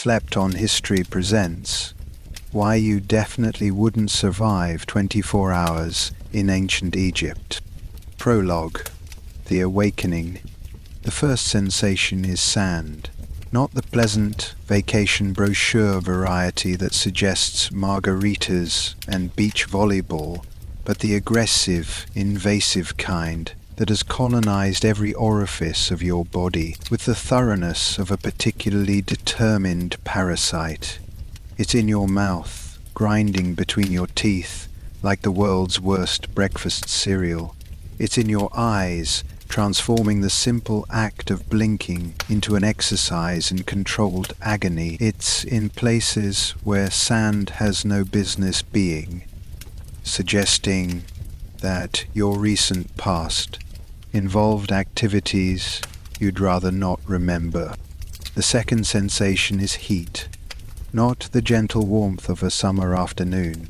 Slept on History presents Why You Definitely Wouldn't Survive 24 Hours in Ancient Egypt. Prologue. The Awakening. The first sensation is sand. Not the pleasant vacation brochure variety that suggests margaritas and beach volleyball, but the aggressive, invasive kind that has colonized every orifice of your body with the thoroughness of a particularly determined parasite. It's in your mouth, grinding between your teeth like the world's worst breakfast cereal. It's in your eyes, transforming the simple act of blinking into an exercise in controlled agony. It's in places where sand has no business being, suggesting that your recent past involved activities you'd rather not remember. The second sensation is heat, not the gentle warmth of a summer afternoon,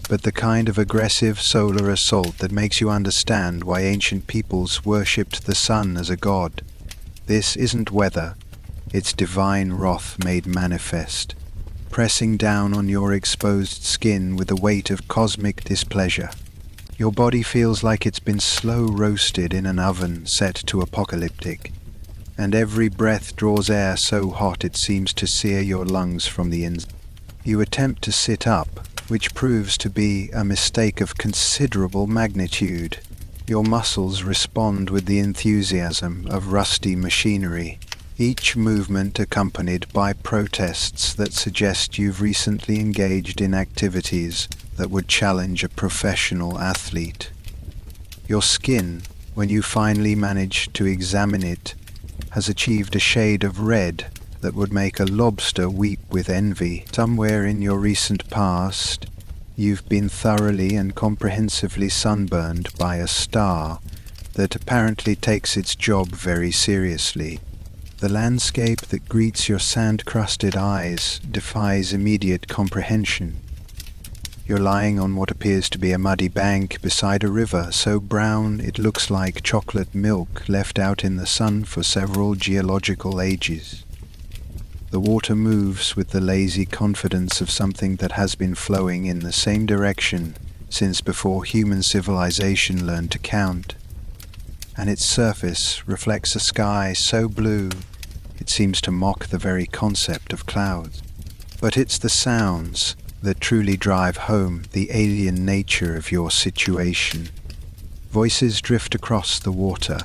but the kind of aggressive solar assault that makes you understand why ancient peoples worshipped the sun as a god. This isn't weather, it's divine wrath made manifest, pressing down on your exposed skin with the weight of cosmic displeasure. Your body feels like it's been slow roasted in an oven set to apocalyptic, and every breath draws air so hot it seems to sear your lungs from the inside. You attempt to sit up, which proves to be a mistake of considerable magnitude. Your muscles respond with the enthusiasm of rusty machinery, each movement accompanied by protests that suggest you've recently engaged in activities that would challenge a professional athlete. Your skin, when you finally manage to examine it, has achieved a shade of red that would make a lobster weep with envy. Somewhere in your recent past, you've been thoroughly and comprehensively sunburned by a star that apparently takes its job very seriously. The landscape that greets your sand-crusted eyes defies immediate comprehension. You're lying on what appears to be a muddy bank beside a river so brown it looks like chocolate milk left out in the sun for several geological ages. The water moves with the lazy confidence of something that has been flowing in the same direction since before human civilization learned to count, and its surface reflects a sky so blue it seems to mock the very concept of clouds. But it's the sounds that truly drive home the alien nature of your situation. Voices drift across the water,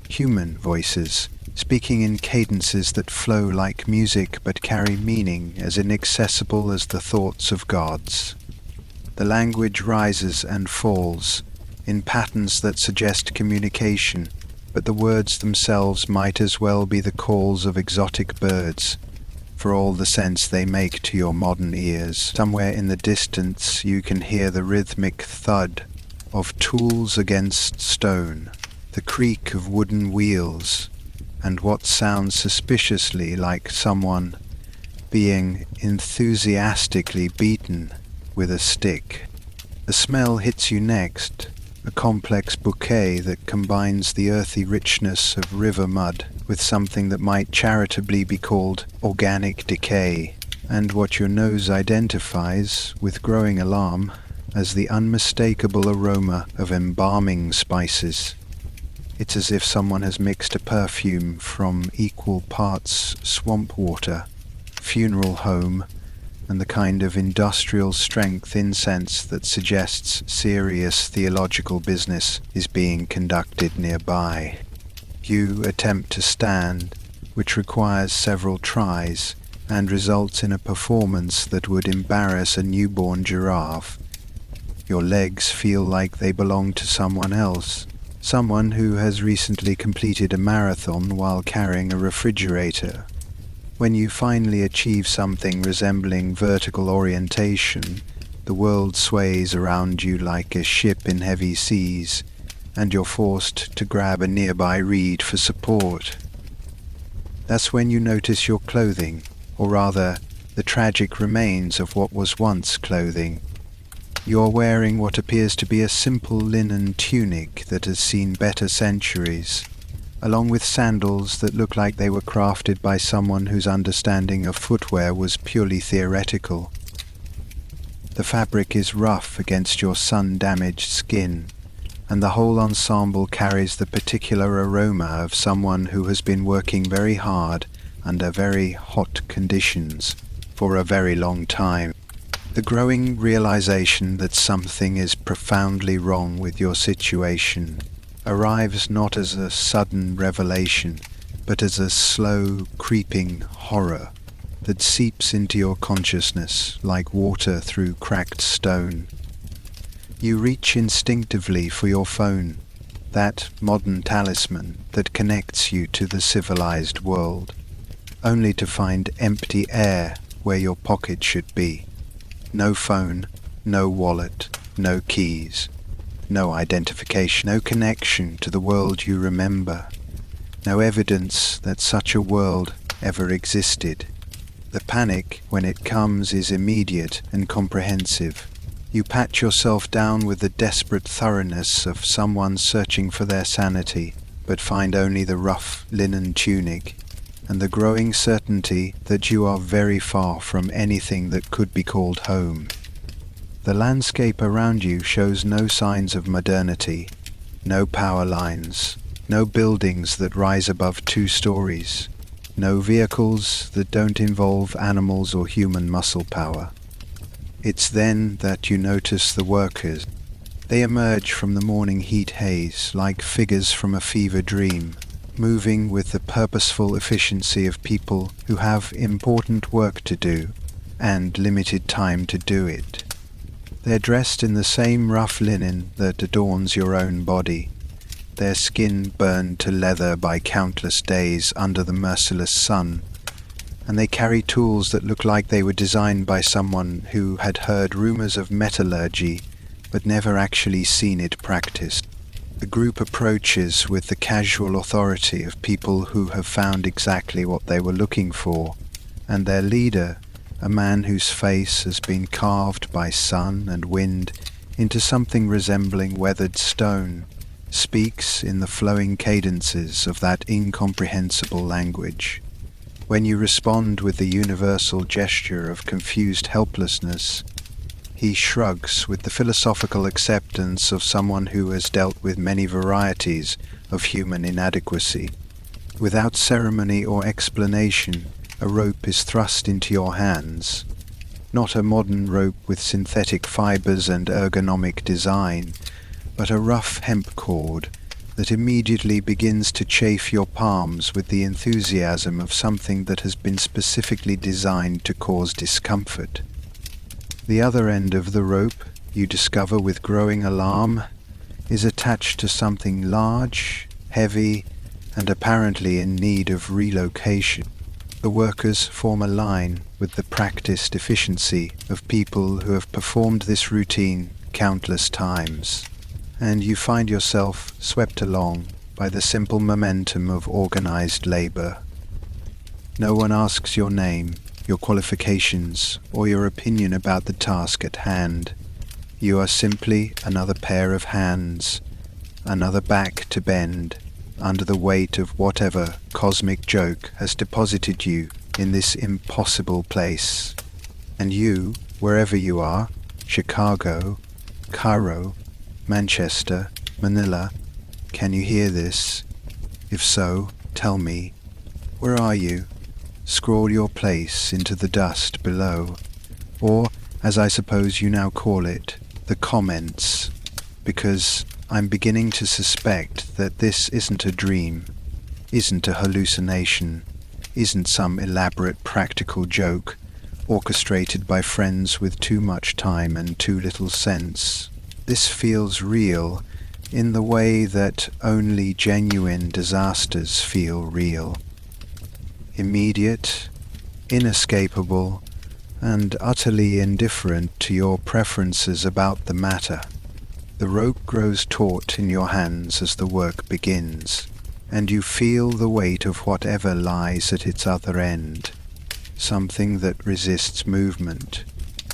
human voices, speaking in cadences that flow like music but carry meaning as inaccessible as the thoughts of gods. The language rises and falls in patterns that suggest communication, but the words themselves might as well be the calls of exotic birds, for all the sense they make to your modern ears. Somewhere in the distance you can hear the rhythmic thud of tools against stone, the creak of wooden wheels, and what sounds suspiciously like someone being enthusiastically beaten with a stick. The smell hits you next, a complex bouquet that combines the earthy richness of river mud with something that might charitably be called organic decay, and what your nose identifies, with growing alarm, as the unmistakable aroma of embalming spices. It's as if someone has mixed a perfume from equal parts swamp water, funeral home, and the kind of industrial strength incense that suggests serious theological business is being conducted nearby. You attempt to stand, which requires several tries and results in a performance that would embarrass a newborn giraffe. Your legs feel like they belong to someone else, someone who has recently completed a marathon while carrying a refrigerator. When you finally achieve something resembling vertical orientation, the world sways around you like a ship in heavy seas, and you're forced to grab a nearby reed for support. That's when you notice your clothing, or rather, the tragic remains of what was once clothing. You're wearing what appears to be a simple linen tunic that has seen better centuries, along with sandals that look like they were crafted by someone whose understanding of footwear was purely theoretical. The fabric is rough against your sun-damaged skin, and the whole ensemble carries the particular aroma of someone who has been working very hard under very hot conditions for a very long time. The growing realization that something is profoundly wrong with your situation arrives not as a sudden revelation, but as a slow, creeping horror that seeps into your consciousness like water through cracked stone. You reach instinctively for your phone, that modern talisman that connects you to the civilized world, only to find empty air where your pocket should be. No phone, no wallet, no keys, no identification, no connection to the world you remember, no evidence that such a world ever existed. The panic, when it comes, is immediate and comprehensive. You pat yourself down with the desperate thoroughness of someone searching for their sanity, but find only the rough linen tunic, and the growing certainty that you are very far from anything that could be called home. The landscape around you shows no signs of modernity, no power lines, no buildings that rise above 2 stories, no vehicles that don't involve animals or human muscle power. It's then that you notice the workers. They emerge from the morning heat haze like figures from a fever dream, moving with the purposeful efficiency of people who have important work to do and limited time to do it. They're dressed in the same rough linen that adorns your own body, their skin burned to leather by countless days under the merciless sun, and they carry tools that look like they were designed by someone who had heard rumors of metallurgy but never actually seen it practiced. The group approaches with the casual authority of people who have found exactly what they were looking for, and their leader, a man whose face has been carved by sun and wind into something resembling weathered stone, speaks in the flowing cadences of that incomprehensible language. When you respond with the universal gesture of confused helplessness, he shrugs with the philosophical acceptance of someone who has dealt with many varieties of human inadequacy. Without ceremony or explanation, a rope is thrust into your hands. Not a modern rope with synthetic fibers and ergonomic design, but a rough hemp cord that immediately begins to chafe your palms with the enthusiasm of something that has been specifically designed to cause discomfort. The other end of the rope, you discover with growing alarm, is attached to something large, heavy, and apparently in need of relocation. The workers form a line with the practiced efficiency of people who have performed this routine countless times, and you find yourself swept along by the simple momentum of organized labor. No one asks your name, your qualifications, or your opinion about the task at hand. You are simply another pair of hands, another back to bend, under the weight of whatever cosmic joke has deposited you in this impossible place. And you, wherever you are, Chicago, Cairo, Manchester, Manila, can you hear this? If so, tell me, where are you? Scrawl your place into the dust below, or, as I suppose you now call it, the comments, because I'm beginning to suspect that this isn't a dream, isn't a hallucination, isn't some elaborate practical joke orchestrated by friends with too much time and too little sense. This feels real in the way that only genuine disasters feel real. Immediate, inescapable, and utterly indifferent to your preferences about the matter. The rope grows taut in your hands as the work begins, and you feel the weight of whatever lies at its other end, something that resists movement,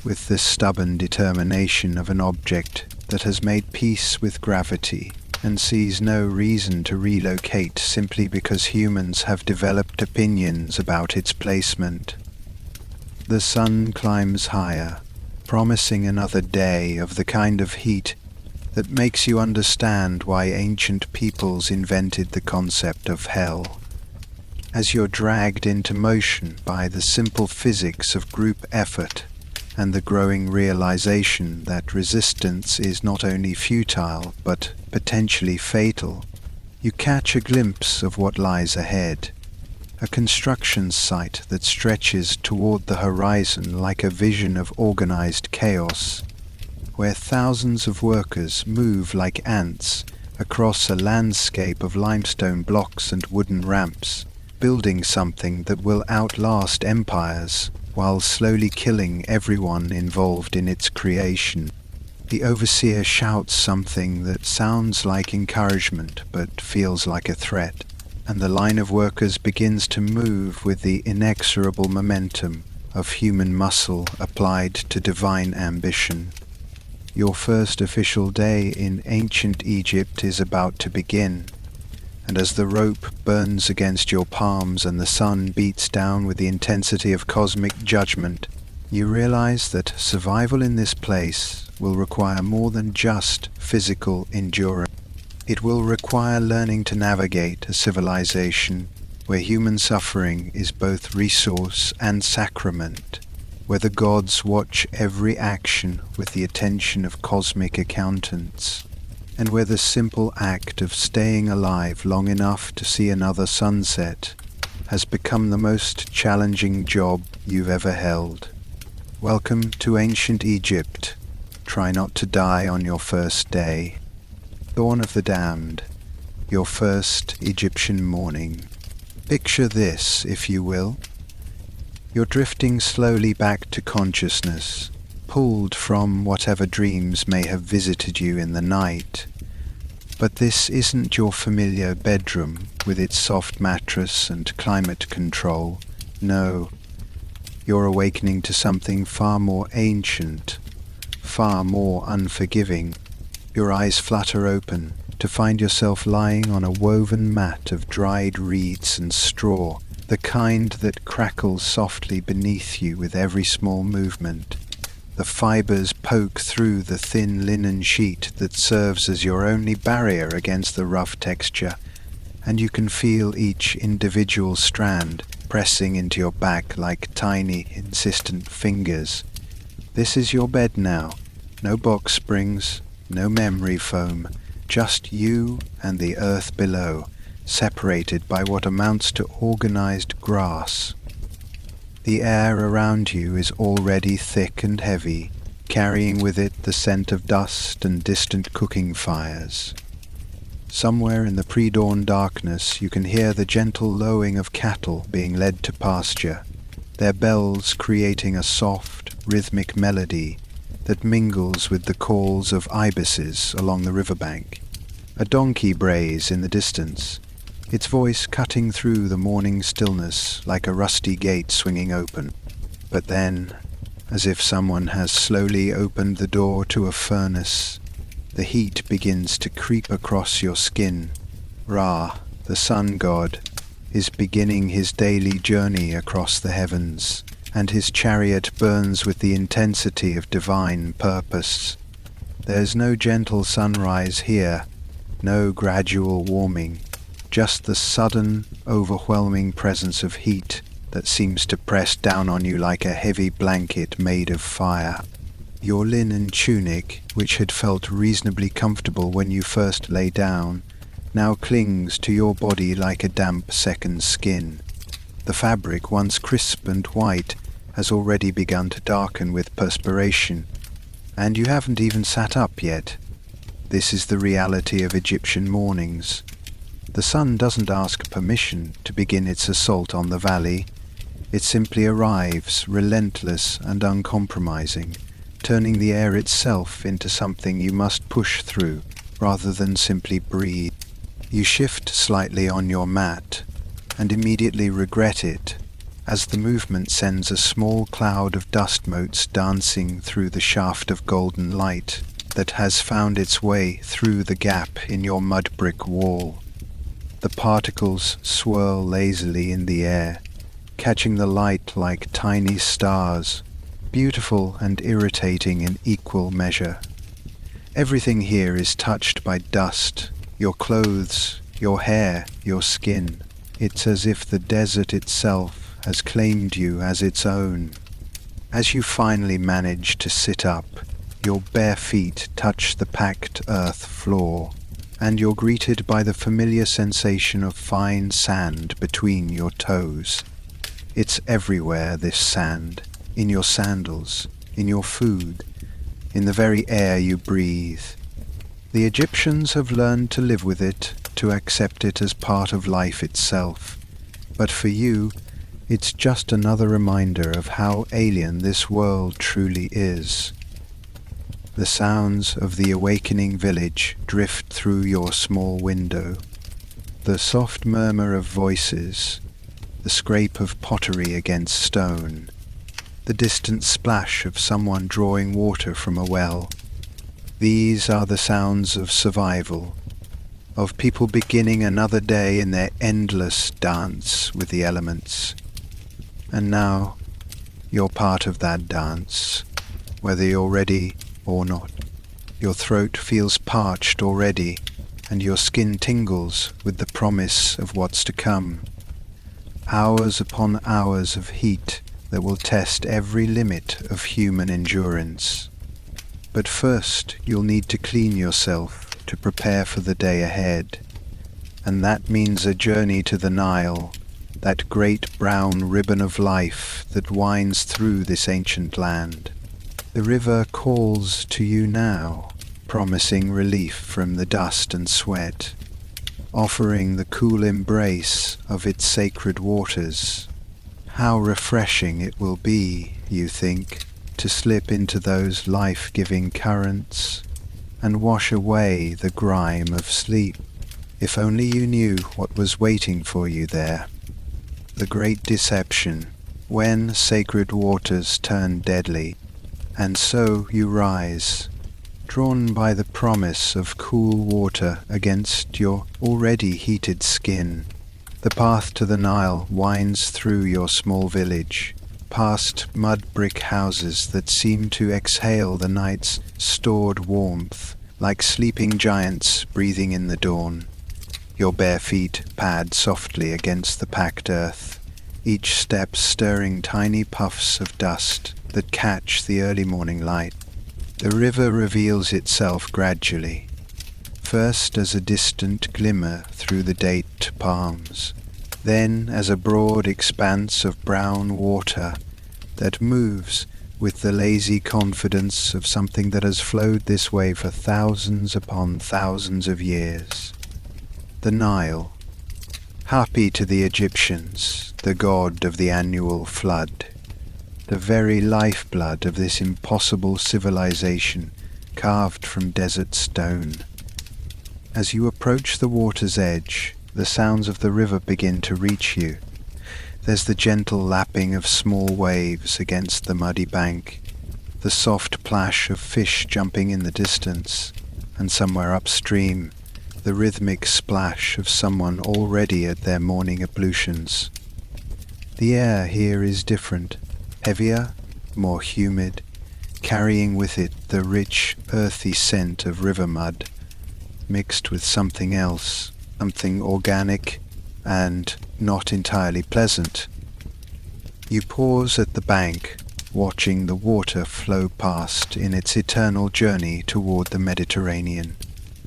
with the stubborn determination of an object that has made peace with gravity and sees no reason to relocate simply because humans have developed opinions about its placement. The sun climbs higher, promising another day of the kind of heat that makes you understand why ancient peoples invented the concept of hell. As you're dragged into motion by the simple physics of group effort and the growing realization that resistance is not only futile but potentially fatal, you catch a glimpse of what lies ahead. A construction site that stretches toward the horizon like a vision of organized chaos, where thousands of workers move like ants across a landscape of limestone blocks and wooden ramps, building something that will outlast empires while slowly killing everyone involved in its creation. The overseer shouts something that sounds like encouragement but feels like a threat, and the line of workers begins to move with the inexorable momentum of human muscle applied to divine ambition. Your first official day in ancient Egypt is about to begin, and as the rope burns against your palms and the sun beats down with the intensity of cosmic judgment, you realize that survival in this place will require more than just physical endurance. It will require learning to navigate a civilization where human suffering is both resource and sacrament, where the gods watch every action with the attention of cosmic accountants, and where the simple act of staying alive long enough to see another sunset has become the most challenging job you've ever held. Welcome to ancient Egypt. Try not to die on your first day. Dawn of the Damned, your first Egyptian morning. Picture this, if you will. You're drifting slowly back to consciousness, pulled from whatever dreams may have visited you in the night. But this isn't your familiar bedroom with its soft mattress and climate control. No, you're awakening to something far more ancient, far more unforgiving. Your eyes flutter open to find yourself lying on a woven mat of dried reeds and straw, the kind that crackles softly beneath you with every small movement. The fibers poke through the thin linen sheet that serves as your only barrier against the rough texture, and you can feel each individual strand pressing into your back like tiny, insistent fingers. This is your bed now. No box springs, no memory foam, just you and the earth below, separated by what amounts to organized grass. The air around you is already thick and heavy, carrying with it the scent of dust and distant cooking fires. Somewhere in the pre-dawn darkness you can hear the gentle lowing of cattle being led to pasture, their bells creating a soft, rhythmic melody that mingles with the calls of ibises along the riverbank. A donkey brays in the distance, its voice cutting through the morning stillness like a rusty gate swinging open. But then, as if someone has slowly opened the door to a furnace, the heat begins to creep across your skin. Ra, the sun god, is beginning his daily journey across the heavens, and his chariot burns with the intensity of divine purpose. There's no gentle sunrise here, no gradual warming, just the sudden, overwhelming presence of heat that seems to press down on you like a heavy blanket made of fire. Your linen tunic, which had felt reasonably comfortable when you first lay down, now clings to your body like a damp second skin. The fabric, once crisp and white, has already begun to darken with perspiration, and you haven't even sat up yet. This is the reality of Egyptian mornings. The sun doesn't ask permission to begin its assault on the valley. It simply arrives, relentless and uncompromising, turning the air itself into something you must push through rather than simply breathe. You shift slightly on your mat and immediately regret it as the movement sends a small cloud of dust motes dancing through the shaft of golden light that has found its way through the gap in your mud brick wall. The particles swirl lazily in the air, catching the light like tiny stars, beautiful and irritating in equal measure. Everything here is touched by dust, your clothes, your hair, your skin. It's as if the desert itself has claimed you as its own. As you finally manage to sit up, your bare feet touch the packed earth floor, and you're greeted by the familiar sensation of fine sand between your toes. It's everywhere, this sand, in your sandals, in your food, in the very air you breathe. The Egyptians have learned to live with it, to accept it as part of life itself. But for you, it's just another reminder of how alien this world truly is. The sounds of the awakening village drift through your small window. The soft murmur of voices, the scrape of pottery against stone, the distant splash of someone drawing water from a well. These are the sounds of survival, of people beginning another day in their endless dance with the elements. And now, you're part of that dance, whether you're ready or not. Your throat feels parched already, and your skin tingles with the promise of what's to come. Hours upon hours of heat that will test every limit of human endurance. But first, you'll need to clean yourself to prepare for the day ahead. And that means a journey to the Nile, that great brown ribbon of life that winds through this ancient land. The river calls to you now, promising relief from the dust and sweat, offering the cool embrace of its sacred waters. How refreshing it will be, you think, to slip into those life-giving currents and wash away the grime of sleep. If only you knew what was waiting for you there. The great deception, when sacred waters turn deadly, and so you rise, drawn by the promise of cool water against your already heated skin. The path to the Nile winds through your small village, past mud brick houses that seem to exhale the night's stored warmth, like sleeping giants breathing in the dawn. Your bare feet pad softly against the packed earth, each step stirring tiny puffs of dust that catch the early morning light. The river reveals itself gradually, first as a distant glimmer through the date palms, then as a broad expanse of brown water that moves with the lazy confidence of something that has flowed this way for thousands upon thousands of years. The Nile, happy to the Egyptians, the god of the annual flood, the very lifeblood of this impossible civilization carved from desert stone. As you approach the water's edge, the sounds of the river begin to reach you. There's the gentle lapping of small waves against the muddy bank, the soft plash of fish jumping in the distance, and somewhere upstream, the rhythmic splash of someone already at their morning ablutions. The air here is different, heavier, more humid, carrying with it the rich, earthy scent of river mud, mixed with something else, something organic and not entirely pleasant. You pause at the bank, watching the water flow past in its eternal journey toward the Mediterranean.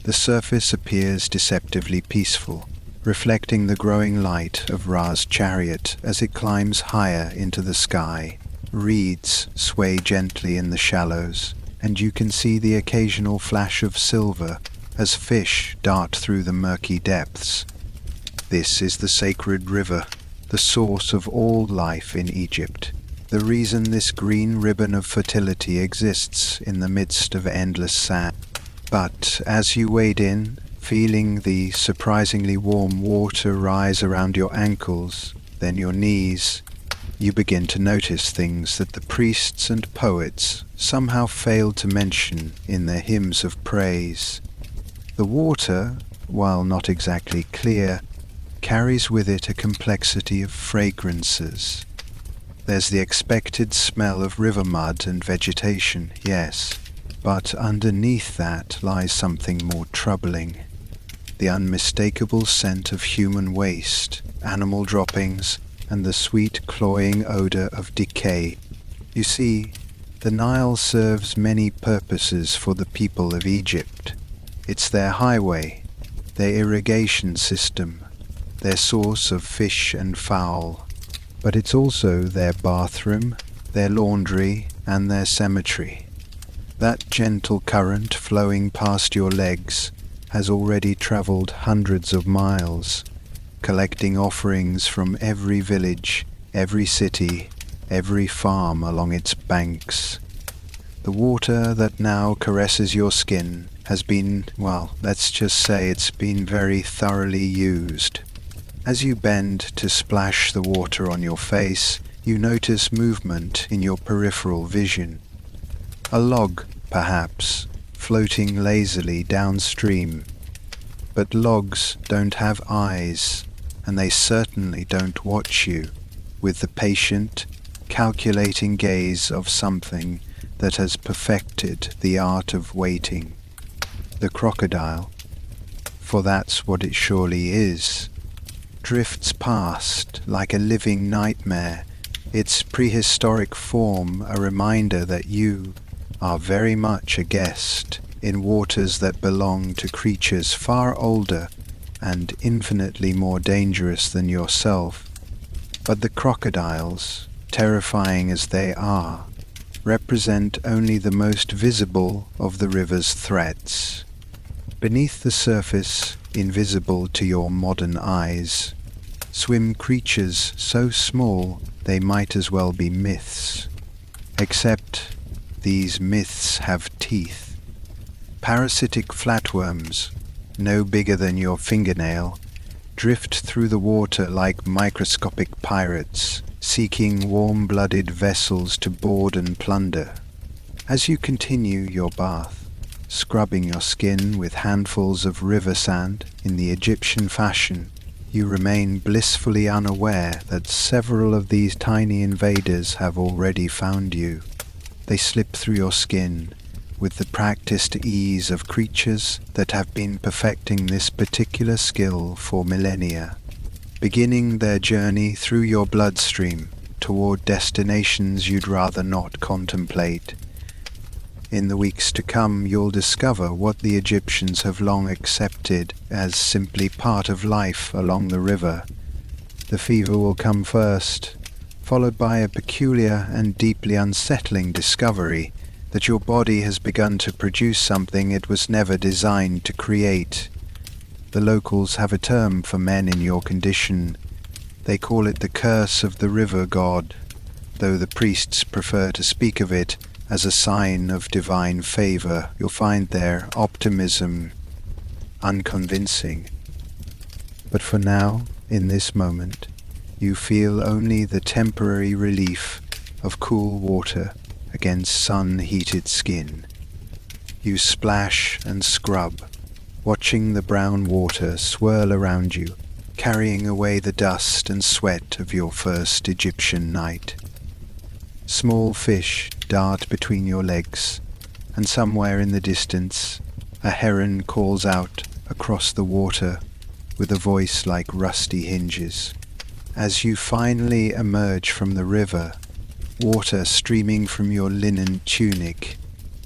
The surface appears deceptively peaceful, reflecting the growing light of Ra's chariot as it climbs higher into the sky. Reeds sway gently in the shallows, and you can see the occasional flash of silver as fish dart through the murky depths. This is the sacred river, the source of all life in Egypt, the reason this green ribbon of fertility exists in the midst of endless sand. But as you wade in, feeling the surprisingly warm water rise around your ankles, then your knees, you begin to notice things that the priests and poets somehow failed to mention in their hymns of praise. The water, while not exactly clear, carries with it a complexity of fragrances. There's the expected smell of river mud and vegetation, yes, but underneath that lies something more troubling. The unmistakable scent of human waste, animal droppings, and the sweet cloying odor of decay. You see, the Nile serves many purposes for the people of Egypt. It's their highway, their irrigation system, their source of fish and fowl. But it's also their bathroom, their laundry, and their cemetery. That gentle current flowing past your legs has already traveled hundreds of miles, collecting offerings from every village, every city, every farm along its banks. The water that now caresses your skin has been, well, let's just say it's been very thoroughly used. As you bend to splash the water on your face, you notice movement in your peripheral vision. A log, perhaps, floating lazily downstream. But logs don't have eyes, and they certainly don't watch you with the patient, calculating gaze of something that has perfected the art of waiting. The crocodile, for that's what it surely is, drifts past like a living nightmare, its prehistoric form a reminder that you are very much a guest in waters that belong to creatures far older and infinitely more dangerous than yourself. But the crocodiles, terrifying as they are, represent only the most visible of the river's threats. Beneath the surface, invisible to your modern eyes, swim creatures so small they might as well be myths. Except these myths have teeth. Parasitic flatworms, no bigger than your fingernail, drift through the water like microscopic pirates, seeking warm-blooded vessels to board and plunder. As you continue your bath, scrubbing your skin with handfuls of river sand in the Egyptian fashion, you remain blissfully unaware that several of these tiny invaders have already found you. They slip through your skin with the practiced ease of creatures that have been perfecting this particular skill for millennia, beginning their journey through your bloodstream toward destinations you'd rather not contemplate. In the weeks to come, you'll discover what the Egyptians have long accepted as simply part of life along the river. The fever will come first, followed by a peculiar and deeply unsettling discovery that your body has begun to produce something it was never designed to create. The locals have a term for men in your condition. They call it the curse of the river god, though the priests prefer to speak of it as a sign of divine favor. You'll find their optimism unconvincing. But for now, in this moment, you feel only the temporary relief of cool water against sun-heated skin. You splash and scrub, watching the brown water swirl around you, carrying away the dust and sweat of your first Egyptian night. Small fish dart between your legs, and somewhere in the distance, a heron calls out across the water with a voice like rusty hinges. As you finally emerge from the river, water streaming from your linen tunic,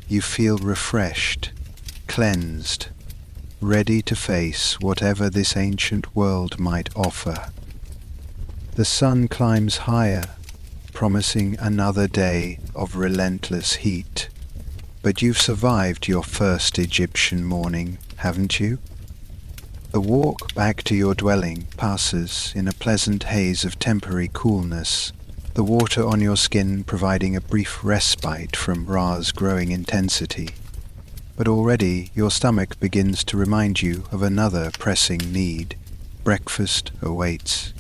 you feel refreshed, cleansed, ready to face whatever this ancient world might offer. The sun climbs higher, promising another day of relentless heat. But you've survived your first Egyptian morning, haven't you? The walk back to your dwelling passes in a pleasant haze of temporary coolness, the water on your skin providing a brief respite from Ra's growing intensity. But already your stomach begins to remind you of another pressing need. Breakfast awaits.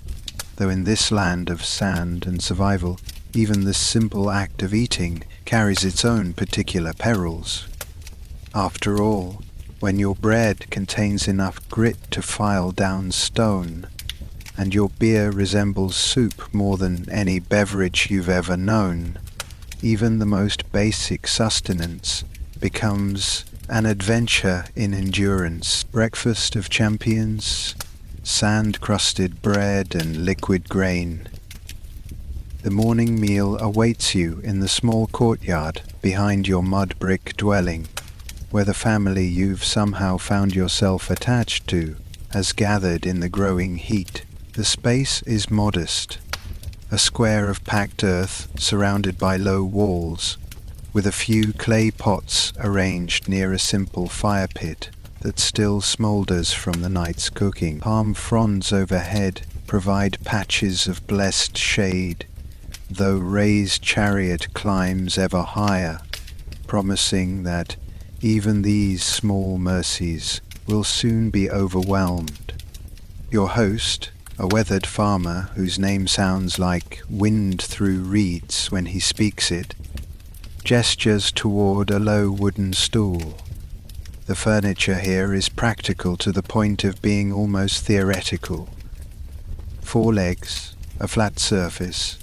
though in this land of sand and survival, even the simple act of eating carries its own particular perils. After all, when your bread contains enough grit to file down stone, and your beer resembles soup more than any beverage you've ever known, even the most basic sustenance becomes an adventure in endurance. Breakfast of champions, sand-crusted bread and liquid grain. The morning meal awaits you in the small courtyard behind your mud brick dwelling, where the family you've somehow found yourself attached to has gathered in the growing heat. The space is modest, a square of packed earth surrounded by low walls, with a few clay pots arranged near a simple fire pit that still smoulders from the night's cooking. Palm fronds overhead provide patches of blessed shade, though Ray's chariot climbs ever higher, promising that even these small mercies will soon be overwhelmed. Your host, a weathered farmer whose name sounds like wind through reeds when he speaks it, gestures toward a low wooden stool. The furniture here is practical to the point of being almost theoretical. 4 legs, a flat surface,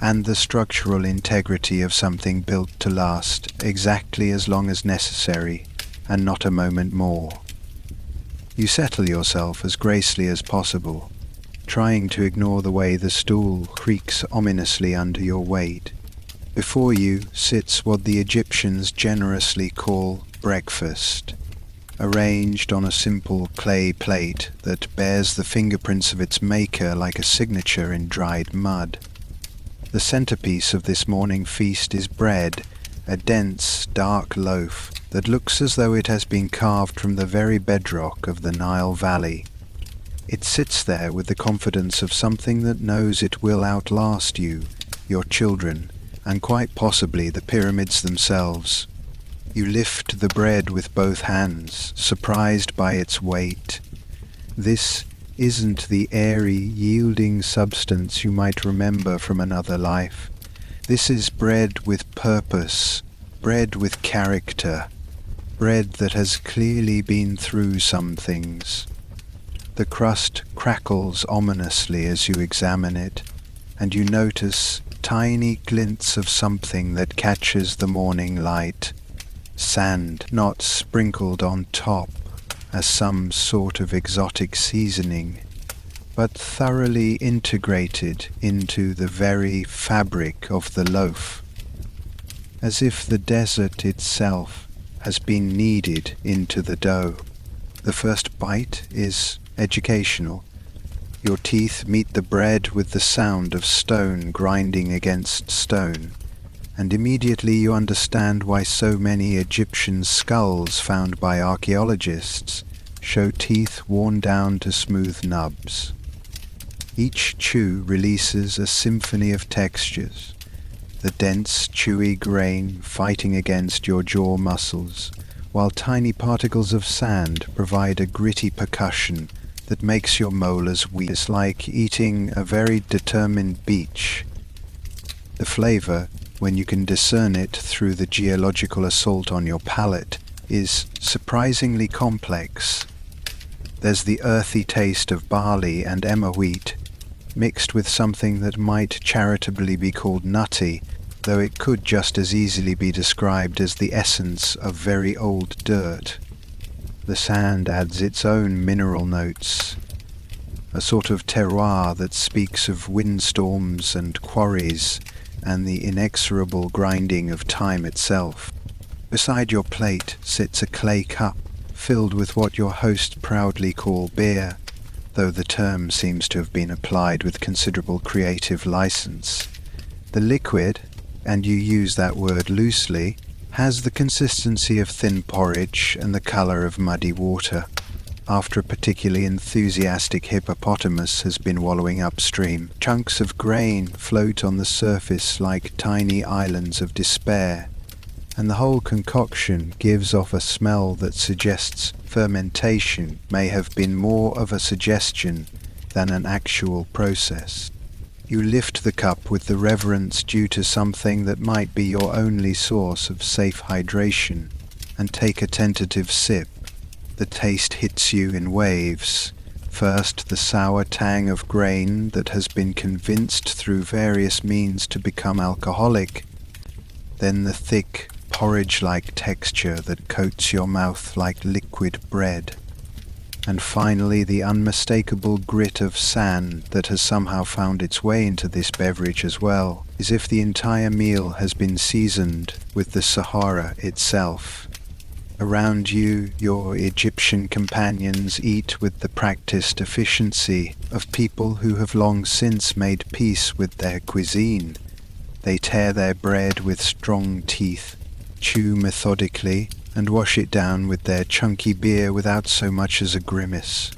and the structural integrity of something built to last exactly as long as necessary, and not a moment more. You settle yourself as gracefully as possible, trying to ignore the way the stool creaks ominously under your weight. Before you sits what the Egyptians generously call breakfast, arranged on a simple clay plate that bears the fingerprints of its maker like a signature in dried mud. The centerpiece of this morning feast is bread, a dense, dark loaf that looks as though it has been carved from the very bedrock of the Nile Valley. It sits there with the confidence of something that knows it will outlast you, your children, and quite possibly the pyramids themselves. You lift the bread with both hands, surprised by its weight. This isn't the airy, yielding substance you might remember from another life. This is bread with purpose, bread with character, bread that has clearly been through some things. The crust crackles ominously as you examine it, and you notice tiny glints of something that catches the morning light. Sand, not sprinkled on top as some sort of exotic seasoning, but thoroughly integrated into the very fabric of the loaf, as if the desert itself has been kneaded into the dough. The first bite is educational. Your teeth meet the bread with the sound of stone grinding against stone, and immediately you understand why so many Egyptian skulls found by archaeologists show teeth worn down to smooth nubs. Each chew releases a symphony of textures, the dense, chewy grain fighting against your jaw muscles, while tiny particles of sand provide a gritty percussion that makes your molars weak. It's like eating a very determined beach. The flavor, when you can discern it through the geological assault on your palate, is surprisingly complex. There's the earthy taste of barley and emmer wheat, mixed with something that might charitably be called nutty, though it could just as easily be described as the essence of very old dirt. The sand adds its own mineral notes, a sort of terroir that speaks of windstorms and quarries and the inexorable grinding of time itself. Beside your plate sits a clay cup filled with what your host proudly call beer, though the term seems to have been applied with considerable creative license. The liquid, and you use that word loosely, has the consistency of thin porridge and the color of muddy water, after a particularly enthusiastic hippopotamus has been wallowing upstream. Chunks of grain float on the surface like tiny islands of despair, and the whole concoction gives off a smell that suggests fermentation may have been more of a suggestion than an actual process. You lift the cup with the reverence due to something that might be your only source of safe hydration, and take a tentative sip. The taste hits you in waves. First, the sour tang of grain that has been convinced through various means to become alcoholic. Then the thick, porridge-like texture that coats your mouth like liquid bread. And finally, the unmistakable grit of sand that has somehow found its way into this beverage as well, as if the entire meal has been seasoned with the Sahara itself. Around you, your Egyptian companions eat with the practiced efficiency of people who have long since made peace with their cuisine. They tear their bread with strong teeth, chew methodically, and wash it down with their chunky beer without so much as a grimace.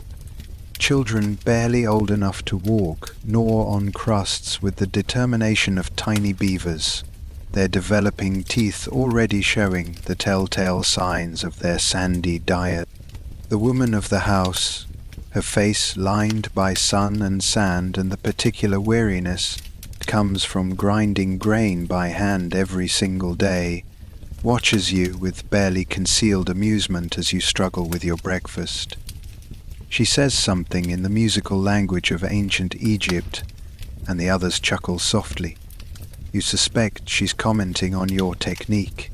Children barely old enough to walk gnaw on crusts with the determination of tiny beavers, their developing teeth already showing the telltale signs of their sandy diet. The woman of the house, her face lined by sun and sand and the particular weariness that comes from grinding grain by hand every single day, watches you with barely concealed amusement as you struggle with your breakfast. She says something in the musical language of ancient Egypt, and the others chuckle softly. You suspect she's commenting on your technique,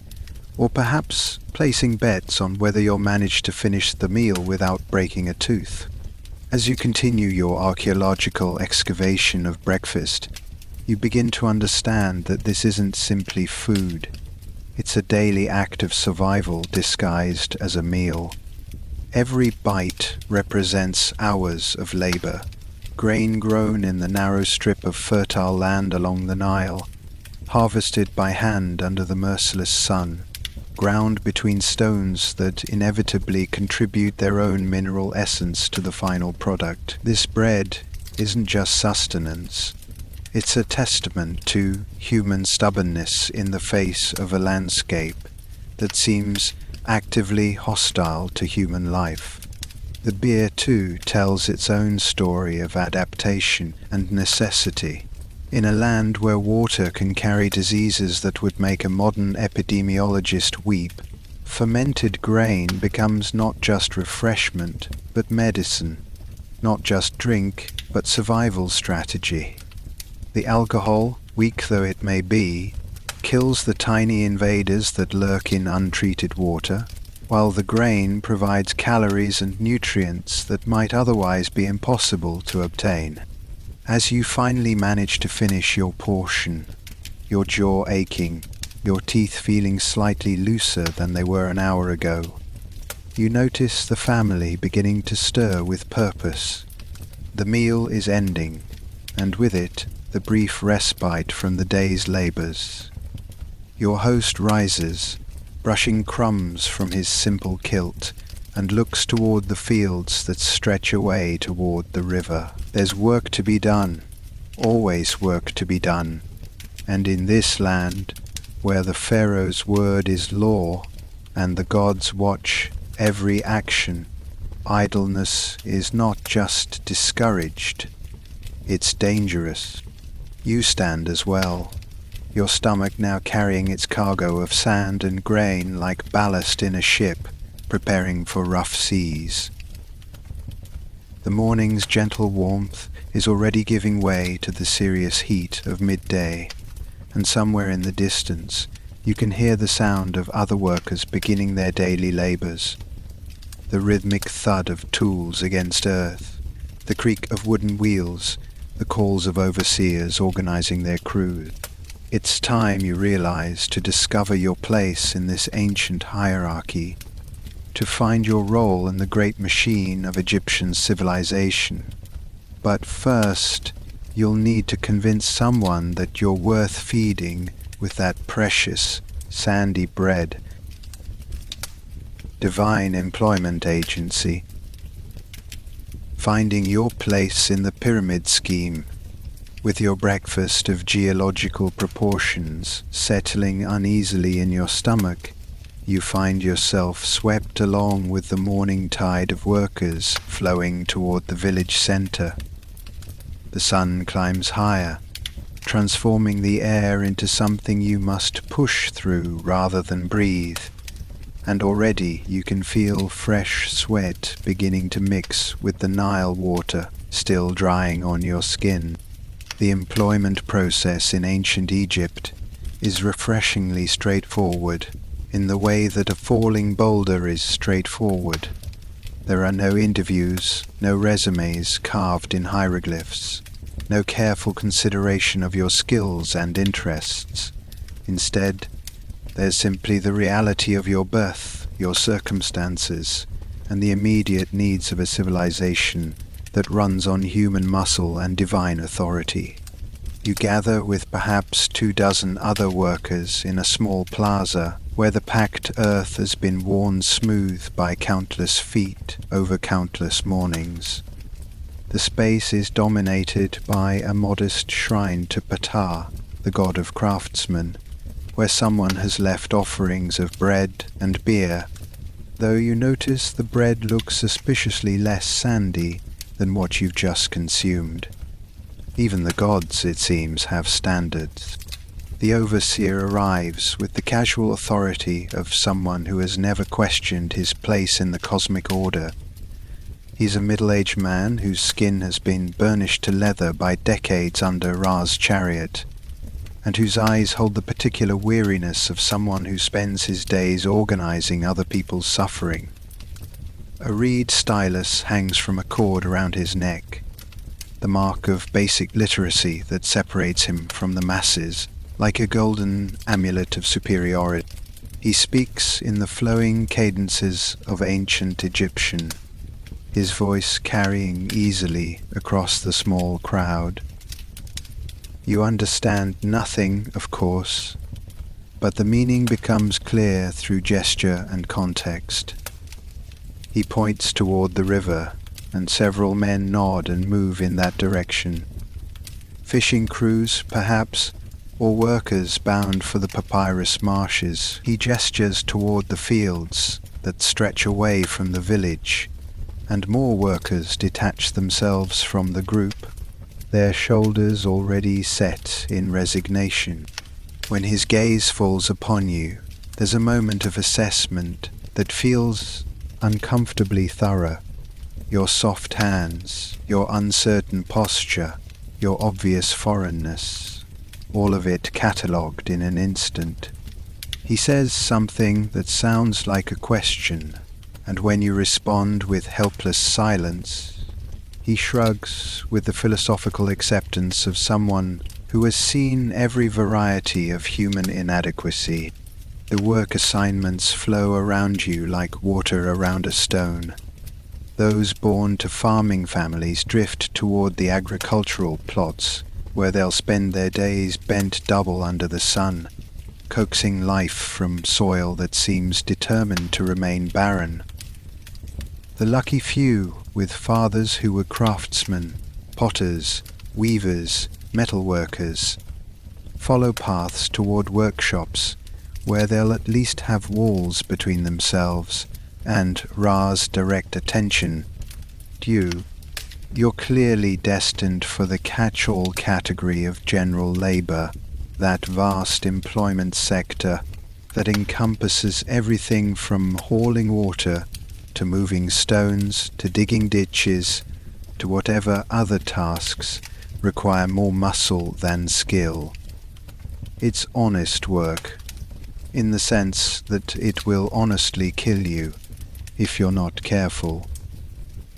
or perhaps placing bets on whether you'll manage to finish the meal without breaking a tooth. As you continue your archaeological excavation of breakfast, you begin to understand that this isn't simply food. It's a daily act of survival disguised as a meal. Every bite represents hours of labor, grain grown in the narrow strip of fertile land along the Nile, harvested by hand under the merciless sun, ground between stones that inevitably contribute their own mineral essence to the final product. This bread isn't just sustenance. It's a testament to human stubbornness in the face of a landscape that seems actively hostile to human life. The beer, too, tells its own story of adaptation and necessity. In a land where water can carry diseases that would make a modern epidemiologist weep, fermented grain becomes not just refreshment, but medicine, not just drink, but survival strategy. The alcohol, weak though it may be, kills the tiny invaders that lurk in untreated water, while the grain provides calories and nutrients that might otherwise be impossible to obtain. As you finally manage to finish your portion, your jaw aching, your teeth feeling slightly looser than they were an hour ago, you notice the family beginning to stir with purpose. The meal is ending, and with it, the brief respite from the day's labors. Your host rises, brushing crumbs from his simple kilt, and looks toward the fields that stretch away toward the river. There's work to be done, always work to be done, and in this land, where the Pharaoh's word is law, and the gods watch every action, idleness is not just discouraged, it's dangerous. You stand as well, your stomach now carrying its cargo of sand and grain like ballast in a ship, preparing for rough seas. The morning's gentle warmth is already giving way to the serious heat of midday, and somewhere in the distance you can hear the sound of other workers beginning their daily labors. The rhythmic thud of tools against earth, the creak of wooden wheels, the calls of overseers organizing their crews. It's time, you realize, to discover your place in this ancient hierarchy, to find your role in the great machine of Egyptian civilization. But first, you'll need to convince someone that you're worth feeding with that precious, sandy bread. Divine Employment Agency. Finding your place in the pyramid scheme, with your breakfast of geological proportions settling uneasily in your stomach, you find yourself swept along with the morning tide of workers flowing toward the village center. The sun climbs higher, transforming the air into something you must push through rather than breathe. And already you can feel fresh sweat beginning to mix with the Nile water still drying on your skin. The employment process in ancient Egypt is refreshingly straightforward, in the way that a falling boulder is straightforward. There are no interviews, no resumes carved in hieroglyphs, no careful consideration of your skills and interests. Instead, there's simply the reality of your birth, your circumstances, and the immediate needs of a civilization that runs on human muscle and divine authority. You gather with perhaps 24 other workers in a small plaza where the packed earth has been worn smooth by countless feet over countless mornings. The space is dominated by a modest shrine to Ptah, the god of craftsmen, where someone has left offerings of bread and beer, though you notice the bread looks suspiciously less sandy than what you've just consumed. Even the gods, it seems, have standards. The overseer arrives with the casual authority of someone who has never questioned his place in the cosmic order. He's a middle-aged man whose skin has been burnished to leather by decades under Ra's chariot, and whose eyes hold the particular weariness of someone who spends his days organizing other people's suffering. A reed stylus hangs from a cord around his neck, the mark of basic literacy that separates him from the masses, like a golden amulet of superiority. He speaks in the flowing cadences of ancient Egyptian, his voice carrying easily across the small crowd. You understand nothing, of course, but the meaning becomes clear through gesture and context. He points toward the river, and several men nod and move in that direction. Fishing crews, perhaps, or workers bound for the papyrus marshes. He gestures toward the fields that stretch away from the village, and more workers detach themselves from the group, their shoulders already set in resignation. When his gaze falls upon you, there's a moment of assessment that feels uncomfortably thorough. Your soft hands, your uncertain posture, your obvious foreignness, all of it catalogued in an instant. He says something that sounds like a question, and when you respond with helpless silence, he shrugs with the philosophical acceptance of someone who has seen every variety of human inadequacy. The work assignments flow around you like water around a stone. Those born to farming families drift toward the agricultural plots, where they'll spend their days bent double under the sun, coaxing life from soil that seems determined to remain barren. The lucky few, with fathers who were craftsmen, potters, weavers, metalworkers, follow paths toward workshops where they'll at least have walls between themselves and Ra's direct attention. You're clearly destined for the catch-all category of general labor, that vast employment sector that encompasses everything from hauling water to moving stones to digging ditches to whatever other tasks require more muscle than skill. It's honest work, in the sense that it will honestly kill you if you're not careful.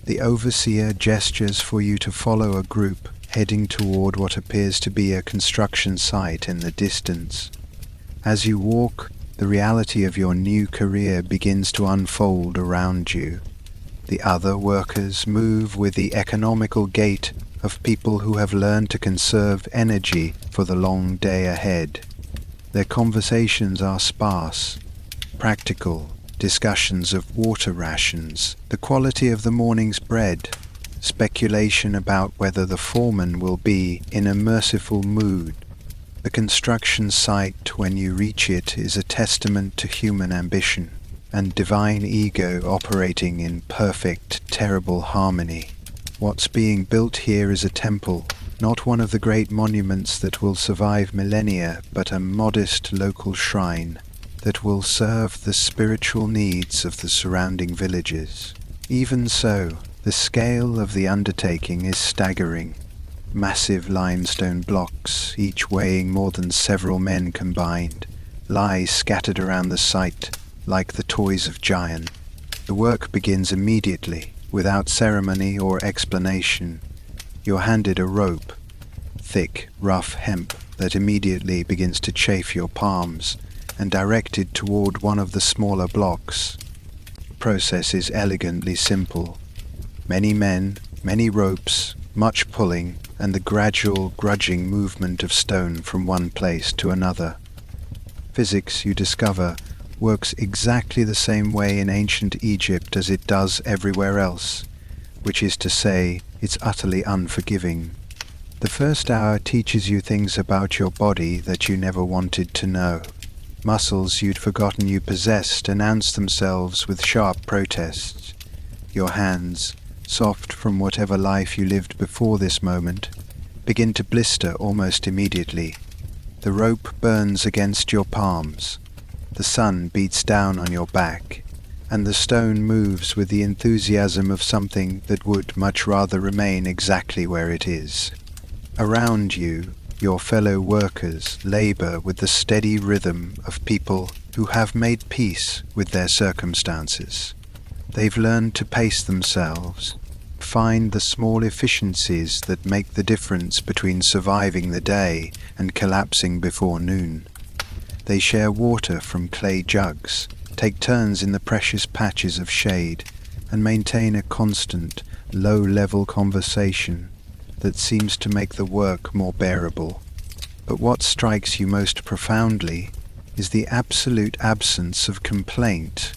The overseer gestures for you to follow a group heading toward what appears to be a construction site in the distance. As you walk, the reality of your new career begins to unfold around you. The other workers move with the economical gait of people who have learned to conserve energy for the long day ahead. Their conversations are sparse, practical, discussions of water rations, the quality of the morning's bread, speculation about whether the foreman will be in a merciful mood. The construction site, when you reach it, is a testament to human ambition and divine ego operating in perfect, terrible harmony. What's being built here is a temple, Not one of the great monuments that will survive millennia, but a modest local shrine that will serve the spiritual needs of the surrounding villages. Even so, the scale of the undertaking is staggering. Massive limestone blocks, each weighing more than several men combined, lie scattered around the site like the toys of giants. The work begins immediately, without ceremony or explanation. You're handed a rope, thick, rough hemp that immediately begins to chafe your palms, and directed toward one of the smaller blocks. The process is elegantly simple. Many men, many ropes, much pulling, and the gradual, grudging movement of stone from one place to another. Physics, you discover, works exactly the same way in ancient Egypt as it does everywhere else, which is to say, it's utterly unforgiving. The first hour teaches you things about your body that you never wanted to know. Muscles you'd forgotten you possessed announce themselves with sharp protests. Your hands, soft from whatever life you lived before this moment, begin to blister almost immediately. The rope burns against your palms. The sun beats down on your back, and the stone moves with the enthusiasm of something that would much rather remain exactly where it is. Around you, your fellow workers labor with the steady rhythm of people who have made peace with their circumstances. They've learned to pace themselves, find the small efficiencies that make the difference between surviving the day and collapsing before noon. They share water from clay jugs, take turns in the precious patches of shade, and maintain a constant, low-level conversation that seems to make the work more bearable. But what strikes you most profoundly is the absolute absence of complaint.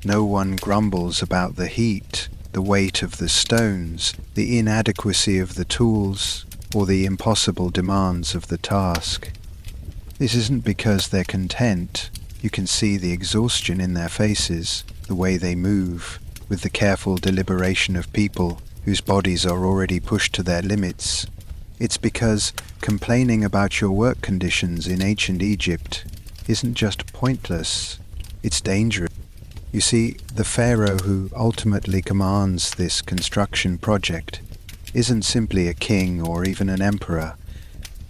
No one grumbles about the heat, the weight of the stones, the inadequacy of the tools, or the impossible demands of the task. This isn't because they're content. You can see the exhaustion in their faces, the way they move, with the careful deliberation of people whose bodies are already pushed to their limits. It's because complaining about your work conditions in ancient Egypt isn't just pointless, it's dangerous. You see, the pharaoh who ultimately commands this construction project isn't simply a king or even an emperor.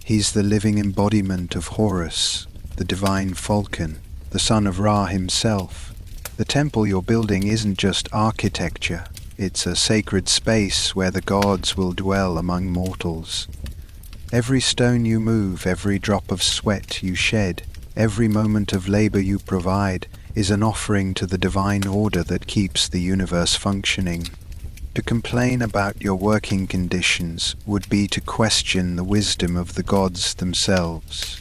He's the living embodiment of Horus, the divine falcon, the son of Ra himself. The temple you're building isn't just architecture, it's a sacred space where the gods will dwell among mortals. Every stone you move, every drop of sweat you shed, every moment of labor you provide is an offering to the divine order that keeps the universe functioning. To complain about your working conditions would be to question the wisdom of the gods themselves.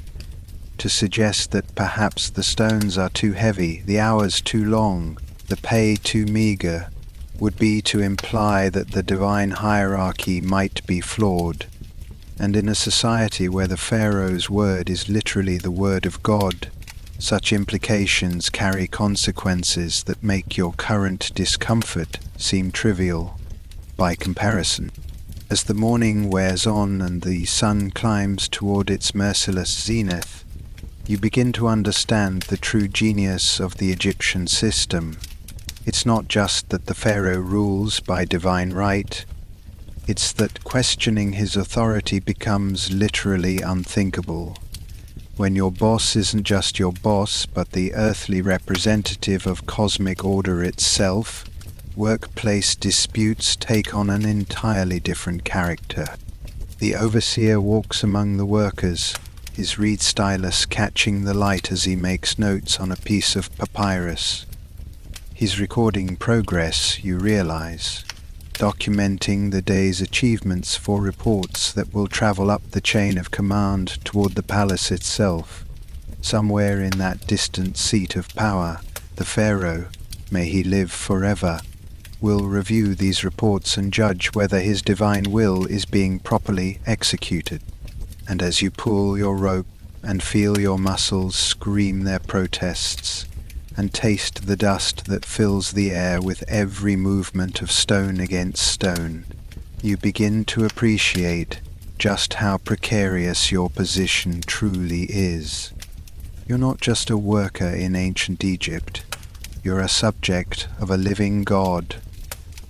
To suggest that perhaps the stones are too heavy, the hours too long, the pay too meager, would be to imply that the divine hierarchy might be flawed. And in a society where the pharaoh's word is literally the word of God, such implications carry consequences that make your current discomfort seem trivial by comparison. As the morning wears on and the sun climbs toward its merciless zenith, you begin to understand the true genius of the Egyptian system. It's not just that the pharaoh rules by divine right, it's that questioning his authority becomes literally unthinkable. When your boss isn't just your boss, but the earthly representative of cosmic order itself, workplace disputes take on an entirely different character. The overseer walks among the workers, his reed stylus catching the light as he makes notes on a piece of papyrus. He's recording progress, you realize, documenting the day's achievements for reports that will travel up the chain of command toward the palace itself. Somewhere in that distant seat of power, the pharaoh, may he live forever, will review these reports and judge whether his divine will is being properly executed. And as you pull your rope and feel your muscles scream their protests, and taste the dust that fills the air with every movement of stone against stone, you begin to appreciate just how precarious your position truly is. You're not just a worker in ancient Egypt. You're a subject of a living God.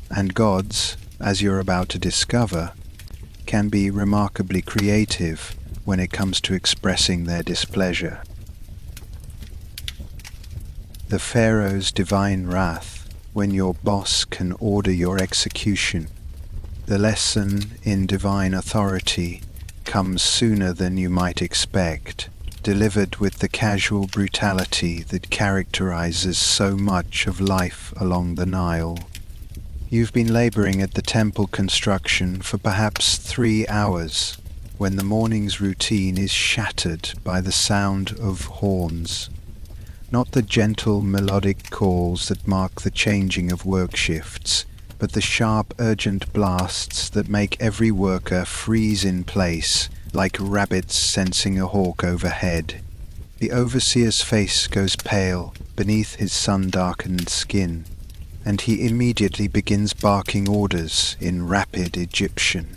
And gods, as you're about to discover, can be remarkably creative when it comes to expressing their displeasure. The Pharaoh's divine wrath, when your boss can order your execution. The lesson in divine authority comes sooner than you might expect, delivered with the casual brutality that characterizes so much of life along the Nile. You've been laboring at the temple construction for perhaps 3 hours, when the morning's routine is shattered by the sound of horns. Not the gentle melodic calls that mark the changing of work shifts, but the sharp urgent blasts that make every worker freeze in place, like rabbits sensing a hawk overhead. The overseer's face goes pale beneath his sun-darkened skin, and he immediately begins barking orders in rapid Egyptian.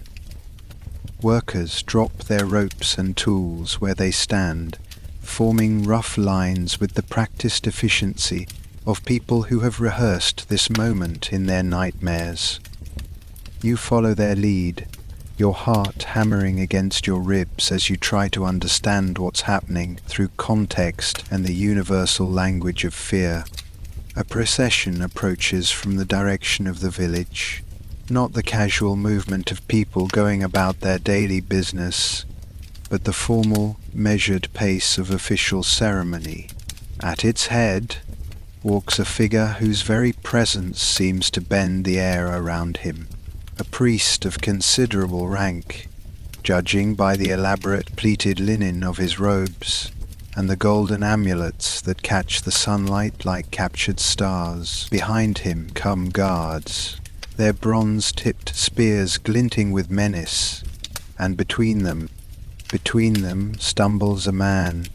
Workers drop their ropes and tools where they stand, forming rough lines with the practiced efficiency of people who have rehearsed this moment in their nightmares. You follow their lead, your heart hammering against your ribs as you try to understand what's happening through context and the universal language of fear. A procession approaches from the direction of the village, not the casual movement of people going about their daily business, but the formal, measured pace of official ceremony. At its head walks a figure whose very presence seems to bend the air around him, a priest of considerable rank, judging by the elaborate pleated linen of his robes and the golden amulets that catch the sunlight like captured stars. Behind him come guards, their bronze-tipped spears glinting with menace, and between them stumbles a man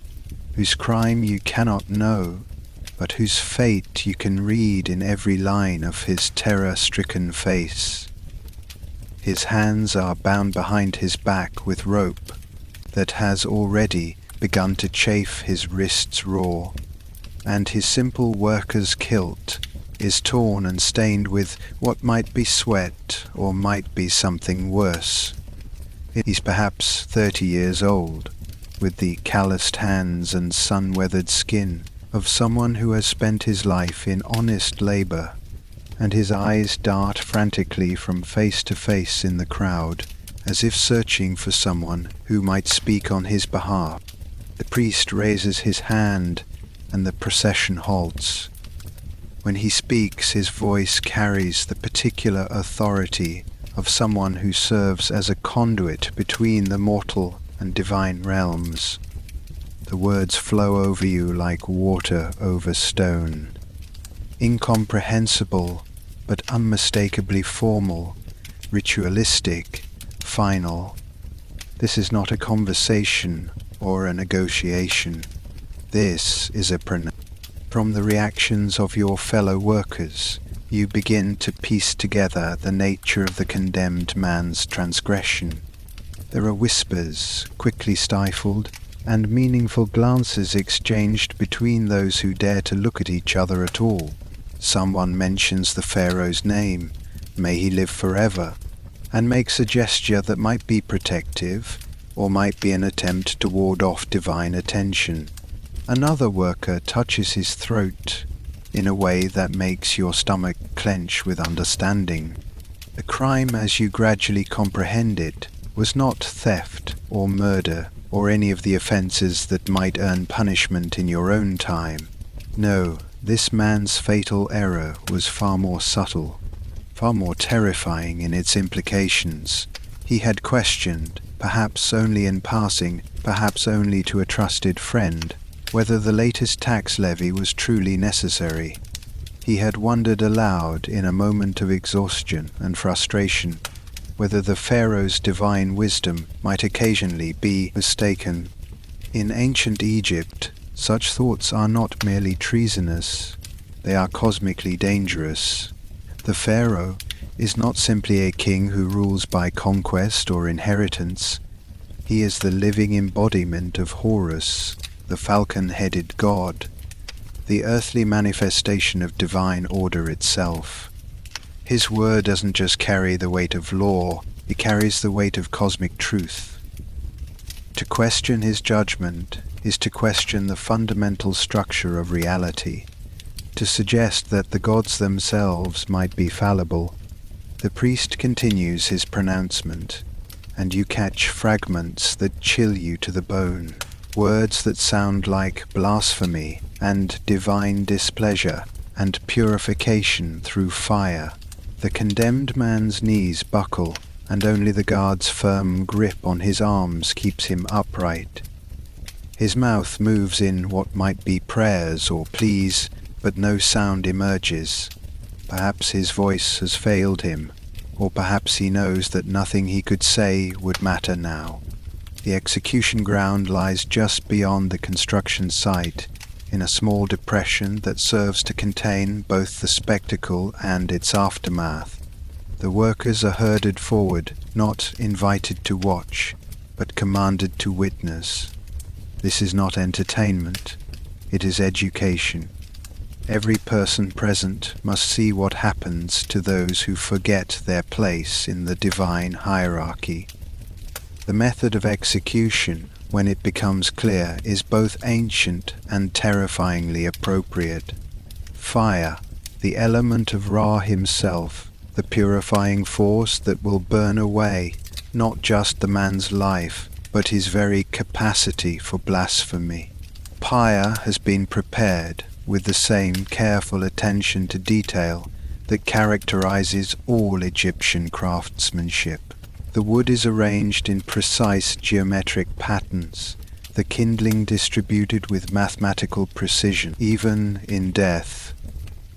whose crime you cannot know, but whose fate you can read in every line of his terror-stricken face. His hands are bound behind his back with rope that has already begun to chafe his wrists raw, and his simple worker's kilt is torn and stained with what might be sweat or might be something worse. He's perhaps 30 years old, with the calloused hands and sun-weathered skin of someone who has spent his life in honest labor, and his eyes dart frantically from face to face in the crowd, as if searching for someone who might speak on his behalf. The priest raises his hand, and the procession halts. When he speaks, his voice carries the particular authority of someone who serves as a conduit between the mortal and divine realms. The words flow over you like water over stone. Incomprehensible, but unmistakably formal, ritualistic, final. This is not a conversation or a negotiation. This is a pronoun. From the reactions of your fellow workers, you begin to piece together the nature of the condemned man's transgression. There are whispers, quickly stifled, and meaningful glances exchanged between those who dare to look at each other at all. Someone mentions the Pharaoh's name, may he live forever, and makes a gesture that might be protective, or might be an attempt to ward off divine attention. Another worker touches his throat in a way that makes your stomach clench with understanding. The crime, as you gradually comprehend it, was not theft or murder or any of the offences that might earn punishment in your own time. No, this man's fatal error was far more subtle, far more terrifying in its implications. He had questioned, perhaps only in passing, perhaps only to a trusted friend, whether the latest tax levy was truly necessary. He had wondered aloud in a moment of exhaustion and frustration whether the Pharaoh's divine wisdom might occasionally be mistaken. In ancient Egypt, such thoughts are not merely treasonous, they are cosmically dangerous. The Pharaoh is not simply a king who rules by conquest or inheritance, He is the living embodiment of Horus, the falcon-headed god, the earthly manifestation of divine order itself. His word doesn't just carry the weight of law, it carries the weight of cosmic truth. To question his judgment is to question the fundamental structure of reality, to suggest that the gods themselves might be fallible. The priest continues his pronouncement, and you catch fragments that chill you to the bone, words that sound like blasphemy and divine displeasure and purification through fire. The condemned man's knees buckle, and only the guard's firm grip on his arms keeps him upright. His mouth moves in what might be prayers or pleas, but no sound emerges. Perhaps his voice has failed him, or perhaps he knows that nothing he could say would matter now. The execution ground lies just beyond the construction site, in a small depression that serves to contain both the spectacle and its aftermath. The workers are herded forward, not invited to watch, but commanded to witness. This is not entertainment, it is education. Every person present must see what happens to those who forget their place in the divine hierarchy. The method of execution, when it becomes clear, is both ancient and terrifyingly appropriate. Fire, the element of Ra himself, the purifying force that will burn away not just the man's life, but his very capacity for blasphemy. Pyre has been prepared with the same careful attention to detail that characterizes all Egyptian craftsmanship. The wood is arranged in precise geometric patterns, the kindling distributed with mathematical precision. Even in death,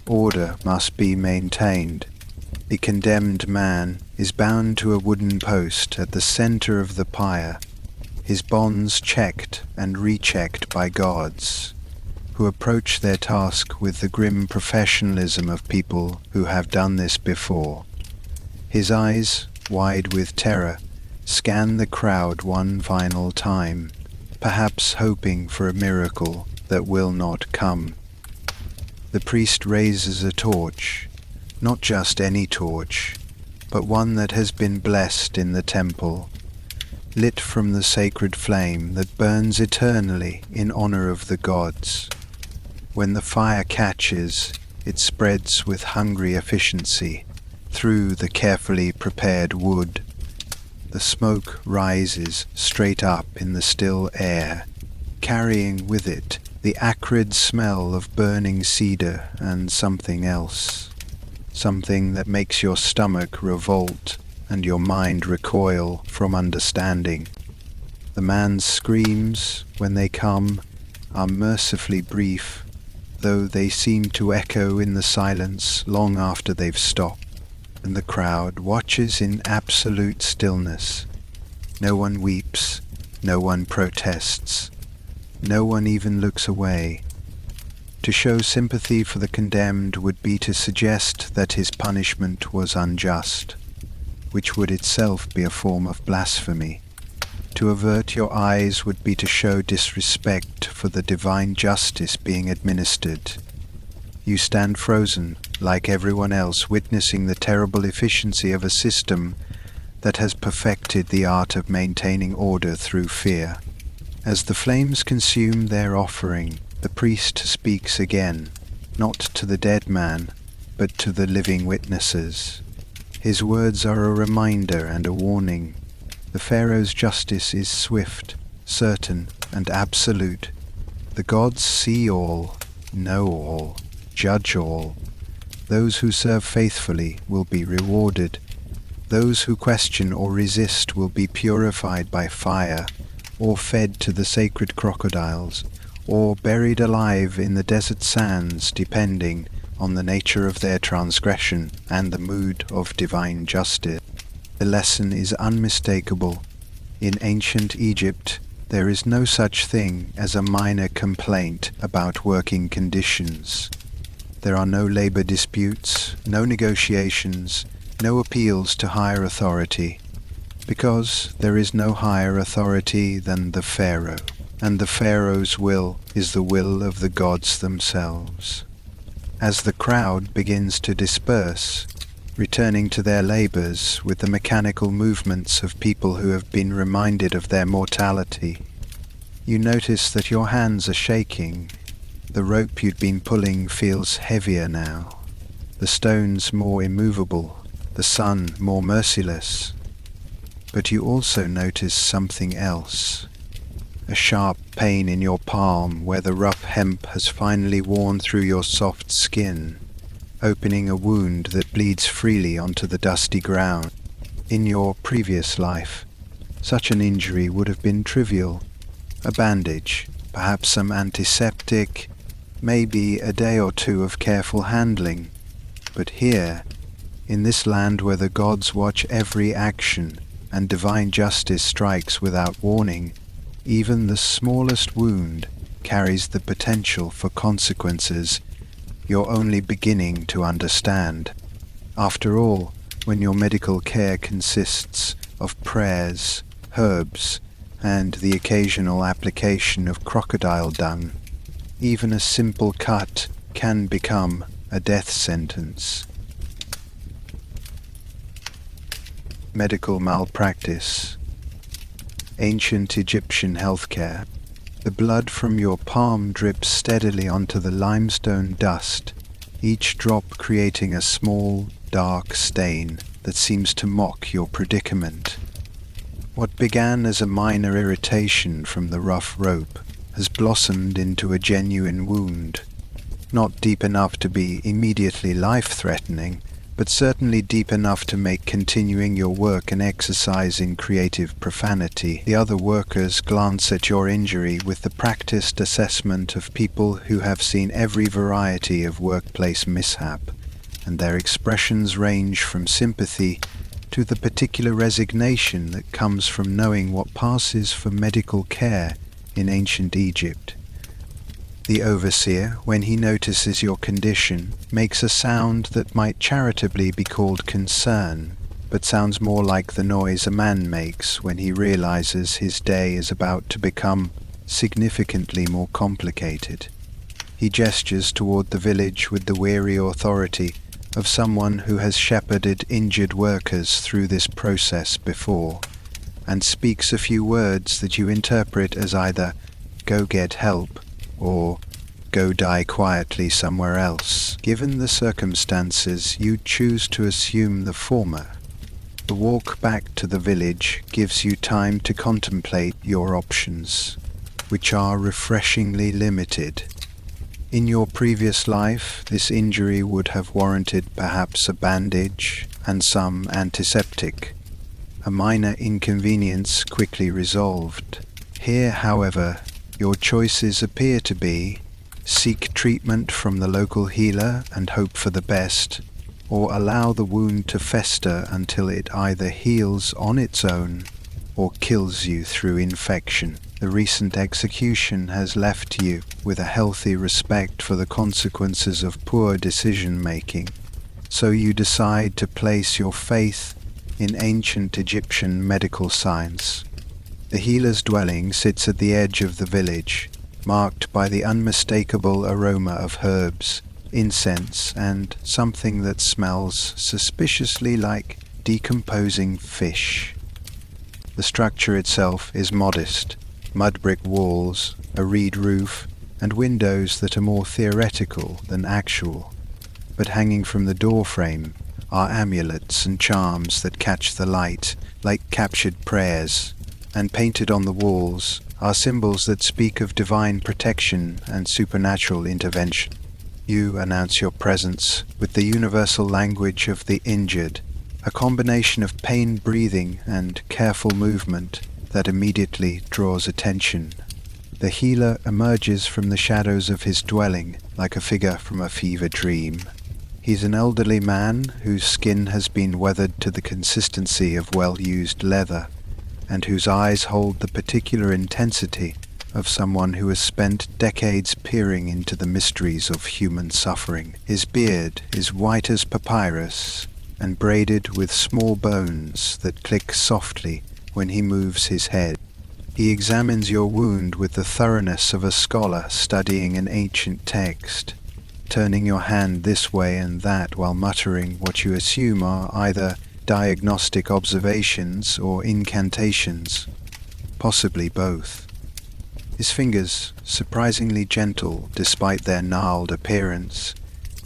order must be maintained. The condemned man is bound to a wooden post at the center of the pyre, his bonds checked and rechecked by guards, who approach their task with the grim professionalism of people who have done this before. His eyes, wide with terror, scan the crowd one final time, perhaps hoping for a miracle that will not come. The priest raises a torch, not just any torch, but one that has been blessed in the temple, lit from the sacred flame that burns eternally in honor of the gods. When the fire catches, it spreads with hungry efficiency through the carefully prepared wood. The smoke rises straight up in the still air, carrying with it the acrid smell of burning cedar and something else. Something that makes your stomach revolt and your mind recoil from understanding. The man's screams, when they come, are mercifully brief, though they seem to echo in the silence long after they've stopped, and the crowd watches in absolute stillness. No one weeps, no one protests, no one even looks away. To show sympathy for the condemned would be to suggest that his punishment was unjust, which would itself be a form of blasphemy. To avert your eyes would be to show disrespect for the divine justice being administered. You stand frozen, like everyone else, witnessing the terrible efficiency of a system that has perfected the art of maintaining order through fear. As the flames consume their offering, the priest speaks again, not to the dead man, but to the living witnesses. His words are a reminder and a warning. The Pharaoh's justice is swift, certain, and absolute. The gods see all, know all, judge all. Those who serve faithfully will be rewarded. Those who question or resist will be purified by fire, or fed to the sacred crocodiles, or buried alive in the desert sands, depending on the nature of their transgression and the mood of divine justice. The lesson is unmistakable. In ancient Egypt, there is no such thing as a minor complaint about working conditions. There are no labor disputes, no negotiations, no appeals to higher authority. because there is no higher authority than the Pharaoh, and the Pharaoh's will is the will of the gods themselves. As the crowd begins to disperse, returning to their labors with the mechanical movements of people who have been reminded of their mortality, you notice that your hands are shaking. The rope you'd been pulling feels heavier now, the stones more immovable, the sun more merciless. But you also notice something else. A sharp pain in your palm where the rough hemp has finally worn through your soft skin, opening a wound that bleeds freely onto the dusty ground. In your previous life, such an injury would have been trivial. A bandage, perhaps some antiseptic, maybe a day or two of careful handling. But here, in this land where the gods watch every action and divine justice strikes without warning, even the smallest wound carries the potential for consequences you're only beginning to understand. After all, when your medical care consists of prayers, herbs, and the occasional application of crocodile dung, even a simple cut can become a death sentence. Medical malpractice. Ancient Egyptian healthcare. The blood from your palm drips steadily onto the limestone dust, each drop creating a small, dark stain that seems to mock your predicament. What began as a minor irritation from the rough rope has blossomed into a genuine wound, not deep enough to be immediately life-threatening, but certainly deep enough to make continuing your work an exercise in creative profanity. The other workers glance at your injury with the practiced assessment of people who have seen every variety of workplace mishap, and their expressions range from sympathy to the particular resignation that comes from knowing what passes for medical care in ancient Egypt. The overseer, when he notices your condition, makes a sound that might charitably be called concern, but sounds more like the noise a man makes when he realizes his day is about to become significantly more complicated. He gestures toward the village with the weary authority of someone who has shepherded injured workers through this process before, and speaks a few words that you interpret as either "go get help" or "go die quietly somewhere else." Given the circumstances, you choose to assume the former. The walk back to the village gives you time to contemplate your options, which are refreshingly limited. In your previous life, this injury would have warranted perhaps a bandage and some antiseptic, a minor inconvenience quickly resolved. Here, however, your choices appear to be seek treatment from the local healer and hope for the best, or allow the wound to fester until it either heals on its own or kills you through infection. The recent execution has left you with a healthy respect for the consequences of poor decision-making, so you decide to place your faith in ancient Egyptian medical science. The healer's dwelling sits at the edge of the village, marked by the unmistakable aroma of herbs, incense, and something that smells suspiciously like decomposing fish. The structure itself is modest: mud brick walls, a reed roof, and windows that are more theoretical than actual. But hanging from the doorframe are amulets and charms that catch the light like captured prayers, and painted on the walls are symbols that speak of divine protection and supernatural intervention. You announce your presence with the universal language of the injured, a combination of pain breathing and careful movement that immediately draws attention. The healer emerges from the shadows of his dwelling like a figure from a fever dream. He's an elderly man whose skin has been weathered to the consistency of well-used leather, and whose eyes hold the particular intensity of someone who has spent decades peering into the mysteries of human suffering. His beard is white as papyrus, and braided with small bones that click softly when he moves his head. He examines your wound with the thoroughness of a scholar studying an ancient text, turning your hand this way and that while muttering what you assume are either diagnostic observations or incantations, possibly both. His fingers, surprisingly gentle despite their gnarled appearance,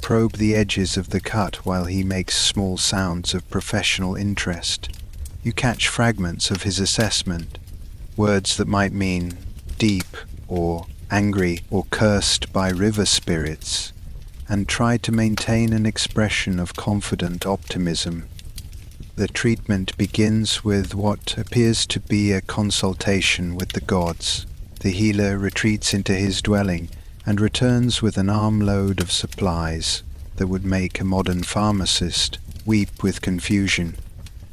probe the edges of the cut while he makes small sounds of professional interest. You catch fragments of his assessment, words that might mean deep or angry or cursed by river spirits, and try to maintain an expression of confident optimism. The treatment begins with what appears to be a consultation with the gods. The healer retreats into his dwelling and returns with an armload of supplies that would make a modern pharmacist weep with confusion.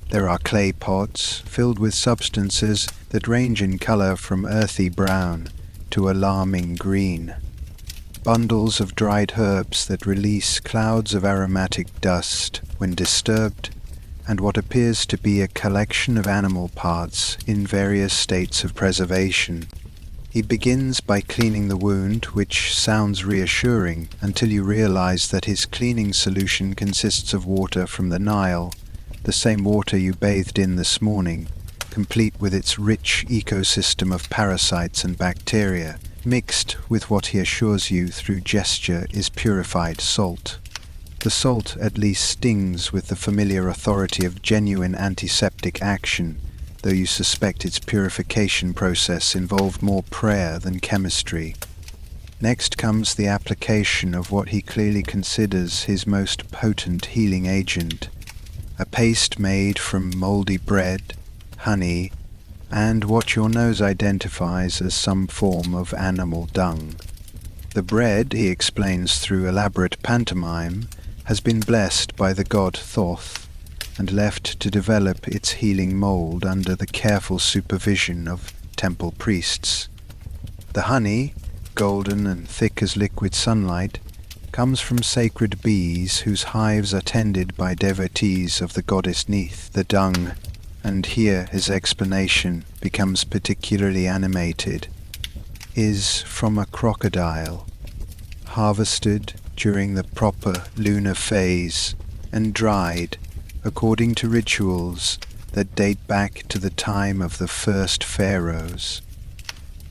There are clay pots filled with substances that range in color from earthy brown to alarming green. Bundles of dried herbs that release clouds of aromatic dust when disturbed, and what appears to be a collection of animal parts in various states of preservation. He begins by cleaning the wound, which sounds reassuring until you realize that his cleaning solution consists of water from the Nile, the same water you bathed in this morning, complete with its rich ecosystem of parasites and bacteria, mixed with what he assures you through gesture is purified salt. The salt at least stings with the familiar authority of genuine antiseptic action, though you suspect its purification process involved more prayer than chemistry. Next comes the application of what he clearly considers his most potent healing agent, a paste made from moldy bread, honey, and what your nose identifies as some form of animal dung. The bread, he explains through elaborate pantomime, has been blessed by the god Thoth and left to develop its healing mold under the careful supervision of temple priests. The honey, golden and thick as liquid sunlight, comes from sacred bees whose hives are tended by devotees of the goddess Neith. The dung, and here his explanation becomes particularly animated, is from a crocodile, harvested during the proper lunar phase and dried according to rituals that date back to the time of the first pharaohs.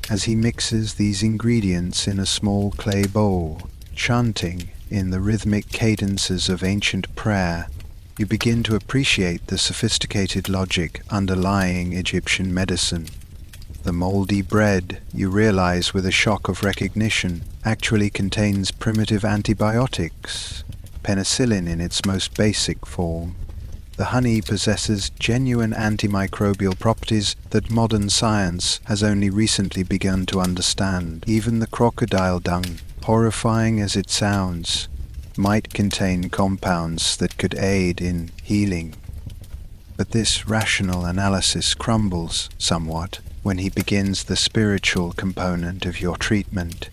As he mixes these ingredients in a small clay bowl, chanting in the rhythmic cadences of ancient prayer, you begin to appreciate the sophisticated logic underlying Egyptian medicine. The moldy bread, you realize with a shock of recognition, actually contains primitive antibiotics, penicillin in its most basic form. The honey possesses genuine antimicrobial properties that modern science has only recently begun to understand. Even the crocodile dung, horrifying as it sounds, might contain compounds that could aid in healing. But this rational analysis crumbles somewhat when he begins the spiritual component of your treatment.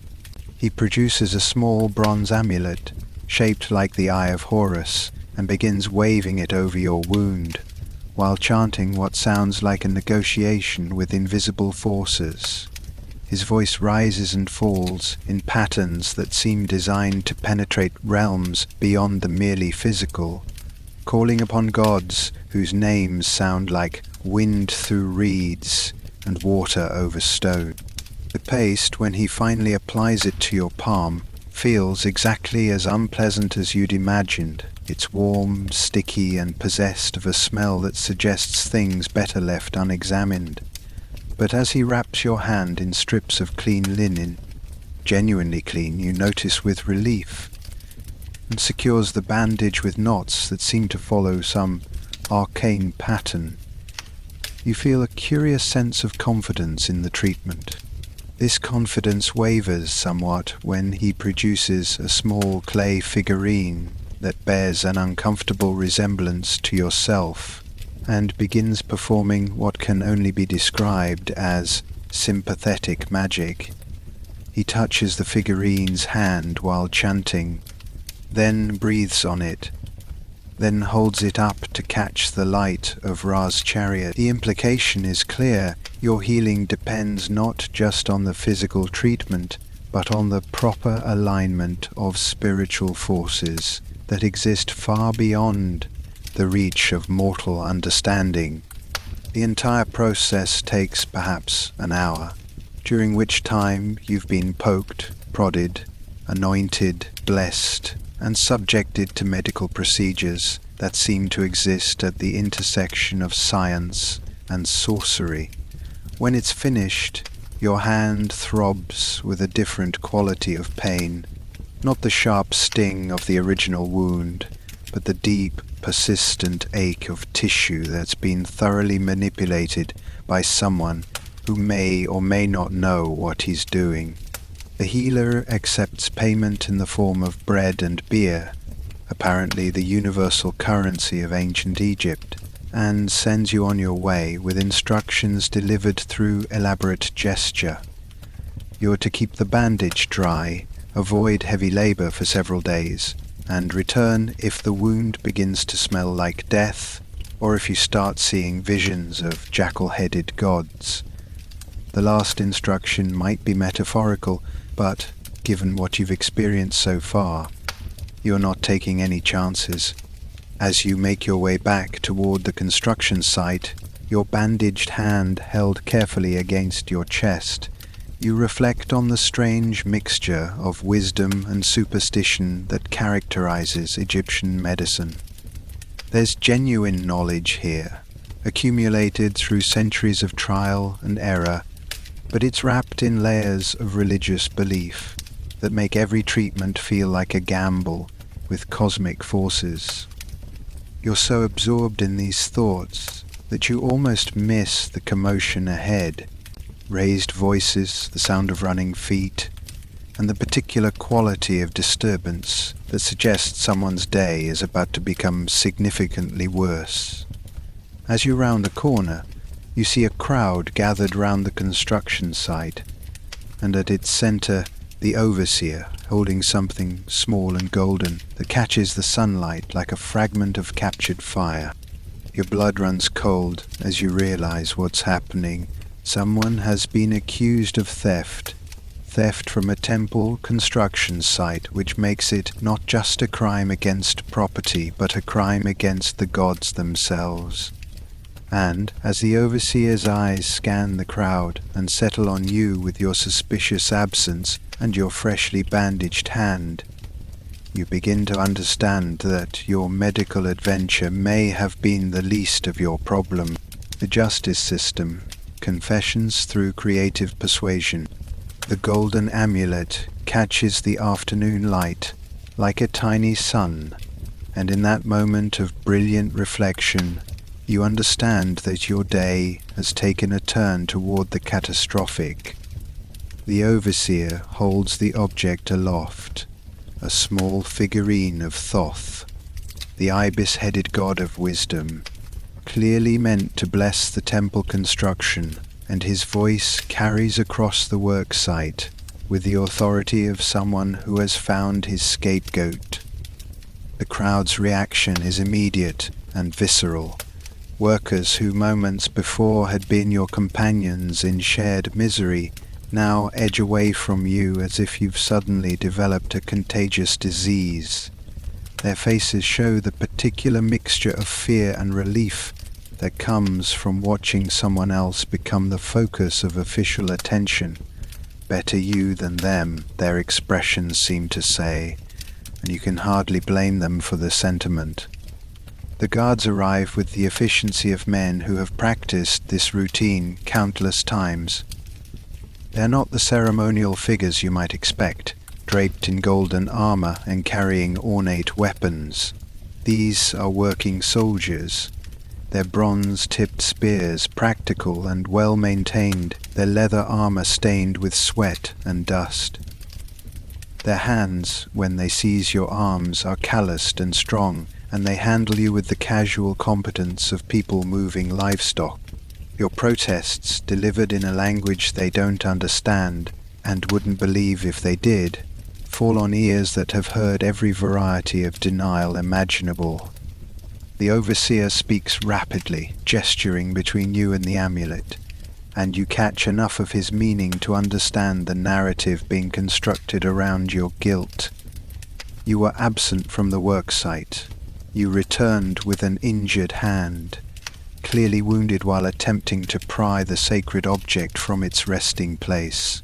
He produces a small bronze amulet, shaped like the Eye of Horus, and begins waving it over your wound, while chanting what sounds like a negotiation with invisible forces. His voice rises and falls in patterns that seem designed to penetrate realms beyond the merely physical, calling upon gods whose names sound like wind through reeds and water over stone. The paste, when he finally applies it to your palm, feels exactly as unpleasant as you'd imagined. It's warm, sticky, and possessed of a smell that suggests things better left unexamined. But as he wraps your hand in strips of clean linen, genuinely clean, you notice with relief, and secures the bandage with knots that seem to follow some arcane pattern, you feel a curious sense of confidence in the treatment. This confidence wavers somewhat when he produces a small clay figurine that bears an uncomfortable resemblance to yourself, and begins performing what can only be described as sympathetic magic. He touches the figurine's hand while chanting, then breathes on it, then holds it up to catch the light of Ra's chariot. The implication is clear. Your healing depends not just on the physical treatment, but on the proper alignment of spiritual forces that exist far beyond the reach of mortal understanding. The entire process takes perhaps an hour, during which time you've been poked, prodded, anointed, blessed, and subjected to medical procedures that seem to exist at the intersection of science and sorcery. When it's finished, your hand throbs with a different quality of pain, not the sharp sting of the original wound, but the deep, persistent ache of tissue that's been thoroughly manipulated by someone who may or may not know what he's doing. The healer accepts payment in the form of bread and beer, apparently the universal currency of ancient Egypt, and sends you on your way with instructions delivered through elaborate gesture. You're to keep the bandage dry, avoid heavy labor for several days, and return if the wound begins to smell like death, or if you start seeing visions of jackal-headed gods. The last instruction might be metaphorical, but given what you've experienced so far, you're not taking any chances. As you make your way back toward the construction site, your bandaged hand held carefully against your chest, you reflect on the strange mixture of wisdom and superstition that characterizes Egyptian medicine. There's genuine knowledge here, accumulated through centuries of trial and error, but it's wrapped in layers of religious belief that make every treatment feel like a gamble with cosmic forces. You're so absorbed in these thoughts that you almost miss the commotion ahead, raised voices, the sound of running feet, and the particular quality of disturbance that suggests someone's day is about to become significantly worse. As you round the corner, you see a crowd gathered round the construction site, and at its center, the overseer holding something small and golden that catches the sunlight like a fragment of captured fire. Your blood runs cold as you realize what's happening. Someone has been accused of theft from a temple construction site, which makes it not just a crime against property, but a crime against the gods themselves. And as the overseer's eyes scan the crowd and settle on you with your suspicious absence and your freshly bandaged hand, you begin to understand that your medical adventure may have been the least of your problem. The justice system, confessions through creative persuasion. The golden amulet catches the afternoon light like a tiny sun, and in that moment of brilliant reflection, you understand that your day has taken a turn toward the catastrophic. The overseer holds the object aloft, a small figurine of Thoth, the ibis-headed god of wisdom, clearly meant to bless the temple construction, and his voice carries across the work site with the authority of someone who has found his scapegoat. The crowd's reaction is immediate and visceral. Workers who moments before had been your companions in shared misery now edge away from you as if you've suddenly developed a contagious disease. Their faces show the particular mixture of fear and relief that comes from watching someone else become the focus of official attention. Better you than them, their expressions seem to say, and you can hardly blame them for the sentiment. The guards arrive with the efficiency of men who have practiced this routine countless times. They're not the ceremonial figures you might expect, draped in golden armor and carrying ornate weapons. These are working soldiers, their bronze-tipped spears practical and well-maintained, their leather armor stained with sweat and dust. Their hands, when they seize your arms, are calloused and strong, and they handle you with the casual competence of people moving livestock. Your protests, delivered in a language they don't understand, and wouldn't believe if they did, fall on ears that have heard every variety of denial imaginable. The overseer speaks rapidly, gesturing between you and the amulet, and you catch enough of his meaning to understand the narrative being constructed around your guilt. You were absent from the worksite. You returned with an injured hand, clearly wounded while attempting to pry the sacred object from its resting place.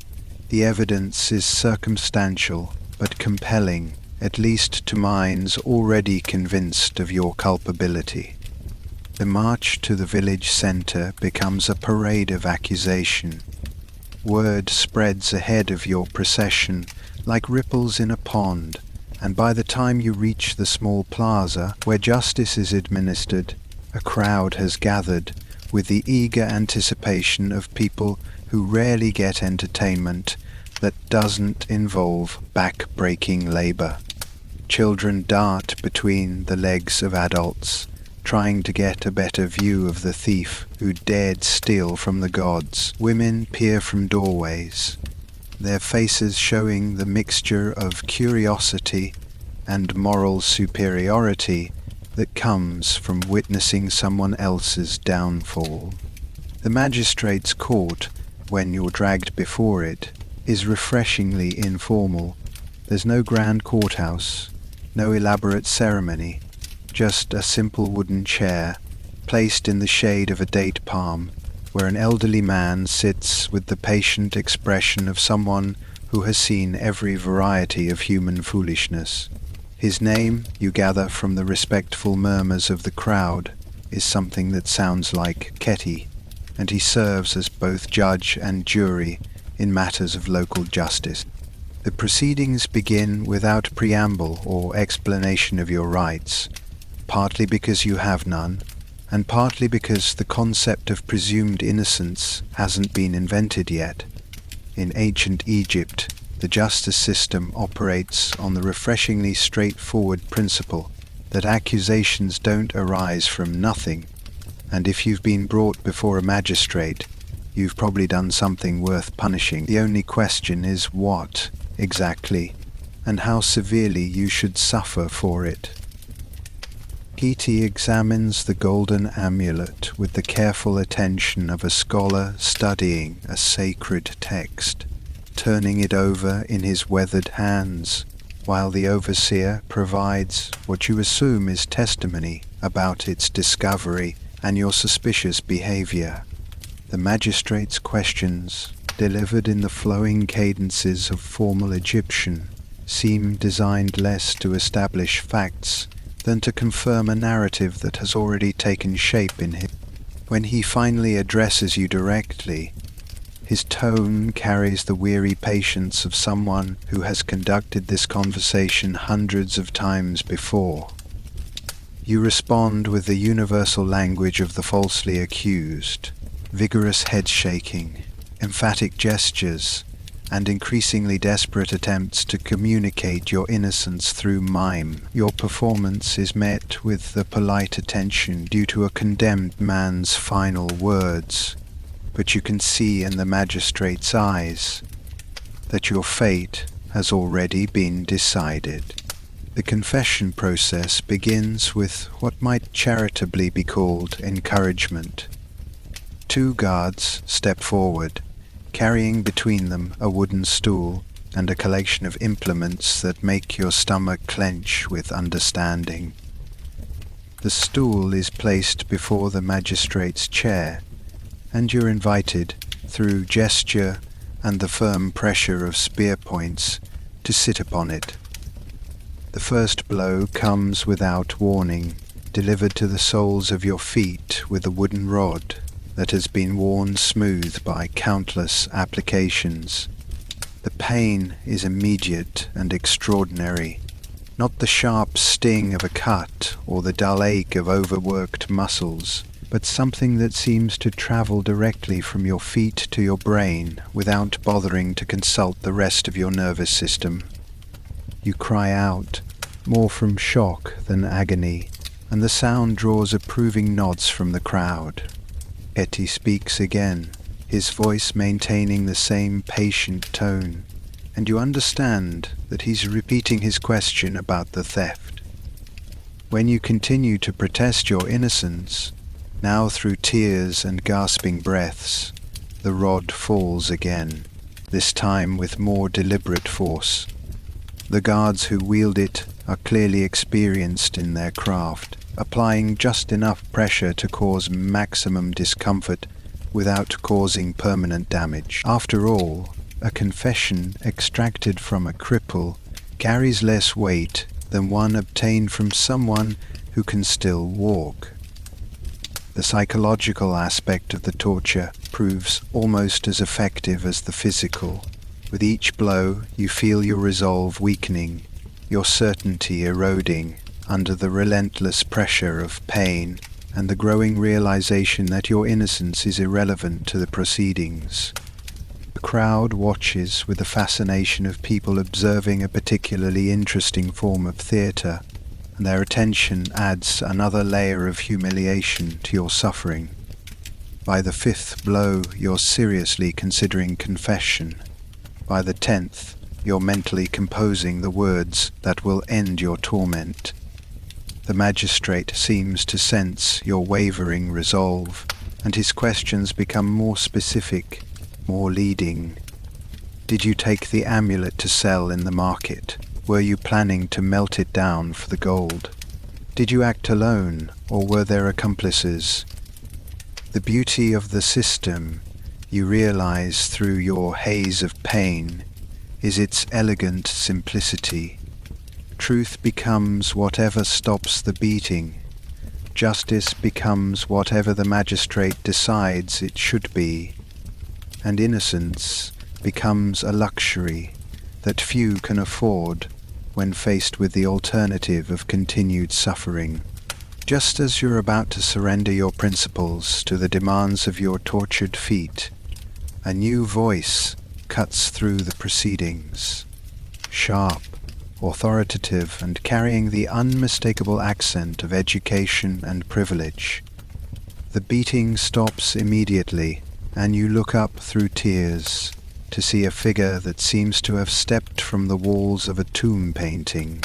The evidence is circumstantial, but compelling, at least to minds already convinced of your culpability. The march to the village centre becomes a parade of accusation. Word spreads ahead of your procession like ripples in a pond, and by the time you reach the small plaza where justice is administered, a crowd has gathered with the eager anticipation of people who rarely get entertainment that doesn't involve back-breaking labour. Children dart between the legs of adults, trying to get a better view of the thief who dared steal from the gods. Women peer from doorways, their faces showing the mixture of curiosity and moral superiority that comes from witnessing someone else's downfall. The magistrate's court, when you're dragged before it, is refreshingly informal. There's no grand courthouse, no elaborate ceremony, just a simple wooden chair placed in the shade of a date palm, where an elderly man sits with the patient expression of someone who has seen every variety of human foolishness. His name, you gather from the respectful murmurs of the crowd, is something that sounds like Ketty, and he serves as both judge and jury in matters of local justice. The proceedings begin without preamble or explanation of your rights, partly because you have none, and partly because the concept of presumed innocence hasn't been invented yet. In ancient Egypt, the justice system operates on the refreshingly straightforward principle that accusations don't arise from nothing, and if you've been brought before a magistrate, you've probably done something worth punishing. The only question is what, exactly, and how severely you should suffer for it. Kiti examines the golden amulet with the careful attention of a scholar studying a sacred text, turning it over in his weathered hands, while the overseer provides what you assume is testimony about its discovery and your suspicious behavior. The magistrate's questions, delivered in the flowing cadences of formal Egyptian, seem designed less to establish facts than to confirm a narrative that has already taken shape in him. When he finally addresses you directly, his tone carries the weary patience of someone who has conducted this conversation hundreds of times before. You respond with the universal language of the falsely accused, vigorous head shaking, emphatic gestures, and increasingly desperate attempts to communicate your innocence through mime. Your performance is met with the polite attention due to a condemned man's final words, but you can see in the magistrate's eyes that your fate has already been decided. The confession process begins with what might charitably be called encouragement. Two guards step forward, carrying between them a wooden stool and a collection of implements that make your stomach clench with understanding. The stool is placed before the magistrate's chair, and you're invited, through gesture and the firm pressure of spear points, to sit upon it. The first blow comes without warning, delivered to the soles of your feet with a wooden rod that has been worn smooth by countless applications. The pain is immediate and extraordinary, not the sharp sting of a cut or the dull ache of overworked muscles, but something that seems to travel directly from your feet to your brain without bothering to consult the rest of your nervous system. You cry out, more from shock than agony, and the sound draws approving nods from the crowd. Etty speaks again, his voice maintaining the same patient tone, and you understand that he's repeating his question about the theft. When you continue to protest your innocence, now through tears and gasping breaths, the rod falls again, this time with more deliberate force. The guards who wield it are clearly experienced in their craft, applying just enough pressure to cause maximum discomfort without causing permanent damage. After all, a confession extracted from a cripple carries less weight than one obtained from someone who can still walk. The psychological aspect of the torture proves almost as effective as the physical. With each blow, you feel your resolve weakening, your certainty eroding under the relentless pressure of pain and the growing realization that your innocence is irrelevant to the proceedings. The crowd watches with the fascination of people observing a particularly interesting form of theatre, and their attention adds another layer of humiliation to your suffering. By the 5th blow, you're seriously considering confession. By the 10th, you're mentally composing the words that will end your torment. The magistrate seems to sense your wavering resolve, and his questions become more specific, more leading. Did you take the amulet to sell in the market? Were you planning to melt it down for the gold? Did you act alone, or were there accomplices? The beauty of the system, you realize through your haze of pain, is its elegant simplicity. Truth becomes whatever stops the beating. Justice becomes whatever the magistrate decides it should be. And innocence becomes a luxury that few can afford when faced with the alternative of continued suffering. Just as you're about to surrender your principles to the demands of your tortured feet, a new voice cuts through the proceedings, sharp, authoritative, and carrying the unmistakable accent of education and privilege. The beating stops immediately, and you look up through tears to see a figure that seems to have stepped from the walls of a tomb painting.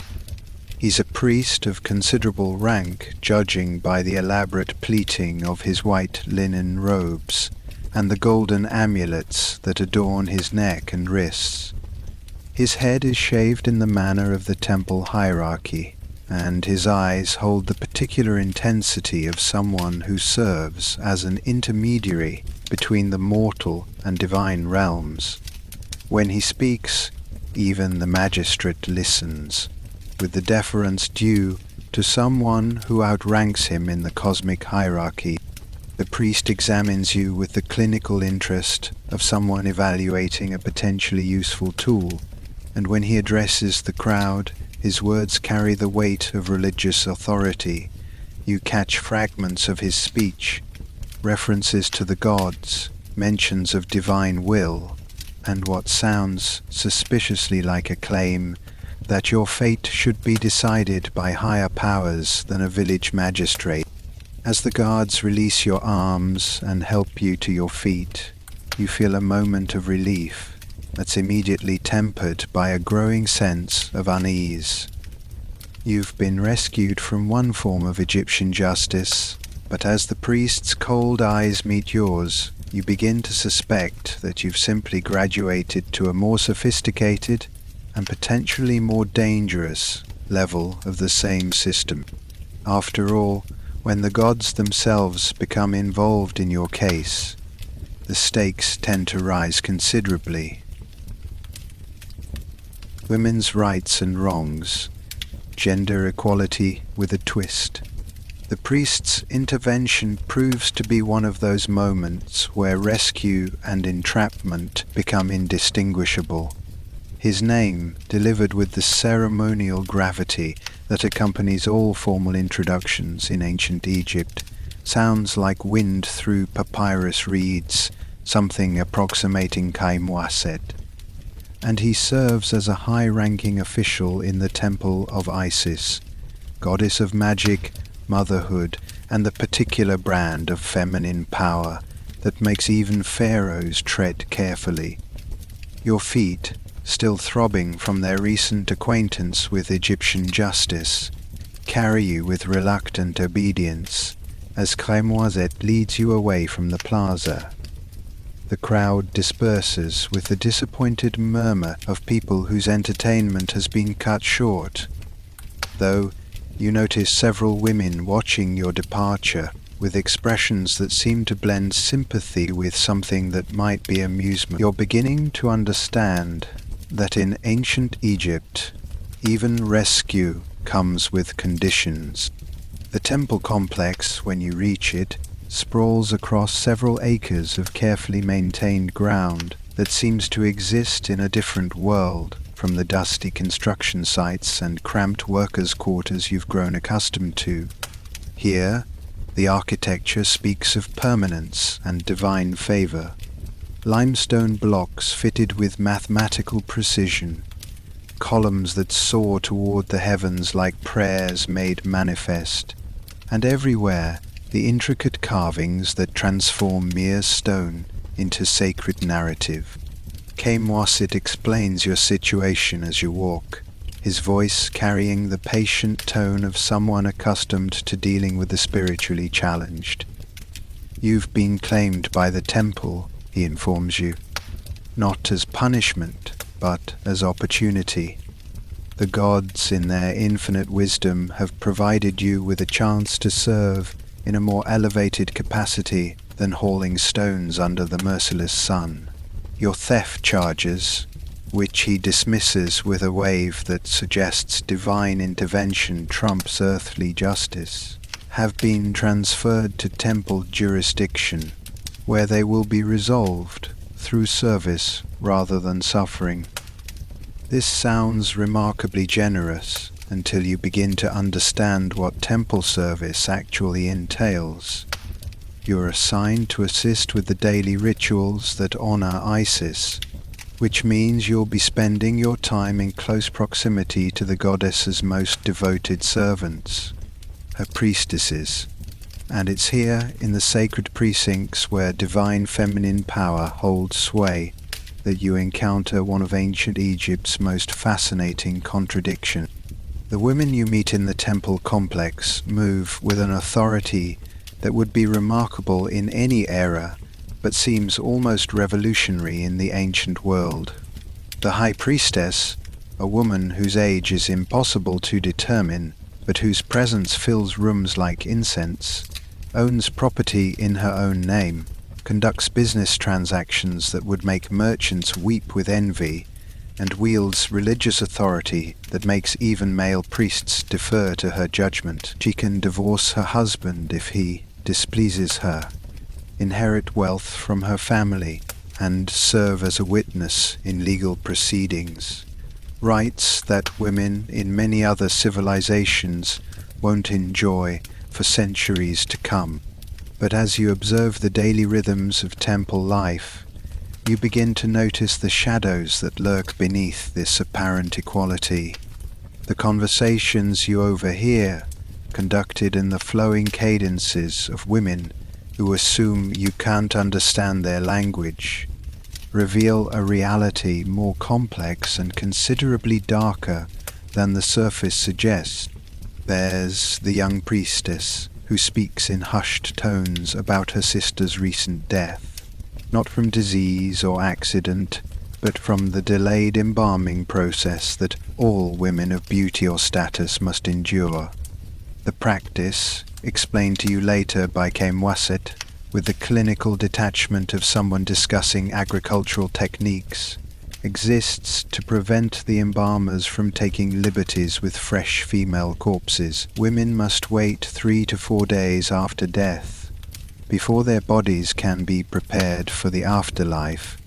He's a priest of considerable rank, judging by the elaborate pleating of his white linen robes and the golden amulets that adorn his neck and wrists. His head is shaved in the manner of the temple hierarchy, and his eyes hold the particular intensity of someone who serves as an intermediary between the mortal and divine realms. When he speaks, even the magistrate listens, with the deference due to someone who outranks him in the cosmic hierarchy. The priest examines you with the clinical interest of someone evaluating a potentially useful tool, and when he addresses the crowd, his words carry the weight of religious authority. You catch fragments of his speech, references to the gods, mentions of divine will, and what sounds suspiciously like a claim that your fate should be decided by higher powers than a village magistrate. As the guards release your arms and help you to your feet, you feel a moment of relief that's immediately tempered by a growing sense of unease. You've been rescued from one form of Egyptian justice, but as the priest's cold eyes meet yours, you begin to suspect that you've simply graduated to a more sophisticated and potentially more dangerous level of the same system. After all, when the gods themselves become involved in your case, the stakes tend to rise considerably. Women's rights and wrongs, gender equality with a twist. The priest's intervention proves to be one of those moments where rescue and entrapment become indistinguishable. His name, delivered with the ceremonial gravity that accompanies all formal introductions in ancient Egypt, sounds like wind through papyrus reeds, something approximating Kaimwaset. And he serves as a high-ranking official in the temple of Isis, goddess of magic, motherhood, and the particular brand of feminine power that makes even pharaohs tread carefully. Your feet, still throbbing from their recent acquaintance with Egyptian justice, carry you with reluctant obedience as Crémoisette leads you away from the plaza. The crowd disperses with the disappointed murmur of people whose entertainment has been cut short, though you notice several women watching your departure with expressions that seem to blend sympathy with something that might be amusement. You're beginning to understand that in ancient Egypt, even rescue comes with conditions. The temple complex, when you reach it, sprawls across several acres of carefully maintained ground that seems to exist in a different world from the dusty construction sites and cramped workers' quarters you've grown accustomed to. Here, the architecture speaks of permanence and divine favor. Limestone blocks fitted with mathematical precision, columns that soar toward the heavens like prayers made manifest, and everywhere the intricate carvings that transform mere stone into sacred narrative. Crémoisette explains your situation as you walk, his voice carrying the patient tone of someone accustomed to dealing with the spiritually challenged. You've been claimed by the temple, he informs you, not as punishment, but as opportunity. The gods, in their infinite wisdom, have provided you with a chance to serve in a more elevated capacity than hauling stones under the merciless sun. Your theft charges, which he dismisses with a wave that suggests divine intervention trumps earthly justice, have been transferred to temple jurisdiction, where they will be resolved through service rather than suffering. This sounds remarkably generous until you begin to understand what temple service actually entails. You're assigned to assist with the daily rituals that honor Isis, which means you'll be spending your time in close proximity to the goddess's most devoted servants, her priestesses, and it's here in the sacred precincts where divine feminine power holds sway that you encounter one of ancient Egypt's most fascinating contradictions. The women you meet in the temple complex move with an authority that would be remarkable in any era, but seems almost revolutionary in the ancient world. The high priestess, a woman whose age is impossible to determine, but whose presence fills rooms like incense, owns property in her own name, conducts business transactions that would make merchants weep with envy, and wields religious authority that makes even male priests defer to her judgment. She can divorce her husband if he displeases her, inherit wealth from her family, and serve as a witness in legal proceedings. Rights that women in many other civilizations won't enjoy for centuries to come. But as you observe the daily rhythms of temple life, you begin to notice the shadows that lurk beneath this apparent equality. The conversations you overhear, conducted in the flowing cadences of women who assume you can't understand their language, reveal a reality more complex and considerably darker than the surface suggests. There's the young priestess who speaks in hushed tones about her sister's recent death, not from disease or accident, but from the delayed embalming process that all women of beauty or status must endure. The practice, explained to you later by Crémoisette, with the clinical detachment of someone discussing agricultural techniques, exists to prevent the embalmers from taking liberties with fresh female corpses. Women must wait 3 to 4 days after death before their bodies can be prepared for the afterlife,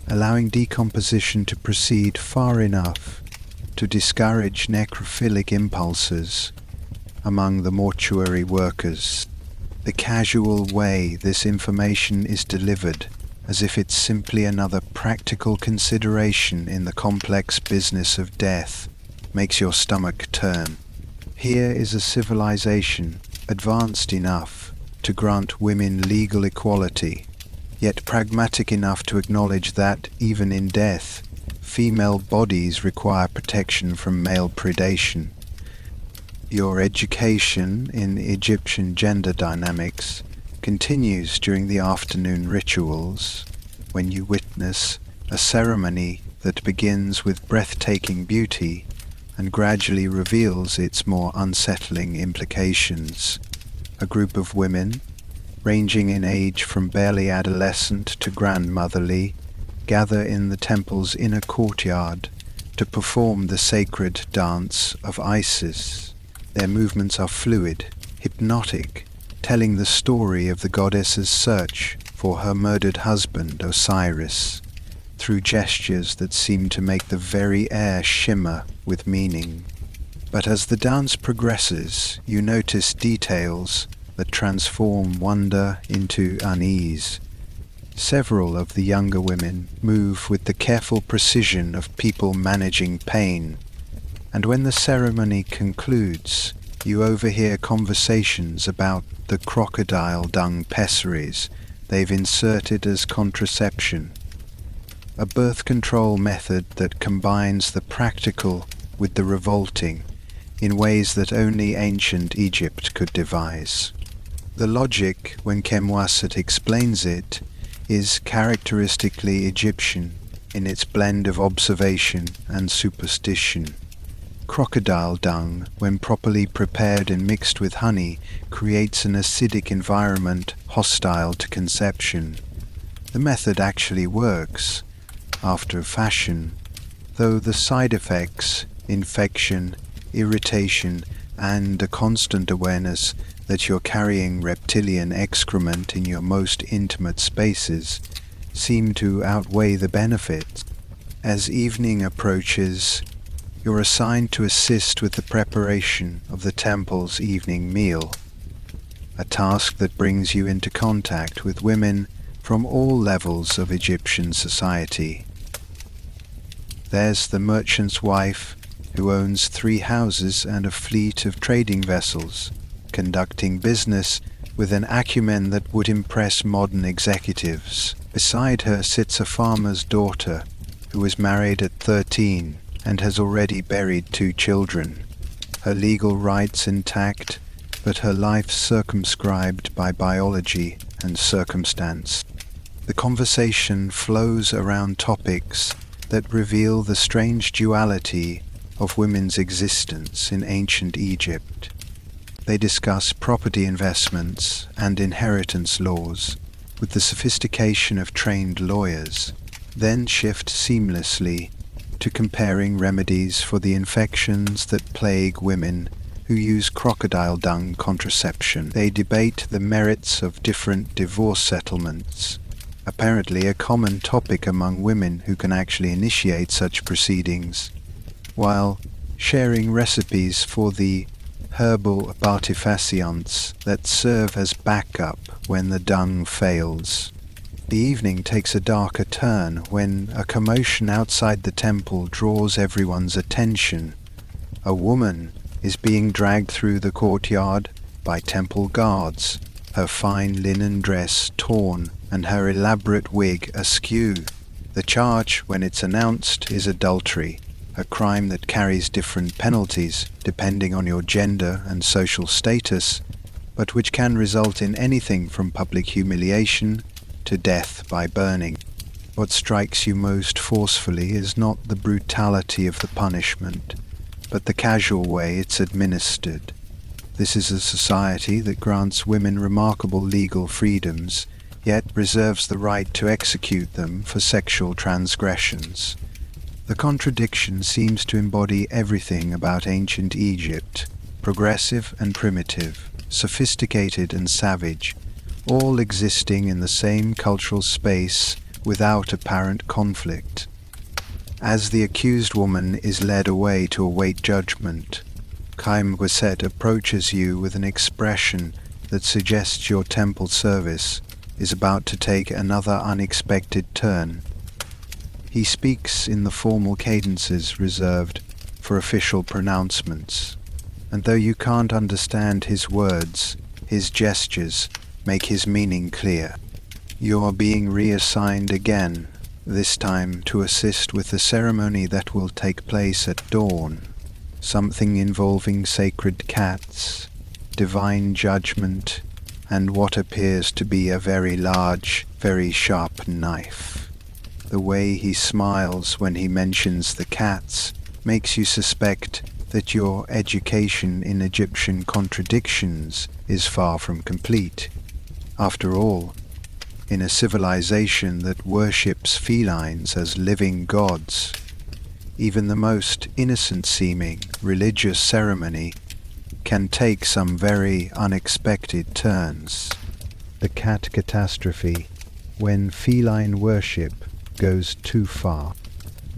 allowing decomposition to proceed far enough to discourage necrophilic impulses among the mortuary workers. The casual way this information is delivered, as if it's simply another practical consideration in the complex business of death, makes your stomach turn. Here is a civilization advanced enough to grant women legal equality, yet pragmatic enough to acknowledge that, even in death, female bodies require protection from male predation. Your education in Egyptian gender dynamics continues during the afternoon rituals, when you witness a ceremony that begins with breathtaking beauty and gradually reveals its more unsettling implications. A group of women, ranging in age from barely adolescent to grandmotherly, gather in the temple's inner courtyard to perform the sacred dance of Isis. Their movements are fluid, hypnotic, telling the story of the goddess's search for her murdered husband Osiris, through gestures that seem to make the very air shimmer with meaning. But as the dance progresses, you notice details that transform wonder into unease. Several of the younger women move with the careful precision of people managing pain, and when the ceremony concludes, you overhear conversations about the crocodile dung pessaries they've inserted as contraception, a birth control method that combines the practical with the revolting in ways that only ancient Egypt could devise. The logic, when Kemwasset explains it, is characteristically Egyptian in its blend of observation and superstition. Crocodile dung, when properly prepared and mixed with honey, creates an acidic environment hostile to conception. The method actually works, after a fashion, though the side effects, infection, irritation, and a constant awareness that you're carrying reptilian excrement in your most intimate spaces seem to outweigh the benefits. As evening approaches, you're assigned to assist with the preparation of the temple's evening meal, a task that brings you into contact with women from all levels of Egyptian society. There's the merchant's wife, who owns 3 houses and a fleet of trading vessels, conducting business with an acumen that would impress modern executives. Beside her sits a farmer's daughter, who was married at 13 and has already buried 2 children, her legal rights intact, but her life circumscribed by biology and circumstance. The conversation flows around topics that reveal the strange duality of women's existence in ancient Egypt. They discuss property investments and inheritance laws with the sophistication of trained lawyers, then shift seamlessly to comparing remedies for the infections that plague women who use crocodile dung contraception. They debate the merits of different divorce settlements, apparently a common topic among women who can actually initiate such proceedings, while sharing recipes for the herbal artificiants that serve as backup when the dung fails. The evening takes a darker turn when a commotion outside the temple draws everyone's attention. A woman is being dragged through the courtyard by temple guards, her fine linen dress torn and her elaborate wig askew. The charge, when it's announced, is adultery, a crime that carries different penalties depending on your gender and social status, but which can result in anything from public humiliation to death by burning. What strikes you most forcefully is not the brutality of the punishment, but the casual way it's administered. This is a society that grants women remarkable legal freedoms, yet reserves the right to execute them for sexual transgressions. The contradiction seems to embody everything about ancient Egypt, progressive and primitive, sophisticated and savage, all existing in the same cultural space without apparent conflict. As the accused woman is led away to await judgment, Kemwasset approaches you with an expression that suggests your temple service is about to take another unexpected turn. He speaks in the formal cadences reserved for official pronouncements, and though you can't understand his words, his gestures make his meaning clear. You are being reassigned again, this time to assist with the ceremony that will take place at dawn. something involving sacred cats, divine judgment, and what appears to be a very large, very sharp knife. The way he smiles when he mentions the cats makes you suspect that your education in Egyptian contradictions is far from complete. After all, in a civilization that worships felines as living gods, even the most innocent-seeming religious ceremony can take some very unexpected turns. The cat catastrophe, when feline worship goes too far.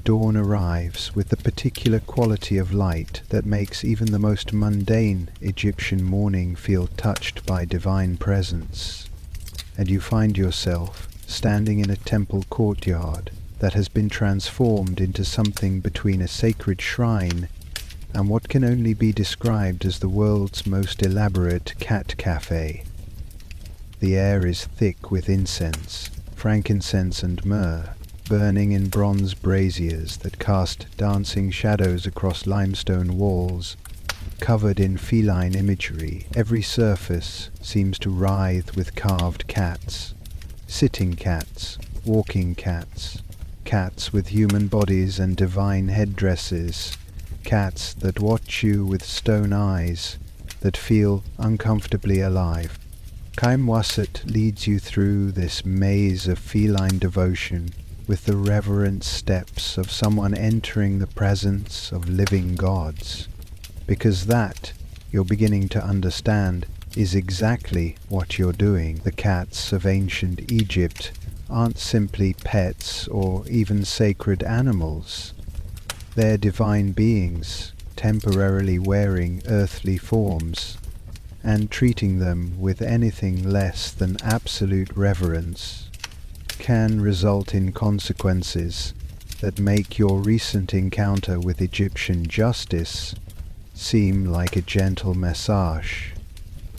Dawn arrives with the particular quality of light that makes even the most mundane Egyptian morning feel touched by divine presence, and you find yourself standing in a temple courtyard that has been transformed into something between a sacred shrine and what can only be described as the world's most elaborate cat cafe. The air is thick with incense, frankincense and myrrh, burning in bronze braziers that cast dancing shadows across limestone walls. Covered in feline imagery, every surface seems to writhe with carved cats, sitting cats, walking cats, cats with human bodies and divine headdresses, cats that watch you with stone eyes, that feel uncomfortably alive. Kaimwaset leads you through this maze of feline devotion with the reverent steps of someone entering the presence of living gods, because that, you're beginning to understand, is exactly what you're doing. The cats of ancient Egypt aren't simply pets or even sacred animals. They're divine beings, temporarily wearing earthly forms, and treating them with anything less than absolute reverence can result in consequences that make your recent encounter with Egyptian justice seem like a gentle massage.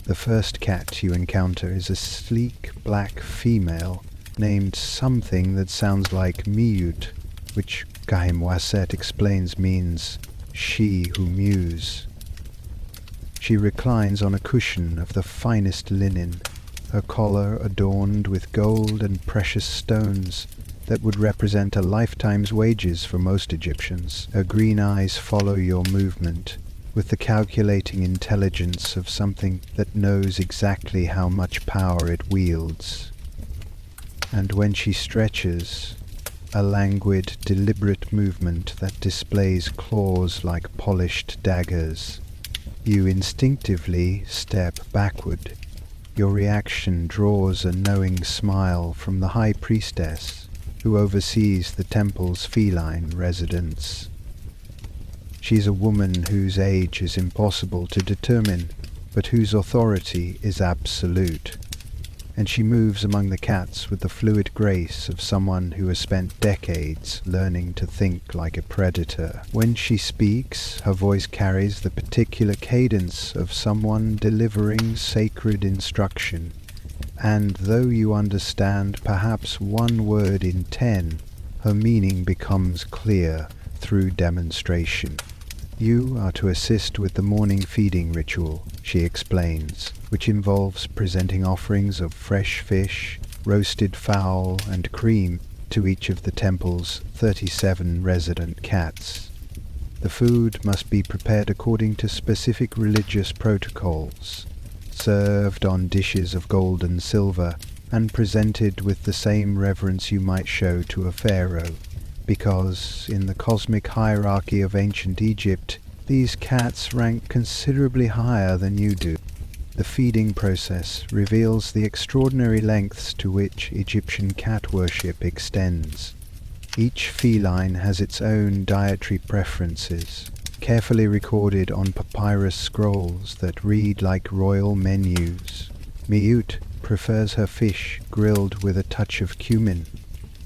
The first cat you encounter is a sleek black female named something that sounds like Miut, which Kahimwaset explains means she who mews. She reclines on a cushion of the finest linen, her collar adorned with gold and precious stones that would represent a lifetime's wages for most Egyptians. Her green eyes follow your movement with the calculating intelligence of something that knows exactly how much power it wields. And when she stretches, a languid, deliberate movement that displays claws like polished daggers, you instinctively step backward. Your reaction draws a knowing smile from the high priestess who oversees the temple's feline residence. She's a woman whose age is impossible to determine, but whose authority is absolute, and she moves among the cats with the fluid grace of someone who has spent decades learning to think like a predator. When she speaks, her voice carries the particular cadence of someone delivering sacred instruction, and though you understand perhaps one word in 10, her meaning becomes clear through demonstration. You are to assist with the morning feeding ritual, she explains, which involves presenting offerings of fresh fish, roasted fowl, and cream to each of the temple's 37 resident cats. The food must be prepared according to specific religious protocols, served on dishes of gold and silver, and presented with the same reverence you might show to a pharaoh, because in the cosmic hierarchy of ancient Egypt, these cats rank considerably higher than you do. The feeding process reveals the extraordinary lengths to which Egyptian cat worship extends. Each feline has its own dietary preferences, carefully recorded on papyrus scrolls that read like royal menus. Miut prefers her fish grilled with a touch of cumin,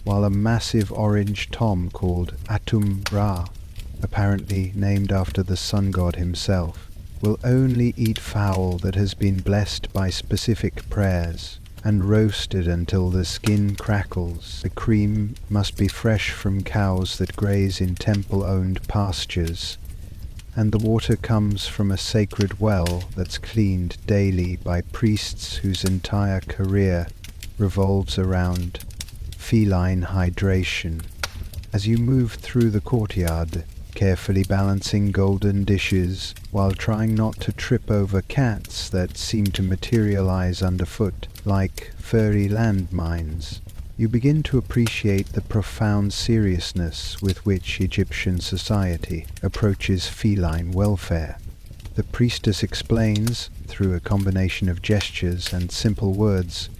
while a massive orange tom called Atum Ra, apparently named after the sun god himself, will only eat fowl that has been blessed by specific prayers and roasted until the skin crackles. The cream must be fresh from cows that graze in temple-owned pastures, and the water comes from a sacred well that's cleaned daily by priests whose entire career revolves around feline hydration. As you move through the courtyard, carefully balancing golden dishes while trying not to trip over cats that seem to materialize underfoot like furry landmines, you begin to appreciate the profound seriousness with which Egyptian society approaches feline welfare. The priestess explains, through a combination of gestures and simple words,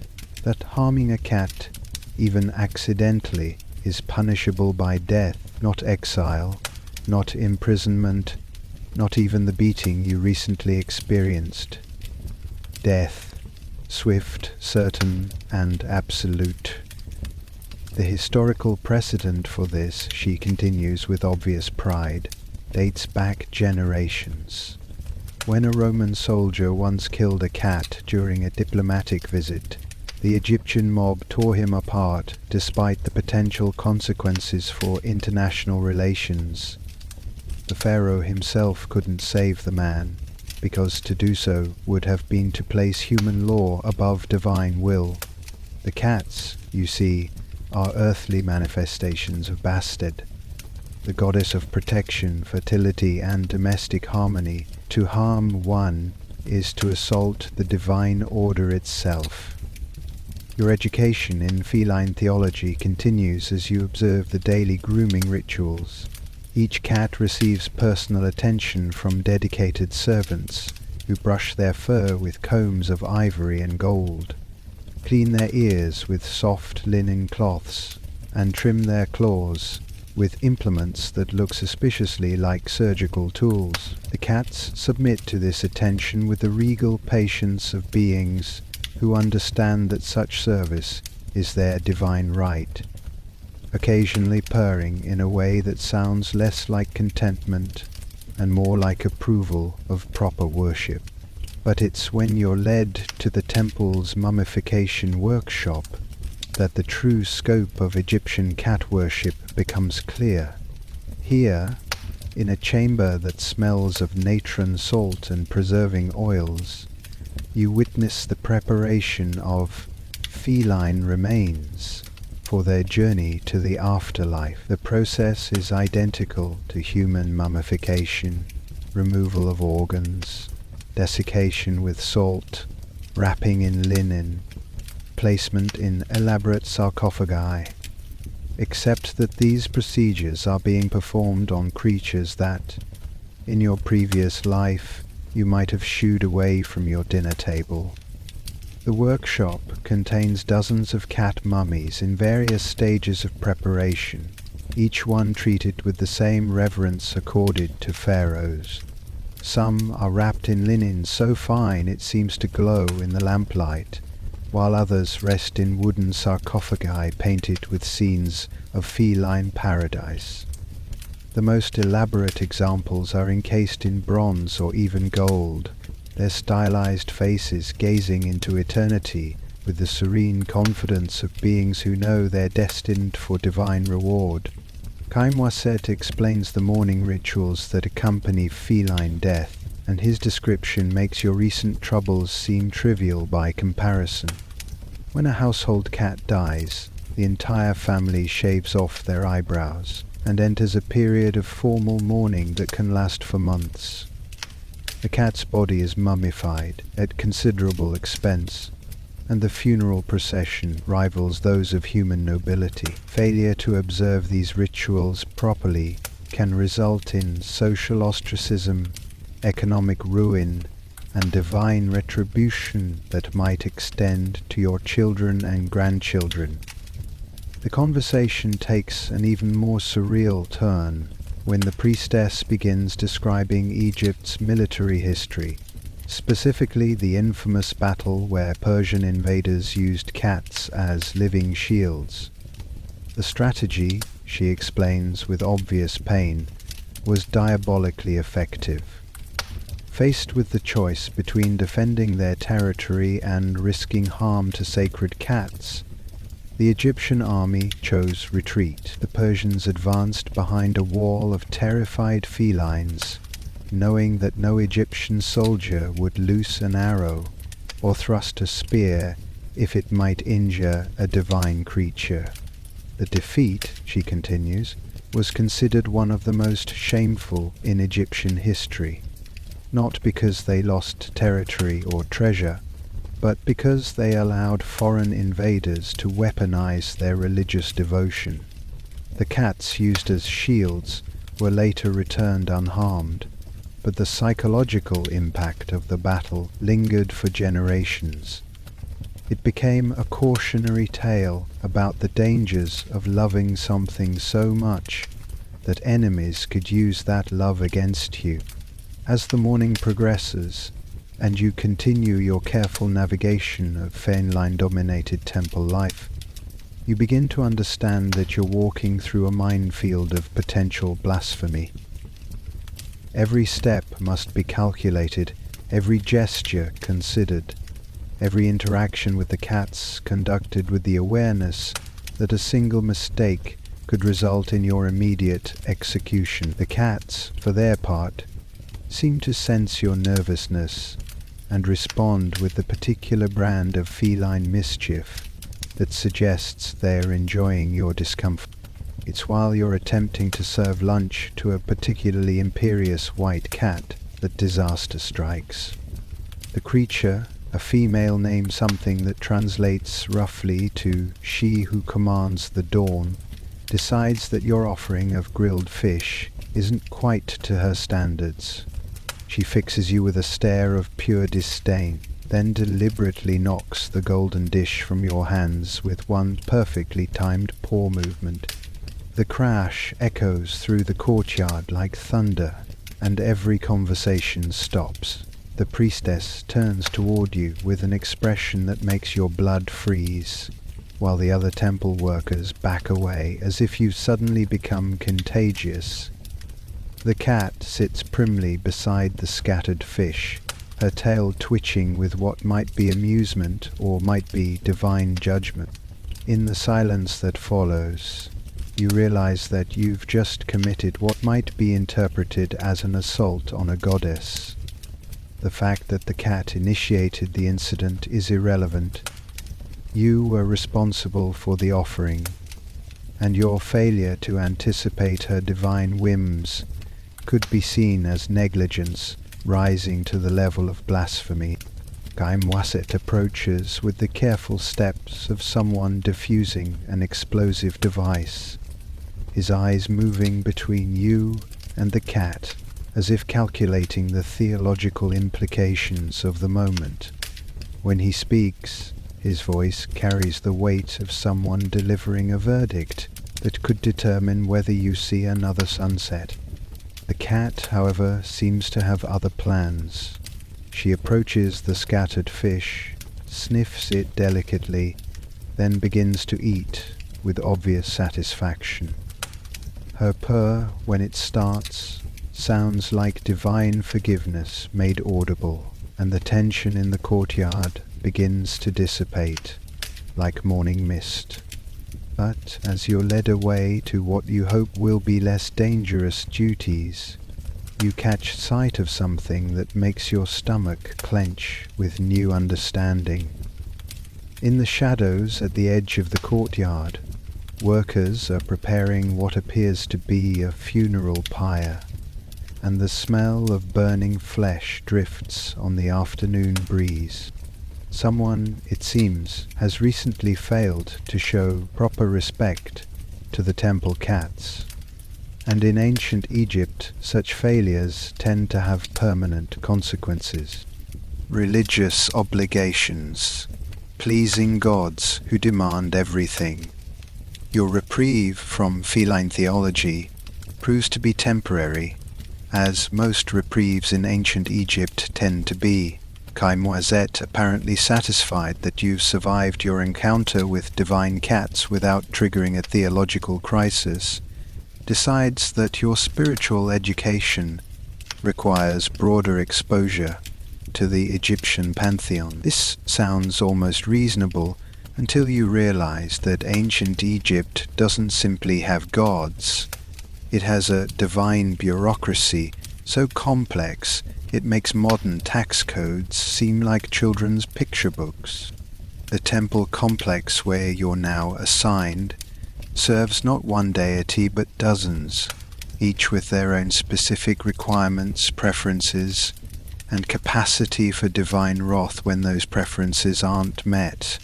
that harming a cat, even accidentally, is punishable by death, not exile, not imprisonment, not even the beating you recently experienced. Death, swift, certain, and absolute. The historical precedent for this, she continues with obvious pride, dates back generations. When a Roman soldier once killed a cat during a diplomatic visit, the Egyptian mob tore him apart despite the potential consequences for international relations. The pharaoh himself couldn't save the man, because to do so would have been to place human law above divine will. The cats, you see, are earthly manifestations of Bastet, the goddess of protection, fertility, and domestic harmony. To harm one is to assault the divine order itself. Your education in feline theology continues as you observe the daily grooming rituals. Each cat receives personal attention from dedicated servants who brush their fur with combs of ivory and gold, clean their ears with soft linen cloths, and trim their claws with implements that look suspiciously like surgical tools. The cats submit to this attention with the regal patience of beings who understand that such service is their divine right, occasionally purring in a way that sounds less like contentment and more like approval of proper worship. But it's when you're led to the temple's mummification workshop that the true scope of Egyptian cat worship becomes clear. Here, in a chamber that smells of natron salt and preserving oils, you witness the preparation of feline remains for their journey to the afterlife. The process is identical to human mummification, removal of organs, desiccation with salt, wrapping in linen, placement in elaborate sarcophagi, except that these procedures are being performed on creatures that, in your previous life, you might have shooed away from your dinner table. The workshop contains dozens of cat mummies in various stages of preparation, each one treated with the same reverence accorded to pharaohs. Some are wrapped in linen so fine it seems to glow in the lamplight, while others rest in wooden sarcophagi painted with scenes of feline paradise. The most elaborate examples are encased in bronze or even gold, their stylized faces gazing into eternity with the serene confidence of beings who know they're destined for divine reward. Kaimwaset explains the mourning rituals that accompany feline death, and his description makes your recent troubles seem trivial by comparison. When a household cat dies, the entire family shaves off their eyebrows and enters a period of formal mourning that can last for months. The cat's body is mummified at considerable expense, and the funeral procession rivals those of human nobility. Failure to observe these rituals properly can result in social ostracism, economic ruin, and divine retribution that might extend to your children and grandchildren. The conversation takes an even more surreal turn when the priestess begins describing Egypt's military history, specifically the infamous battle where Persian invaders used cats as living shields. The strategy, she explains with obvious pain, was diabolically effective. Faced with the choice between defending their territory and risking harm to sacred cats, the Egyptian army chose retreat. The Persians advanced behind a wall of terrified felines, knowing that no Egyptian soldier would loose an arrow or thrust a spear if it might injure a divine creature. The defeat, she continues, was considered one of the most shameful in Egyptian history, not because they lost territory or treasure, but because they allowed foreign invaders to weaponize their religious devotion. The cats used as shields were later returned unharmed, but the psychological impact of the battle lingered for generations. It became a cautionary tale about the dangers of loving something so much that enemies could use that love against you. As the morning progresses, and you continue your careful navigation of feline-dominated temple life, you begin to understand that you're walking through a minefield of potential blasphemy. Every step must be calculated, every gesture considered, every interaction with the cats conducted with the awareness that a single mistake could result in your immediate execution. The cats, for their part, seem to sense your nervousness and respond with the particular brand of feline mischief that suggests they're enjoying your discomfort. It's while you're attempting to serve lunch to a particularly imperious white cat that disaster strikes. The creature, a female name something that translates roughly to "she who commands the dawn," decides that your offering of grilled fish isn't quite to her standards. She fixes you with a stare of pure disdain, then deliberately knocks the golden dish from your hands with one perfectly timed paw movement. The crash echoes through the courtyard like thunder, and every conversation stops. The priestess turns toward you with an expression that makes your blood freeze, while the other temple workers back away as if you've suddenly become contagious. The cat sits primly beside the scattered fish, her tail twitching with what might be amusement or might be divine judgment. In the silence that follows, you realize that you've just committed what might be interpreted as an assault on a goddess. The fact that the cat initiated the incident is irrelevant. You were responsible for the offering, and your failure to anticipate her divine whims could be seen as negligence rising to the level of blasphemy. Kaimwaset approaches with the careful steps of someone defusing an explosive device, his eyes moving between you and the cat, as if calculating the theological implications of the moment. When he speaks, his voice carries the weight of someone delivering a verdict that could determine whether you see another sunset. The cat, however, seems to have other plans. She approaches the scattered fish, sniffs it delicately, then begins to eat with obvious satisfaction. Her purr, when it starts, sounds like divine forgiveness made audible, and the tension in the courtyard begins to dissipate like morning mist. But as you're led away to what you hope will be less dangerous duties, you catch sight of something that makes your stomach clench with new understanding. In the shadows at the edge of the courtyard, workers are preparing what appears to be a funeral pyre, and the smell of burning flesh drifts on the afternoon breeze. Someone, it seems, has recently failed to show proper respect to the temple cats, and in ancient Egypt such failures tend to have permanent consequences. Religious obligations, pleasing gods who demand everything. Your reprieve from feline theology proves to be temporary, as most reprieves in ancient Egypt tend to be. Kaimwazet, apparently satisfied that you've survived your encounter with divine cats without triggering a theological crisis, decides that your spiritual education requires broader exposure to the Egyptian pantheon. This sounds almost reasonable until you realize that ancient Egypt doesn't simply have gods. It has a divine bureaucracy so complex it makes modern tax codes seem like children's picture books. The temple complex where you're now assigned serves not one deity but dozens, each with their own specific requirements, preferences, and capacity for divine wrath when those preferences aren't met,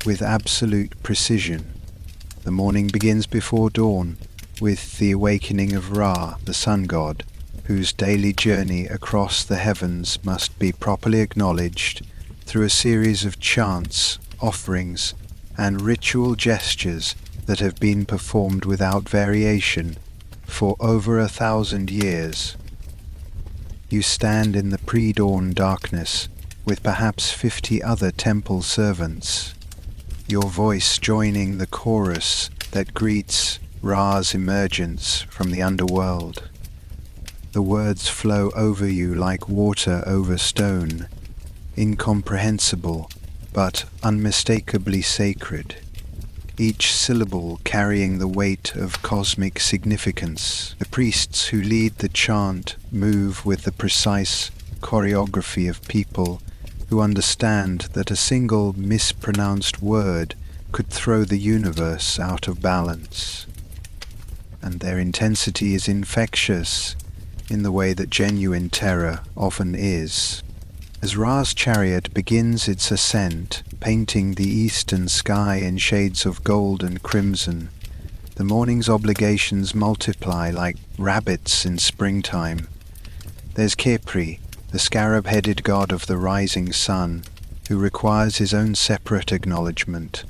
with absolute precision. The morning begins before dawn, with the awakening of Ra, the sun god, whose daily journey across the heavens must be properly acknowledged through a series of chants, offerings, and ritual gestures that have been performed without variation for over 1,000 years. You stand in the pre-dawn darkness with perhaps 50 other temple servants, your voice joining the chorus that greets Ra's emergence from the underworld. The words flow over you like water over stone, incomprehensible but unmistakably sacred, each syllable carrying the weight of cosmic significance. The priests who lead the chant move with the precise choreography of people who understand that a single mispronounced word could throw the universe out of balance. And their intensity is infectious in the way that genuine terror often is. As Ra's chariot begins its ascent, painting the eastern sky in shades of gold and crimson, the morning's obligations multiply like rabbits in springtime. There's Khepri, the scarab-headed god of the rising sun, who requires his own separate acknowledgement.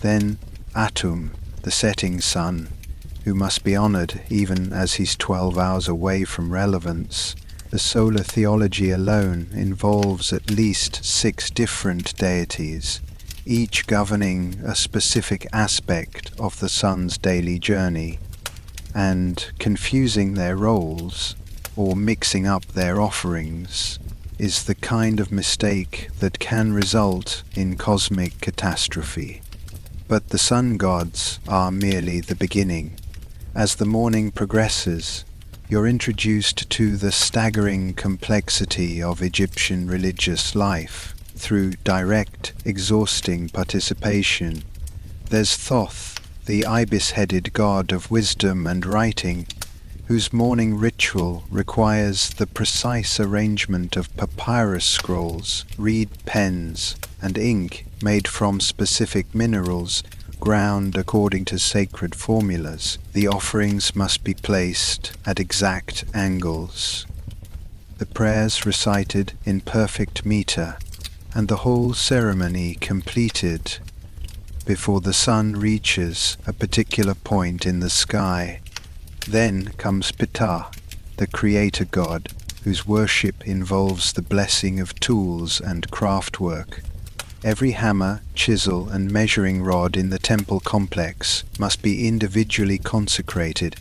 Then Atum, the setting sun, who must be honored even as he's 12 hours away from relevance. The solar theology alone involves at least 6 different deities, each governing a specific aspect of the sun's daily journey, and confusing their roles or mixing up their offerings is the kind of mistake that can result in cosmic catastrophe. But the sun gods are merely the beginning. As the morning progresses, you're introduced to the staggering complexity of Egyptian religious life through direct, exhausting participation. There's Thoth, the ibis-headed god of wisdom and writing, whose morning ritual requires the precise arrangement of papyrus scrolls, reed pens, and ink made from specific minerals ground according to sacred formulas. The offerings must be placed at exact angles, the prayers recited in perfect meter, and the whole ceremony completed before the sun reaches a particular point in the sky. Then comes Ptah, the creator god, whose worship involves the blessing of tools and craftwork. Every hammer, chisel, and measuring rod in the temple complex must be individually consecrated,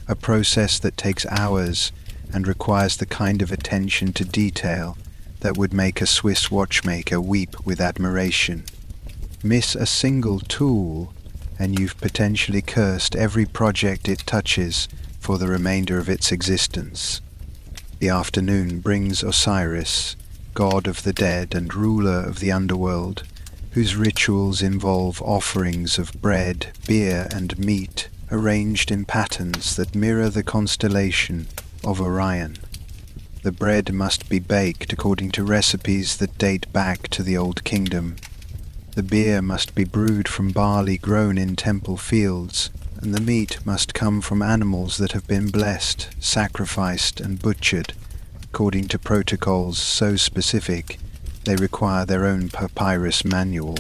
a process that takes hours and requires the kind of attention to detail that would make a Swiss watchmaker weep with admiration. Miss a single tool, and you've potentially cursed every project it touches for the remainder of its existence. The afternoon brings Osiris, god of the dead and ruler of the underworld, whose rituals involve offerings of bread, beer, and meat arranged in patterns that mirror the constellation of Orion. The bread must be baked according to recipes that date back to the Old Kingdom. The beer must be brewed from barley grown in temple fields, and the meat must come from animals that have been blessed, sacrificed, and butchered, according to protocols so specific they require their own papyrus manual.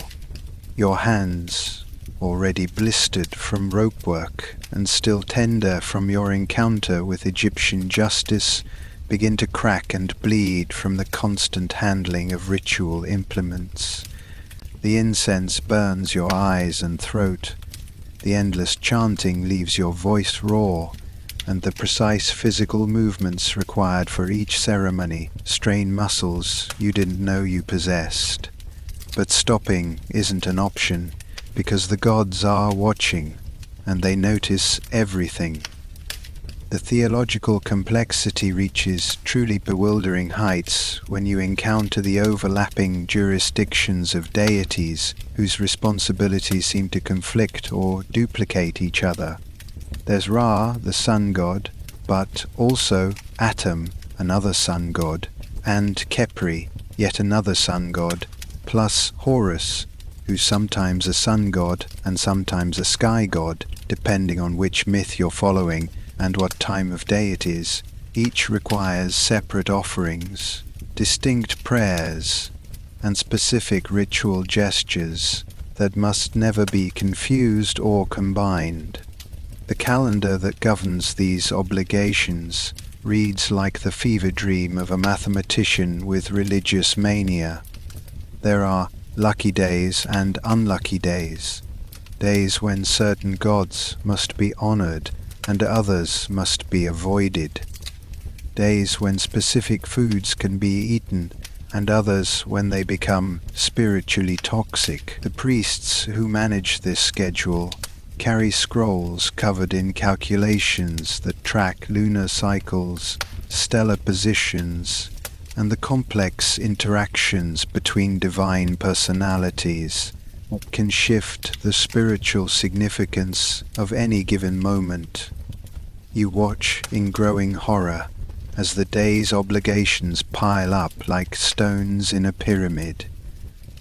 Your hands, already blistered from rope work and still tender from your encounter with Egyptian justice, begin to crack and bleed from the constant handling of ritual implements. The incense burns your eyes and throat. The endless chanting leaves your voice raw, and the precise physical movements required for each ceremony strain muscles you didn't know you possessed. But stopping isn't an option, because the gods are watching, and they notice everything. The theological complexity reaches truly bewildering heights when you encounter the overlapping jurisdictions of deities whose responsibilities seem to conflict or duplicate each other. There's Ra, the sun god, but also Atum, another sun god, and Khepri, yet another sun god, plus Horus, who's sometimes a sun god and sometimes a sky god, depending on which myth you're following and what time of day it is. Each requires separate offerings, distinct prayers, and specific ritual gestures that must never be confused or combined. The calendar that governs these obligations reads like the fever dream of a mathematician with religious mania. There are lucky days and unlucky days, days when certain gods must be honored and others must be avoided, days when specific foods can be eaten and others when they become spiritually toxic. The priests who manage this schedule carry scrolls covered in calculations that track lunar cycles, stellar positions, and the complex interactions between divine personalities that can shift the spiritual significance of any given moment. You watch in growing horror as the day's obligations pile up like stones in a pyramid.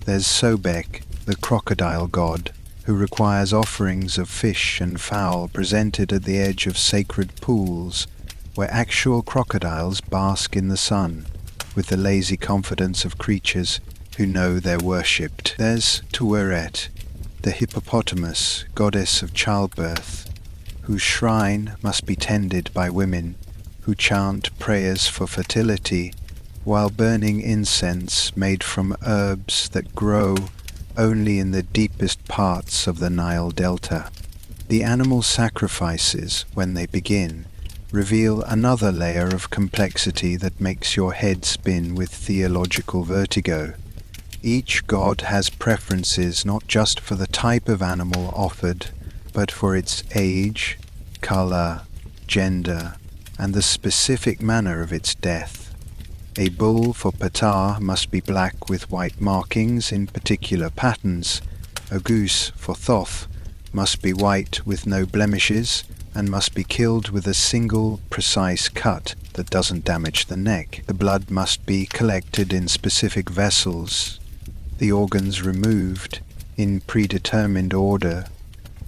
There's Sobek, the crocodile god, who requires offerings of fish and fowl presented at the edge of sacred pools where actual crocodiles bask in the sun with the lazy confidence of creatures who know they're worshipped. There's Tuweret, the hippopotamus, goddess of childbirth, whose shrine must be tended by women who chant prayers for fertility while burning incense made from herbs that grow only in the deepest parts of the Nile Delta. The animal sacrifices, when they begin, reveal another layer of complexity that makes your head spin with theological vertigo. Each god has preferences not just for the type of animal offered, but for its age, color, gender, and the specific manner of its death. A bull for Ptah must be black with white markings in particular patterns. A goose for Thoth must be white with no blemishes and must be killed with a single precise cut that doesn't damage the neck. The blood must be collected in specific vessels, the organs removed in predetermined order,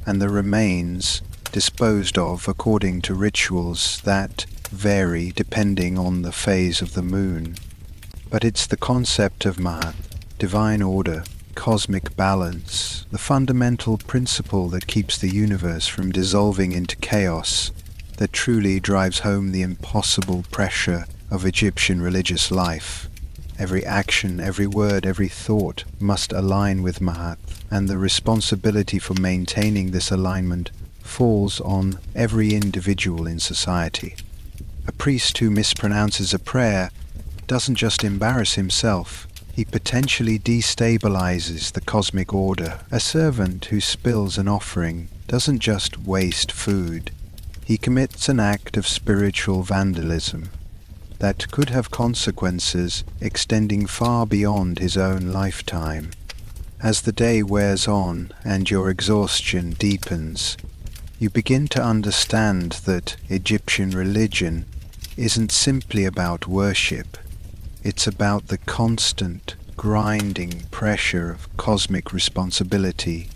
and the remains disposed of according to rituals that vary depending on the phase of the moon. But it's the concept of Ma'at, divine order, cosmic balance, the fundamental principle that keeps the universe from dissolving into chaos, that truly drives home the impossible pressure of Egyptian religious life. Every action, every word, every thought must align with Ma'at, and the responsibility for maintaining this alignment falls on every individual in society. A priest who mispronounces a prayer doesn't just embarrass himself, he potentially destabilizes the cosmic order. A servant who spills an offering doesn't just waste food, he commits an act of spiritual vandalism that could have consequences extending far beyond his own lifetime. As the day wears on and your exhaustion deepens, you begin to understand that Egyptian religion isn't simply about worship. It's about the constant, grinding pressure of cosmic responsibility.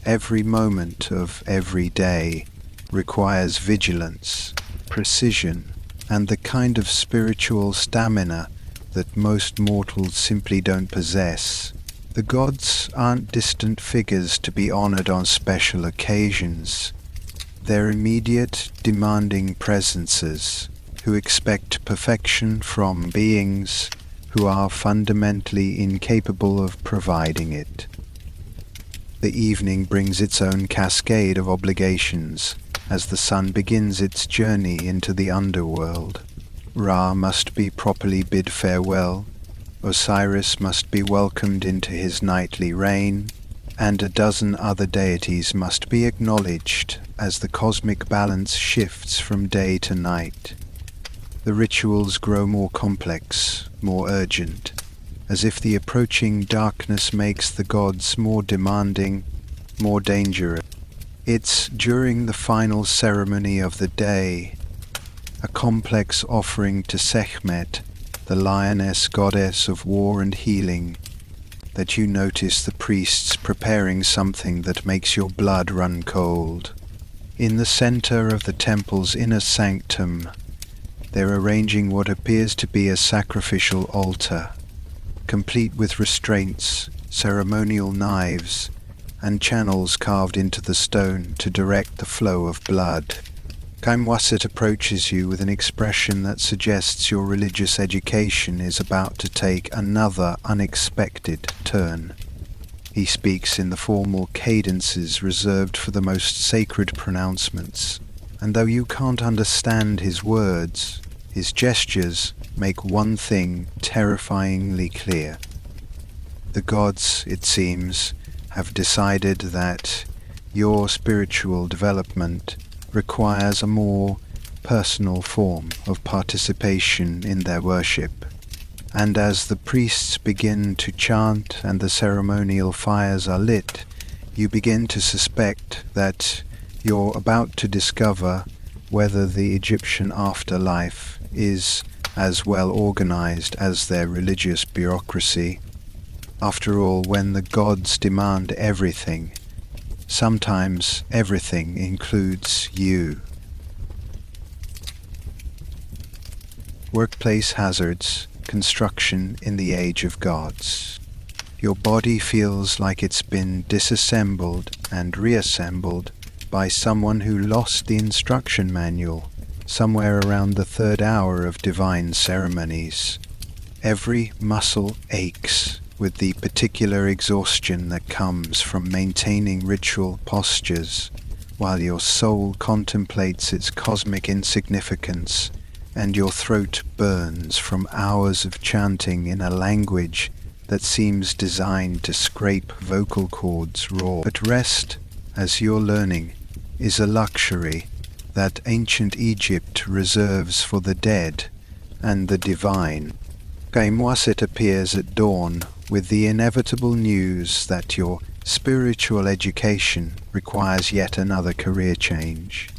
Every moment of every day requires vigilance, precision, and the kind of spiritual stamina that most mortals simply don't possess. The gods aren't distant figures to be honored on special occasions. They're immediate, demanding presences who expect perfection from beings who are fundamentally incapable of providing it. The evening brings its own cascade of obligations as the sun begins its journey into the underworld. Ra must be properly bid farewell, Osiris must be welcomed into his nightly reign, and a dozen other deities must be acknowledged as the cosmic balance shifts from day to night. The rituals grow more complex, more urgent, as if the approaching darkness makes the gods more demanding, more dangerous. It's during the final ceremony of the day, a complex offering to Sekhmet, the lioness goddess of war and healing, that you notice the priests preparing something that makes your blood run cold. In the center of the temple's inner sanctum, they're arranging what appears to be a sacrificial altar, complete with restraints, ceremonial knives, and channels carved into the stone to direct the flow of blood. Kaimwasit approaches you with an expression that suggests your religious education is about to take another unexpected turn. He speaks in the formal cadences reserved for the most sacred pronouncements, and though you can't understand his words, his gestures make one thing terrifyingly clear. The gods, it seems, have decided that your spiritual development requires a more personal form of participation in their worship. And as the priests begin to chant and the ceremonial fires are lit, you begin to suspect that you're about to discover whether the Egyptian afterlife is as well organized as their religious bureaucracy. After all, when the gods demand everything, sometimes everything includes you. Workplace hazards, construction in the age of gods. Your body feels like it's been disassembled and reassembled by someone who lost the instruction manual somewhere around the third hour of divine ceremonies. Every muscle aches with the particular exhaustion that comes from maintaining ritual postures, while your soul contemplates its cosmic insignificance, and your throat burns from hours of chanting in a language that seems designed to scrape vocal cords raw. But rest, as you're learning, is a luxury that ancient Egypt reserves for the dead and the divine. Kaimwasit appears at dawn with the inevitable news that your spiritual education requires yet another career change.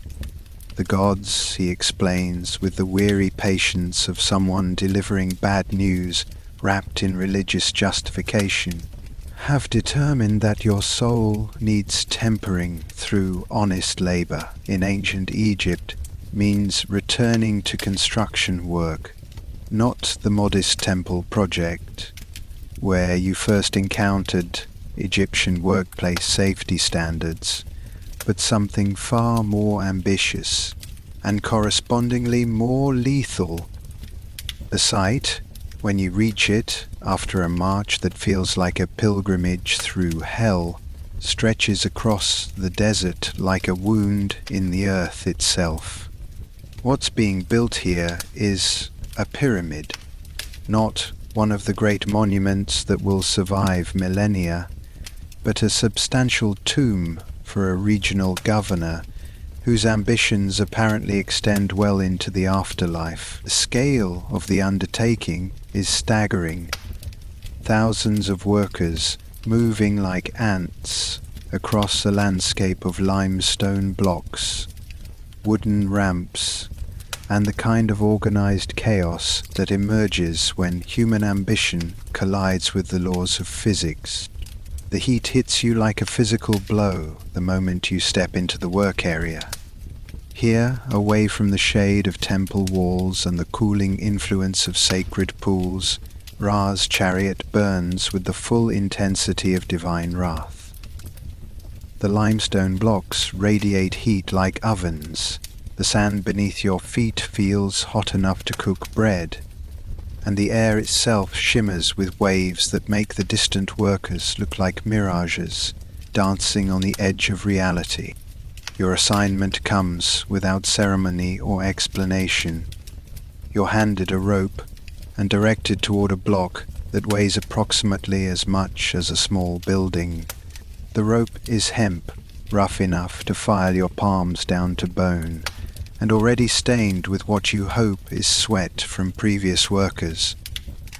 The gods, he explains with the weary patience of someone delivering bad news wrapped in religious justification, have determined that your soul needs tempering through honest labor in ancient Egypt means returning to construction work, not the modest temple project where you first encountered Egyptian workplace safety standards, but something far more ambitious and correspondingly more lethal. The site, when you reach it after a march that feels like a pilgrimage through hell, stretches across the desert like a wound in the earth itself. What's being built here is a pyramid, not one of the great monuments that will survive millennia, but a substantial tomb for a regional governor whose ambitions apparently extend well into the afterlife. The scale of the undertaking is staggering. Thousands of workers moving like ants across a landscape of limestone blocks, wooden ramps, and the kind of organized chaos that emerges when human ambition collides with the laws of physics. The heat hits you like a physical blow the moment you step into the work area. Here, away from the shade of temple walls and the cooling influence of sacred pools, Ra's chariot burns with the full intensity of divine wrath. The limestone blocks radiate heat like ovens. The sand beneath your feet feels hot enough to cook bread, and the air itself shimmers with waves that make the distant workers look like mirages, dancing on the edge of reality. Your assignment comes without ceremony or explanation. You're handed a rope and directed toward a block that weighs approximately as much as a small building. The rope is hemp, rough enough to file your palms down to bone, and already stained with what you hope is sweat from previous workers.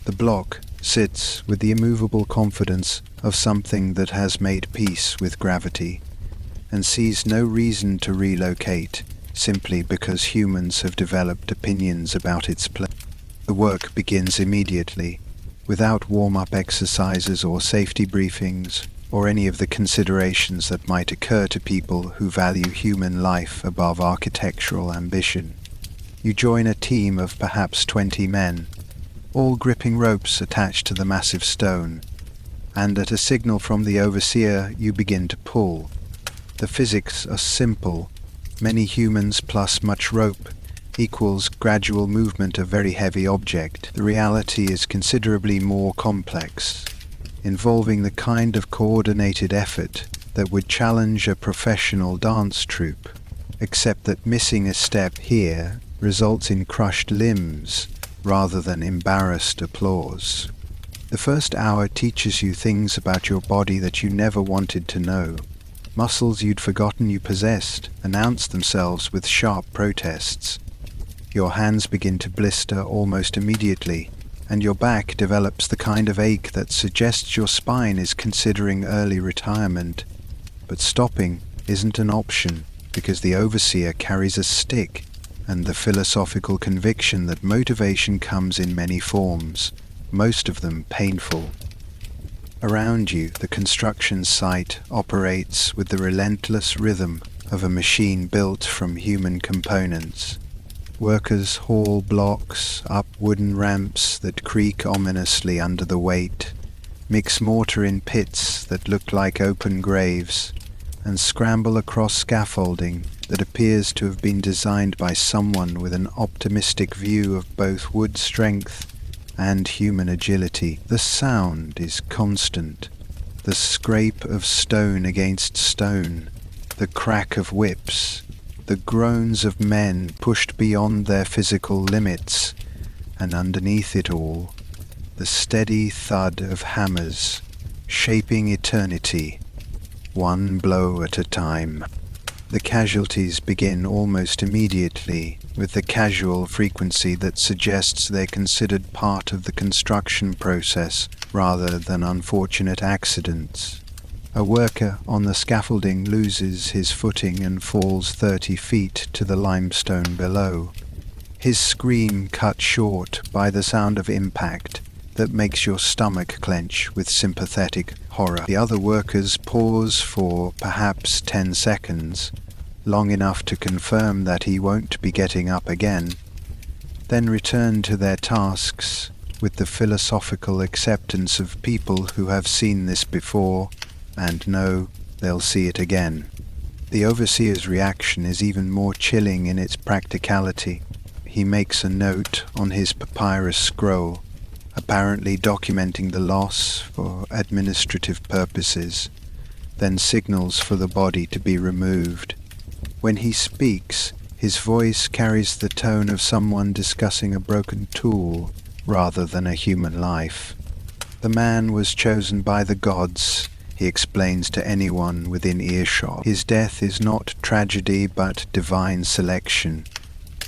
The block sits with the immovable confidence of something that has made peace with gravity, and sees no reason to relocate simply because humans have developed opinions about its place. The work begins immediately, without warm-up exercises or safety briefings, or any of the considerations that might occur to people who value human life above architectural ambition. You join a team of perhaps 20 men, all gripping ropes attached to the massive stone, and at a signal from the overseer you begin to pull. The physics are simple. Many humans plus much rope equals gradual movement of very heavy object. The reality is considerably more complex, involving the kind of coordinated effort that would challenge a professional dance troupe, except that missing a step here results in crushed limbs rather than embarrassed applause. The first hour teaches you things about your body that you never wanted to know. Muscles you'd forgotten you possessed announce themselves with sharp protests. Your hands begin to blister almost immediately, and your back develops the kind of ache that suggests your spine is considering early retirement. But stopping isn't an option, because the overseer carries a stick and the philosophical conviction that motivation comes in many forms, most of them painful. Around you, the construction site operates with the relentless rhythm of a machine built from human components. Workers haul blocks up wooden ramps that creak ominously under the weight, mix mortar in pits that look like open graves, and scramble across scaffolding that appears to have been designed by someone with an optimistic view of both wood strength and human agility. The sound is constant. The scrape of stone against stone, the crack of whips, the groans of men pushed beyond their physical limits, and underneath it all, the steady thud of hammers, shaping eternity, one blow at a time. The casualties begin almost immediately, with the casual frequency that suggests they're considered part of the construction process rather than unfortunate accidents. A worker on the scaffolding loses his footing and falls 30 feet to the limestone below, his scream cut short by the sound of impact that makes your stomach clench with sympathetic horror. The other workers pause for perhaps 10 seconds, long enough to confirm that he won't be getting up again, then return to their tasks with the philosophical acceptance of people who have seen this before and know they'll see it again. The overseer's reaction is even more chilling in its practicality. He makes a note on his papyrus scroll, apparently documenting the loss for administrative purposes, then signals for the body to be removed. When he speaks, his voice carries the tone of someone discussing a broken tool rather than a human life. The man was chosen by the gods, he explains to anyone within earshot. His death is not tragedy but divine selection,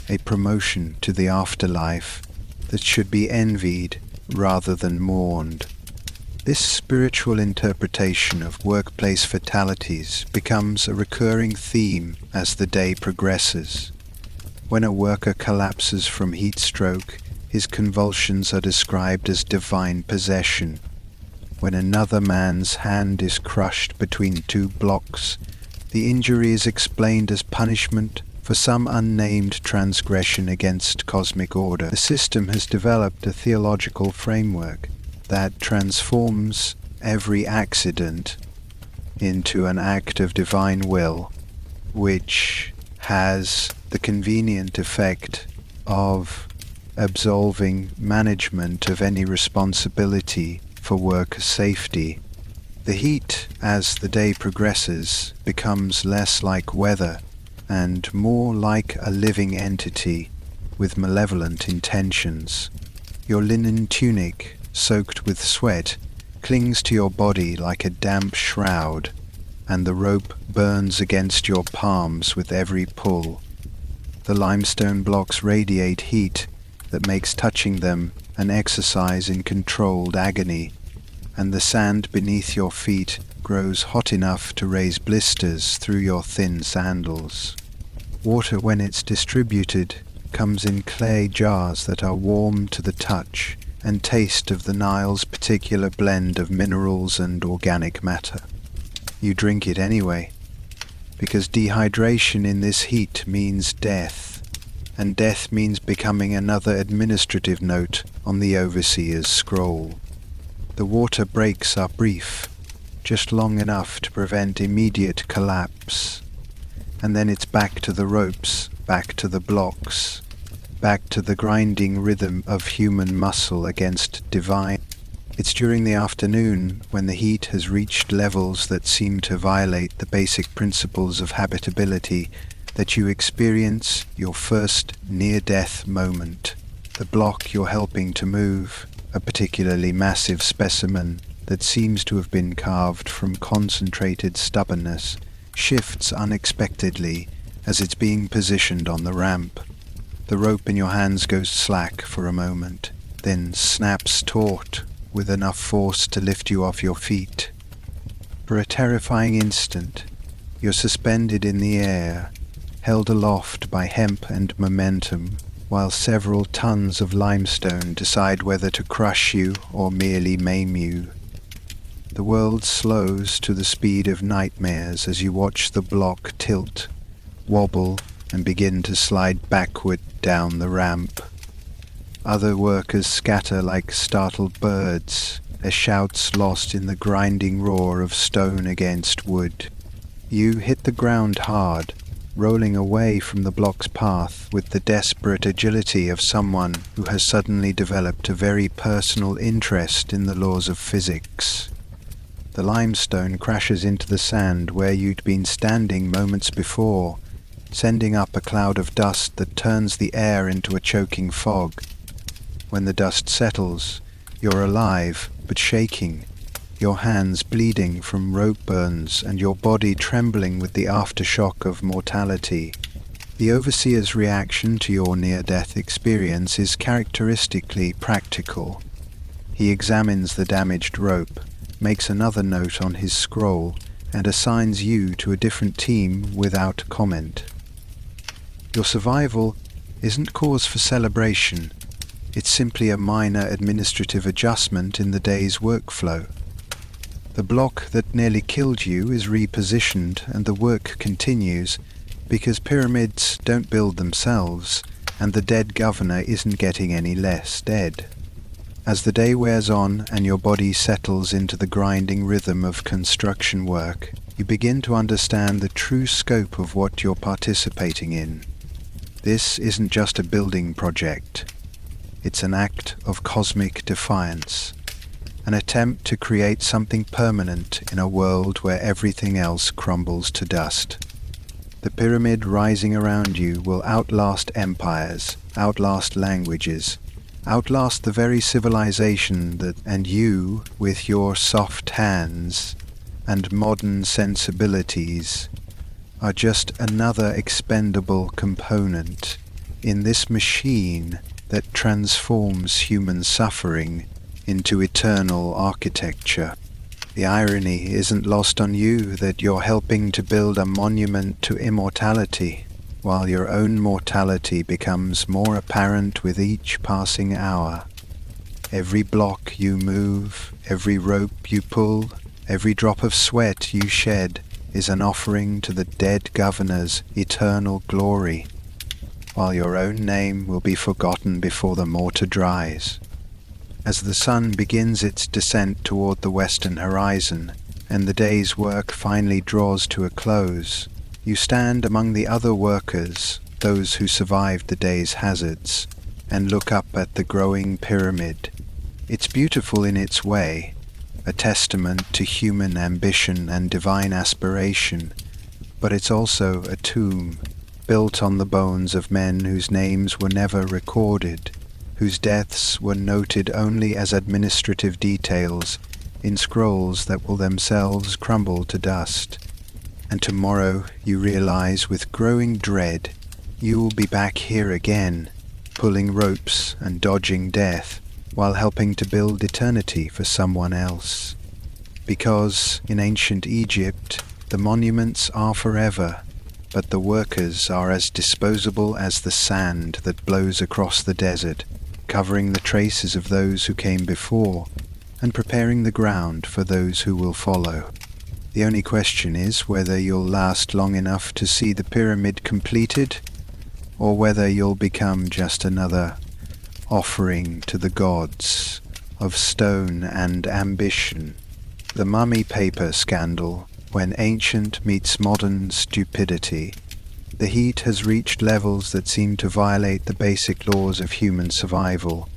a promotion to the afterlife that should be envied rather than mourned. This spiritual interpretation of workplace fatalities becomes a recurring theme as the day progresses. When a worker collapses from heat stroke, his convulsions are described as divine possession. When another man's hand is crushed between two blocks, the injury is explained as punishment for some unnamed transgression against cosmic order. The system has developed a theological framework that transforms every accident into an act of divine will, which has the convenient effect of absolving management of any responsibility for worker safety. The heat, as the day progresses, becomes less like weather and more like a living entity with malevolent intentions. Your linen tunic, soaked with sweat, clings to your body like a damp shroud, and the rope burns against your palms with every pull. The limestone blocks radiate heat that makes touching them an exercise in controlled agony, and the sand beneath your feet grows hot enough to raise blisters through your thin sandals. Water, when it's distributed, comes in clay jars that are warm to the touch and taste of the Nile's particular blend of minerals and organic matter. You drink it anyway, because dehydration in this heat means death, and death means becoming another administrative note on the overseer's scroll. The water breaks are brief, just long enough to prevent immediate collapse, and then it's back to the ropes, back to the blocks, back to the grinding rhythm of human muscle against divine. It's during the afternoon, when the heat has reached levels that seem to violate the basic principles of habitability, that you experience your first near-death moment. The block you're helping to move, a particularly massive specimen that seems to have been carved from concentrated stubbornness, shifts unexpectedly as it's being positioned on the ramp. The rope in your hands goes slack for a moment, then snaps taut with enough force to lift you off your feet. For a terrifying instant, you're suspended in the air, held aloft by hemp and momentum, while several tons of limestone decide whether to crush you or merely maim you. The world slows to the speed of nightmares as you watch the block tilt, wobble, and begin to slide backward down the ramp. Other workers scatter like startled birds, their shouts lost in the grinding roar of stone against wood. You hit the ground hard, rolling away from the block's path with the desperate agility of someone who has suddenly developed a very personal interest in the laws of physics. The limestone crashes into the sand where you'd been standing moments before, sending up a cloud of dust that turns the air into a choking fog. When the dust settles, you're alive but shaking, your hands bleeding from rope burns and your body trembling with the aftershock of mortality. The overseer's reaction to your near-death experience is characteristically practical. He examines the damaged rope, makes another note on his scroll, and assigns you to a different team without comment. Your survival isn't cause for celebration. It's simply a minor administrative adjustment in the day's workflow. The block that nearly killed you is repositioned and the work continues because pyramids don't build themselves and the dead governor isn't getting any less dead. As the day wears on and your body settles into the grinding rhythm of construction work, you begin to understand the true scope of what you're participating in. This isn't just a building project. It's an act of cosmic defiance, an attempt to create something permanent in a world where everything else crumbles to dust. The pyramid rising around you will outlast empires, outlast languages, outlast the very civilization that, and you, with your soft hands and modern sensibilities, are just another expendable component in this machine that transforms human suffering into eternal architecture. The irony isn't lost on you that you're helping to build a monument to immortality, while your own mortality becomes more apparent with each passing hour. Every block you move, every rope you pull, every drop of sweat you shed is an offering to the dead governor's eternal glory, while your own name will be forgotten before the mortar dries. As the sun begins its descent toward the western horizon, and the day's work finally draws to a close, you stand among the other workers, those who survived the day's hazards, and look up at the growing pyramid. It's beautiful in its way, a testament to human ambition and divine aspiration, but it's also a tomb, built on the bones of men whose names were never recorded, whose deaths were noted only as administrative details in scrolls that will themselves crumble to dust. And tomorrow you realize with growing dread you will be back here again, pulling ropes and dodging death while helping to build eternity for someone else. Because in ancient Egypt the monuments are forever, but the workers are as disposable as the sand that blows across the desert, covering the traces of those who came before and preparing the ground for those who will follow. The only question is whether you'll last long enough to see the pyramid completed, or whether you'll become just another offering to the gods of stone and ambition. The mummy paper scandal, when ancient meets modern stupidity. The heat has reached levels that seem to violate the basic laws of human survival,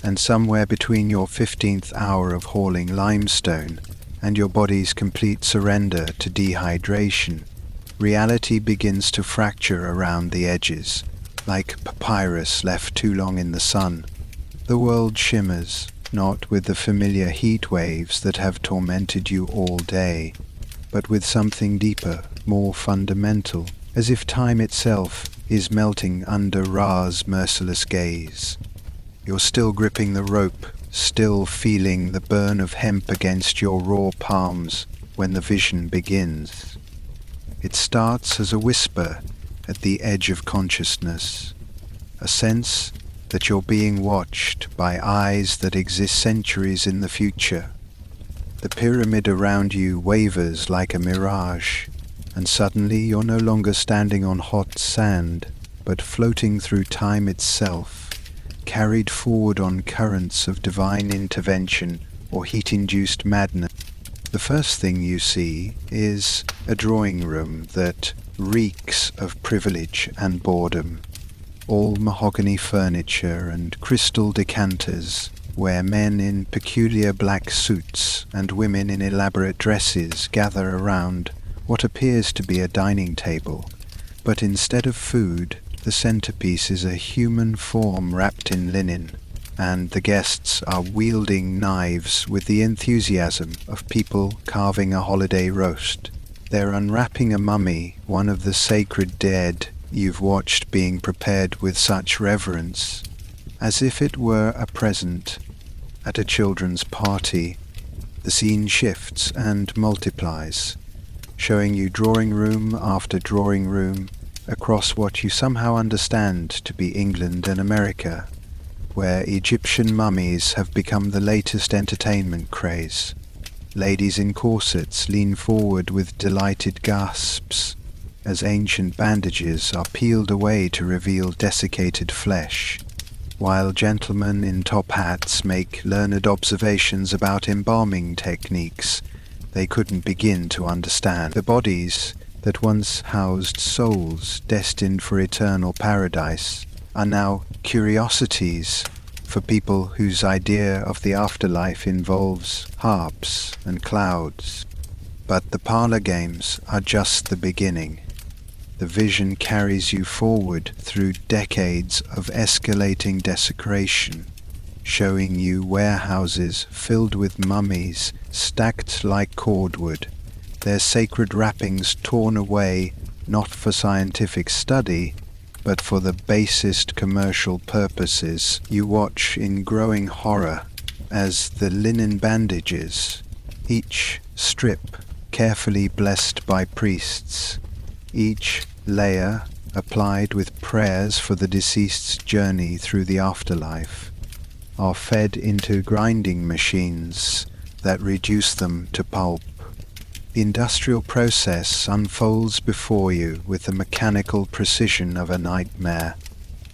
and somewhere between your 15th hour of hauling limestone and your body's complete surrender to dehydration, reality begins to fracture around the edges, like papyrus left too long in the sun. The world shimmers, not with the familiar heat waves that have tormented you all day, but with something deeper, more fundamental, as if time itself is melting under Ra's merciless gaze. You're still gripping the rope, still feeling the burn of hemp against your raw palms when the vision begins. It starts as a whisper at the edge of consciousness, a sense that you're being watched by eyes that exist centuries in the future. The pyramid around you wavers like a mirage, and suddenly you're no longer standing on hot sand, but floating through time itself, carried forward on currents of divine intervention or heat-induced madness. The first thing you see is a drawing room that reeks of privilege and boredom. All mahogany furniture and crystal decanters, where men in peculiar black suits and women in elaborate dresses gather around what appears to be a dining table, but instead of food, the centerpiece is a human form wrapped in linen, and the guests are wielding knives with the enthusiasm of people carving a holiday roast. They're unwrapping a mummy, one of the sacred dead you've watched being prepared with such reverence, as if it were a present at a children's party. The scene shifts and multiplies, showing you drawing room after drawing room across what you somehow understand to be England and America, where Egyptian mummies have become the latest entertainment craze. Ladies in corsets lean forward with delighted gasps as ancient bandages are peeled away to reveal desiccated flesh, while gentlemen in top hats make learned observations about embalming techniques they couldn't begin to understand. The bodies that once housed souls destined for eternal paradise are now curiosities for people whose idea of the afterlife involves harps and clouds. But the parlor games are just the beginning. The vision carries you forward through decades of escalating desecration, showing you warehouses filled with mummies stacked like cordwood, their sacred wrappings torn away not for scientific study, but for the basest commercial purposes. You watch in growing horror as the linen bandages, each strip carefully blessed by priests, each layer applied with prayers for the deceased's journey through the afterlife, are fed into grinding machines that reduce them to pulp. The industrial process unfolds before you with the mechanical precision of a nightmare.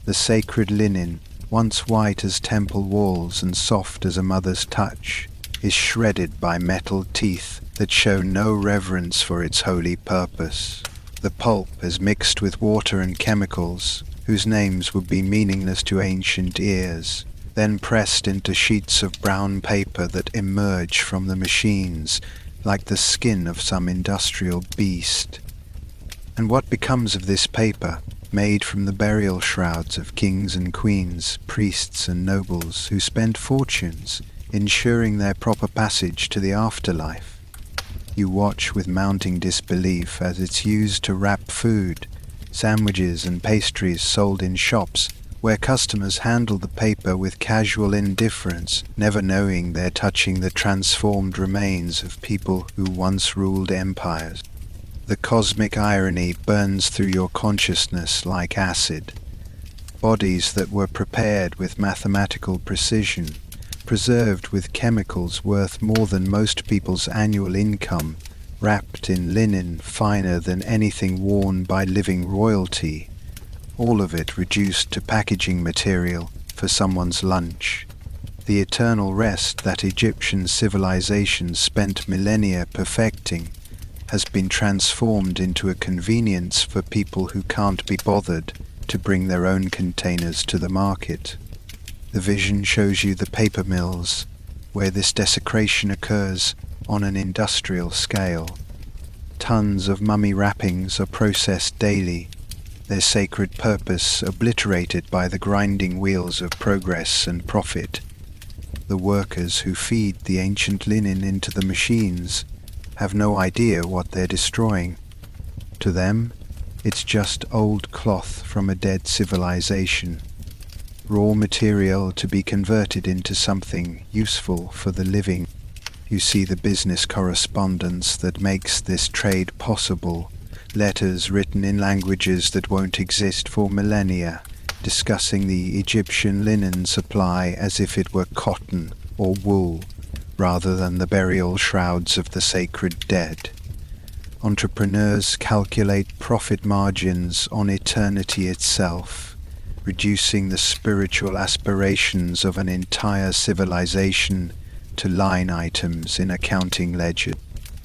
The sacred linen, once white as temple walls and soft as a mother's touch, is shredded by metal teeth that show no reverence for its holy purpose. The pulp is mixed with water and chemicals, whose names would be meaningless to ancient ears, then pressed into sheets of brown paper that emerge from the machines like the skin of some industrial beast. And what becomes of this paper, made from the burial shrouds of kings and queens, priests and nobles who spent fortunes ensuring their proper passage to the afterlife? You watch with mounting disbelief as it's used to wrap food, sandwiches and pastries sold in shops where customers handle the paper with casual indifference, never knowing they're touching the transformed remains of people who once ruled empires. The cosmic irony burns through your consciousness like acid. Bodies that were prepared with mathematical precision, preserved with chemicals worth more than most people's annual income, wrapped in linen finer than anything worn by living royalty, all of it reduced to packaging material for someone's lunch. The eternal rest that Egyptian civilization spent millennia perfecting has been transformed into a convenience for people who can't be bothered to bring their own containers to the market. The vision shows you the paper mills, where this desecration occurs on an industrial scale. Tons of mummy wrappings are processed daily, their sacred purpose obliterated by the grinding wheels of progress and profit. The workers who feed the ancient linen into the machines have no idea what they're destroying. To them, it's just old cloth from a dead civilization. Raw material to be converted into something useful for the living. You see the business correspondence that makes this trade possible, letters written in languages that won't exist for millennia, discussing the Egyptian linen supply as if it were cotton or wool, rather than the burial shrouds of the sacred dead. Entrepreneurs calculate profit margins on eternity itself, reducing the spiritual aspirations of an entire civilization to line items in accounting ledgers.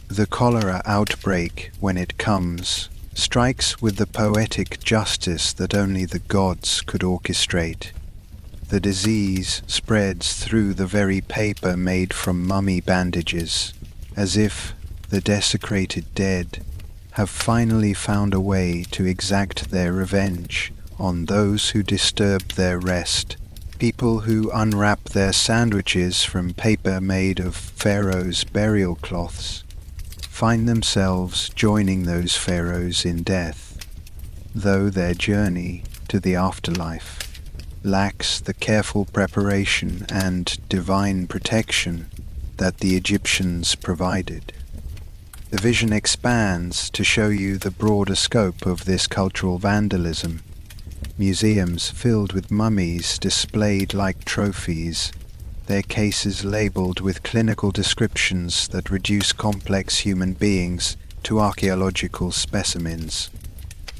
The cholera outbreak, when it comes, strikes with the poetic justice that only the gods could orchestrate. The disease spreads through the very paper made from mummy bandages, as if the desecrated dead have finally found a way to exact their revenge on those who disturb their rest. People who unwrap their sandwiches from paper made of pharaohs' burial cloths find themselves joining those pharaohs in death, though their journey to the afterlife lacks the careful preparation and divine protection that the Egyptians provided. The vision expands to show you the broader scope of this cultural vandalism. Museums filled with mummies displayed like trophies, their cases labeled with clinical descriptions that reduce complex human beings to archaeological specimens.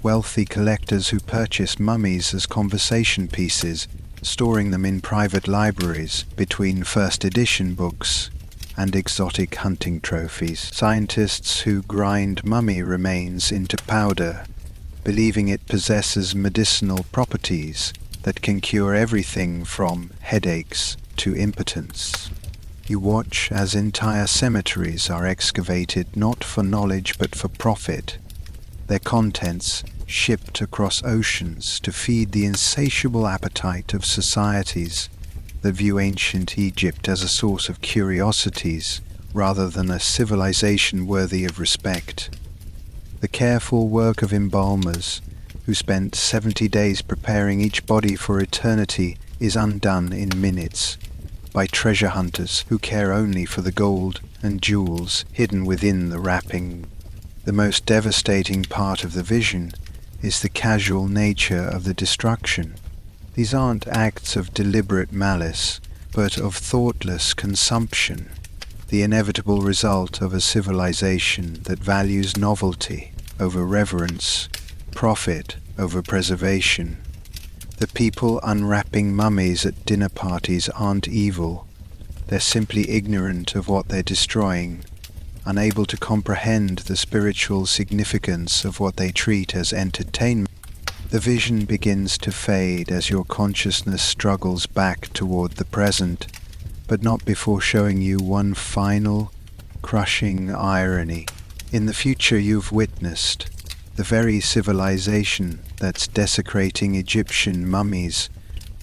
Wealthy collectors who purchase mummies as conversation pieces, storing them in private libraries between first edition books and exotic hunting trophies. Scientists who grind mummy remains into powder, believing it possesses medicinal properties that can cure everything from headaches to impotence. You watch as entire cemeteries are excavated not for knowledge but for profit, their contents shipped across oceans to feed the insatiable appetite of societies that view ancient Egypt as a source of curiosities rather than a civilization worthy of respect. The careful work of embalmers, who spent 70 days preparing each body for eternity, is undone in minutes by treasure hunters who care only for the gold and jewels hidden within the wrapping. The most devastating part of the vision is the casual nature of the destruction. These aren't acts of deliberate malice, but of thoughtless consumption, the inevitable result of a civilization that values novelty over reverence, profit over preservation. The people unwrapping mummies at dinner parties aren't evil. They're simply ignorant of what they're destroying, unable to comprehend the spiritual significance of what they treat as entertainment. The vision begins to fade as your consciousness struggles back toward the present, but not before showing you one final, crushing irony. In the future you've witnessed, the very civilization that's desecrating Egyptian mummies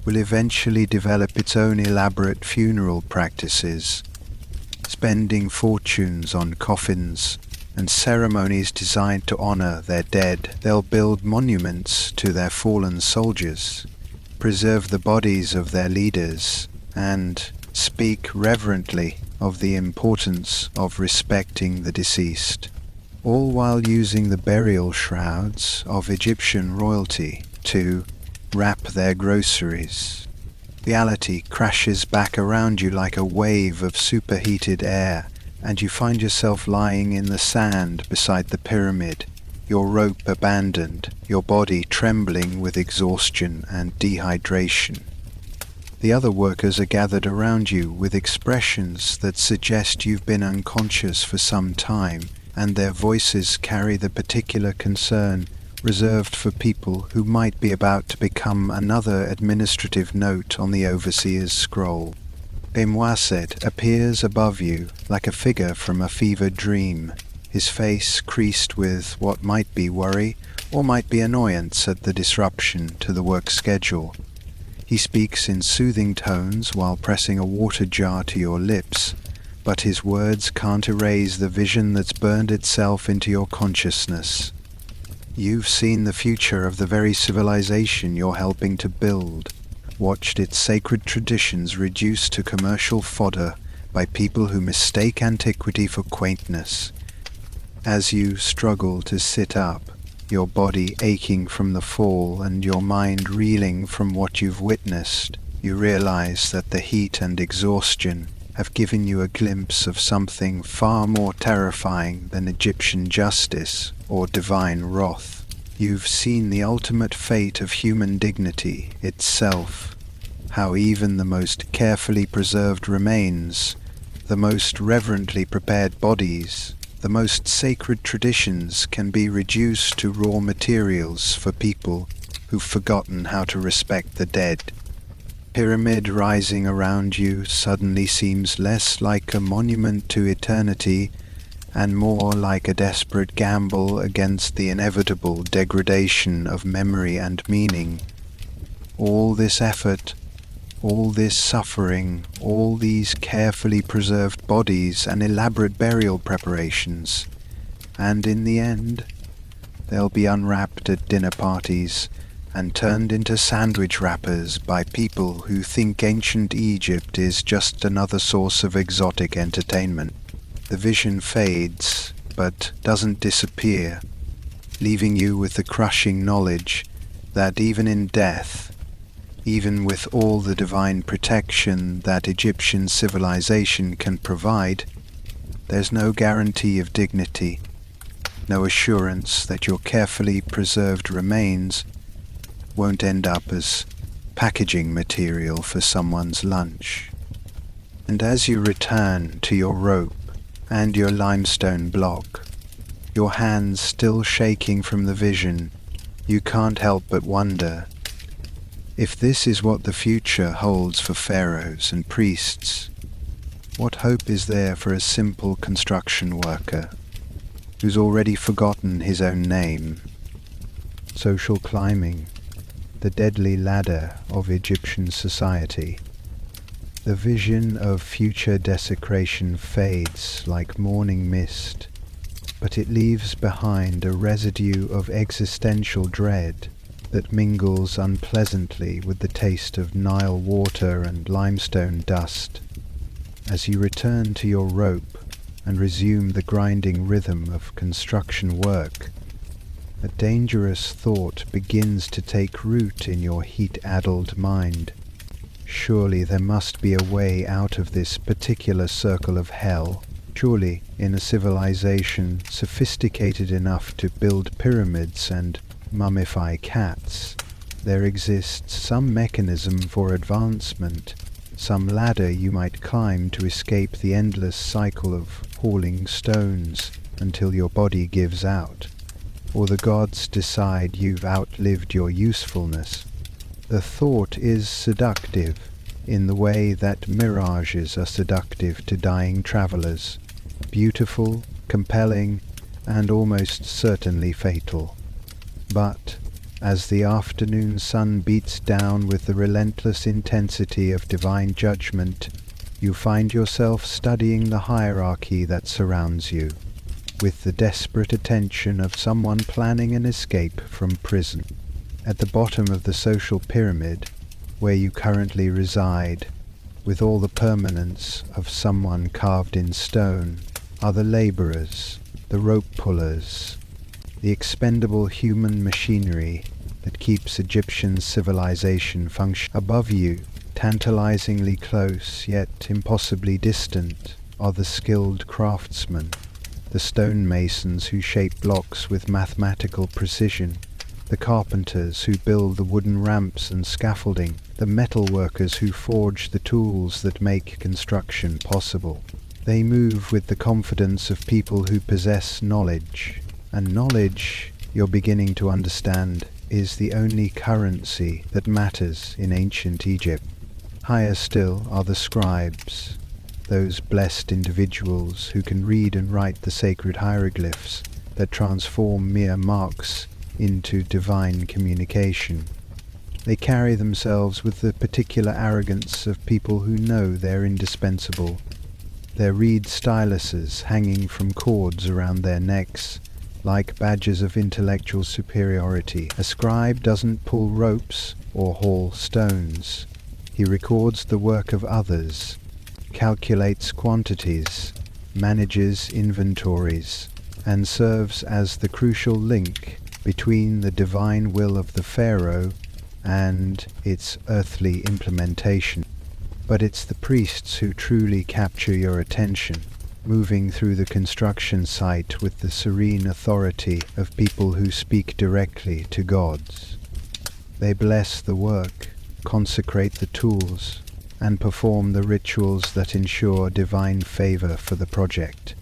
will eventually develop its own elaborate funeral practices. spending fortunes on coffins and ceremonies designed to honor their dead. They'll build monuments to their fallen soldiers, preserve the bodies of their leaders, and speak reverently of the importance of respecting the deceased, all while using the burial shrouds of Egyptian royalty to wrap their groceries. Reality crashes back around you like a wave of superheated air, and you find yourself lying in the sand beside the pyramid, your rope abandoned, your body trembling with exhaustion and dehydration. The other workers are gathered around you with expressions that suggest you've been unconscious for some time, and their voices carry the particular concern reserved for people who might be about to become another administrative note on the overseer's scroll. Bemwaset appears above you like a figure from a fevered dream, his face creased with what might be worry or might be annoyance at the disruption to the work schedule. He speaks in soothing tones while pressing a water jar to your lips, but his words can't erase the vision that's burned itself into your consciousness. You've seen the future of the very civilization you're helping to build, watched its sacred traditions reduced to commercial fodder by people who mistake antiquity for quaintness. As you struggle to sit up, your body aching from the fall and your mind reeling from what you've witnessed, you realize that the heat and exhaustion have given you a glimpse of something far more terrifying than Egyptian justice or divine wrath. You've seen the ultimate fate of human dignity itself, how even the most carefully preserved remains, the most reverently prepared bodies, the most sacred traditions can be reduced to raw materials for people who've forgotten how to respect the dead. Pyramid rising around you suddenly seems less like a monument to eternity and more like a desperate gamble against the inevitable degradation of memory and meaning. All this effort, all this suffering, all these carefully preserved bodies and elaborate burial preparations, and in the end, they'll be unwrapped at dinner parties and turned into sandwich wrappers by people who think ancient Egypt is just another source of exotic entertainment. The vision fades, but doesn't disappear, leaving you with the crushing knowledge that even in death, even with all the divine protection that Egyptian civilization can provide, there's no guarantee of dignity, no assurance that your carefully preserved remains won't end up as packaging material for someone's lunch. And as you return to your rope and your limestone block, your hands still shaking from the vision, you can't help but wonder, if this is what the future holds for pharaohs and priests, what hope is there for a simple construction worker who's already forgotten his own name? Social climbing, the deadly ladder of Egyptian society. The vision of future desecration fades like morning mist, but it leaves behind a residue of existential dread that mingles unpleasantly with the taste of Nile water and limestone dust. As you return to your rope and resume the grinding rhythm of construction work, a dangerous thought begins to take root in your heat-addled mind. Surely there must be a way out of this particular circle of hell. Surely, in a civilization sophisticated enough to build pyramids and mummify cats, there exists some mechanism for advancement, some ladder you might climb to escape the endless cycle of hauling stones until your body gives out, or the gods decide you've outlived your usefulness. The thought is seductive in the way that mirages are seductive to dying travelers, beautiful, compelling, and almost certainly fatal. But as the afternoon sun beats down with the relentless intensity of divine judgment, You find yourself studying the hierarchy that surrounds you, with the desperate attention of someone planning an escape from prison. At the bottom of the social pyramid, where you currently reside, with all the permanence of someone carved in stone, are the labourers, the rope pullers, the expendable human machinery that keeps Egyptian civilization functioning. Above you, tantalizingly close yet impossibly distant, are the skilled craftsmen, the stonemasons who shape blocks with mathematical precision, the carpenters who build the wooden ramps and scaffolding, the metal workers who forge the tools that make construction possible. They move with the confidence of people who possess knowledge, and knowledge, you're beginning to understand, is the only currency that matters in ancient Egypt. Higher still are the scribes, those blessed individuals who can read and write the sacred hieroglyphs that transform mere marks into divine communication. They carry themselves with the particular arrogance of people who know they're indispensable. Their reed styluses hanging from cords around their necks, like badges of intellectual superiority. A scribe doesn't pull ropes or haul stones. He records the work of others, calculates quantities, manages inventories, and serves as the crucial link between the divine will of the pharaoh and its earthly implementation. But it's the priests who truly capture your attention, moving through the construction site with the serene authority of people who speak directly to gods. They bless the work, consecrate the tools, and perform the rituals that ensure divine favor for the project.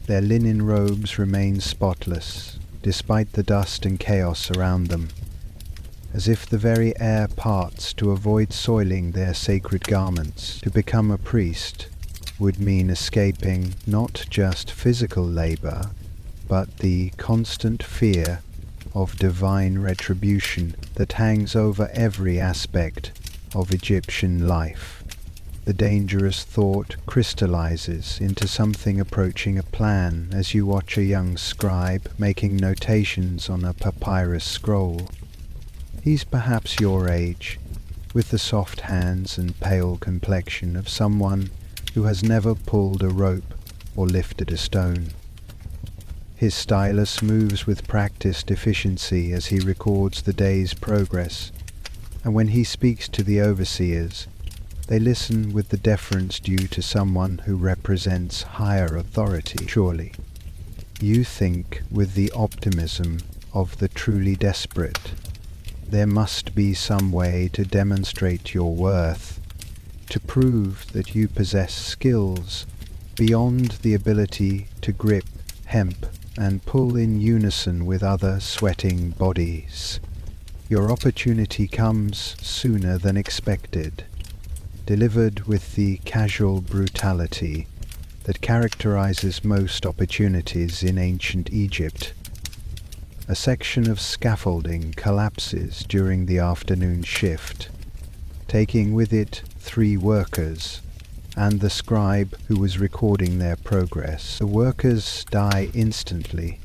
Their linen robes remain spotless, despite the dust and chaos around them, as if the very air parts to avoid soiling their sacred garments. To become a priest would mean escaping not just physical labor, but the constant fear of divine retribution that hangs over every aspect of Egyptian life. The dangerous thought crystallizes into something approaching a plan as you watch a young scribe making notations on a papyrus scroll. He's perhaps your age, with the soft hands and pale complexion of someone who has never pulled a rope or lifted a stone. His stylus moves with practiced efficiency as he records the day's progress, and when he speaks to the overseers, they listen with the deference due to someone who represents higher authority. Surely, you think with the optimism of the truly desperate. There must be some way to demonstrate your worth, to prove that you possess skills beyond the ability to grip hemp and pull in unison with other sweating bodies. Your opportunity comes sooner than expected, delivered with the casual brutality that characterizes most opportunities in ancient Egypt. A section of scaffolding collapses during the afternoon shift, taking with it 3 workers and the scribe who was recording their progress. The workers die instantly,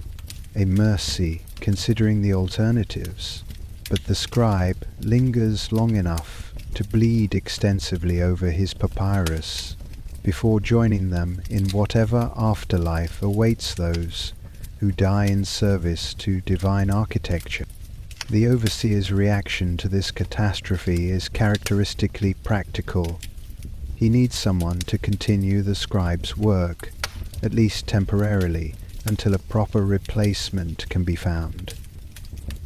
a mercy considering the alternatives, but the scribe lingers long enough to bleed extensively over his papyrus before joining them in whatever afterlife awaits those who die in service to divine architecture. The overseer's reaction to this catastrophe is characteristically practical. He needs someone to continue the scribe's work, at least temporarily, until a proper replacement can be found.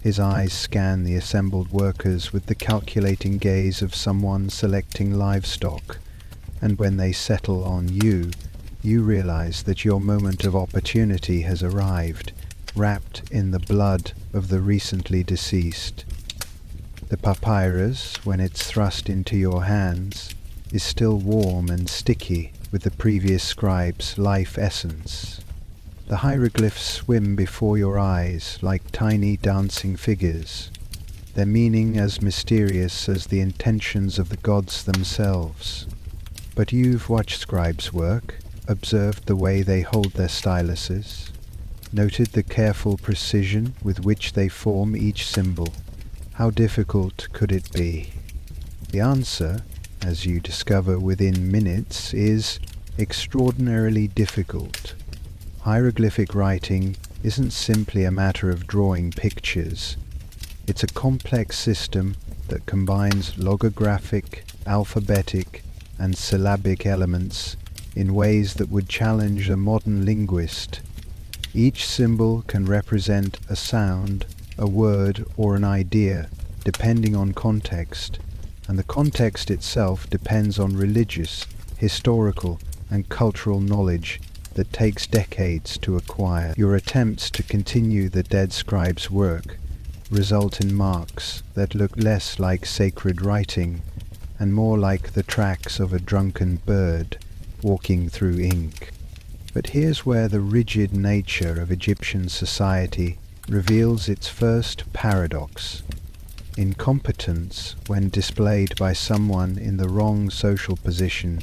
His eyes scan the assembled workers with the calculating gaze of someone selecting livestock, and when they settle on you, you realize that your moment of opportunity has arrived, wrapped in the blood of the recently deceased. The papyrus, when it's thrust into your hands, is still warm and sticky with the previous scribe's life essence. The hieroglyphs swim before your eyes like tiny dancing figures, their meaning as mysterious as the intentions of the gods themselves. But you've watched scribes work, observed the way they hold their styluses, noted the careful precision with which they form each symbol. How difficult could it be? The answer, as you discover within minutes, is extraordinarily difficult. Hieroglyphic writing isn't simply a matter of drawing pictures. It's a complex system that combines logographic, alphabetic, and syllabic elements in ways that would challenge a modern linguist. Each symbol can represent a sound, a word, or an idea, depending on context, and the context itself depends on religious, historical, and cultural knowledge that takes decades to acquire. Your attempts to continue the dead scribe's work result in marks that look less like sacred writing and more like the tracks of a drunken bird walking through ink. But here's where the rigid nature of Egyptian society reveals its first paradox. Incompetence, when displayed by someone in the wrong social position,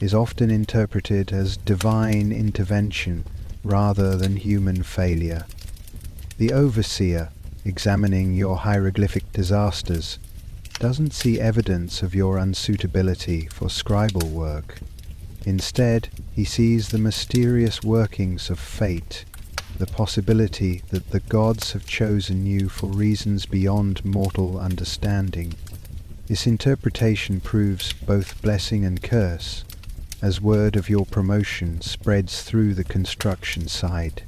is often interpreted as divine intervention rather than human failure. The overseer, examining your hieroglyphic disasters, doesn't see evidence of your unsuitability for scribal work. Instead, he sees the mysterious workings of fate, the possibility that the gods have chosen you for reasons beyond mortal understanding. This interpretation proves both blessing and curse, as word of your promotion spreads through the construction site.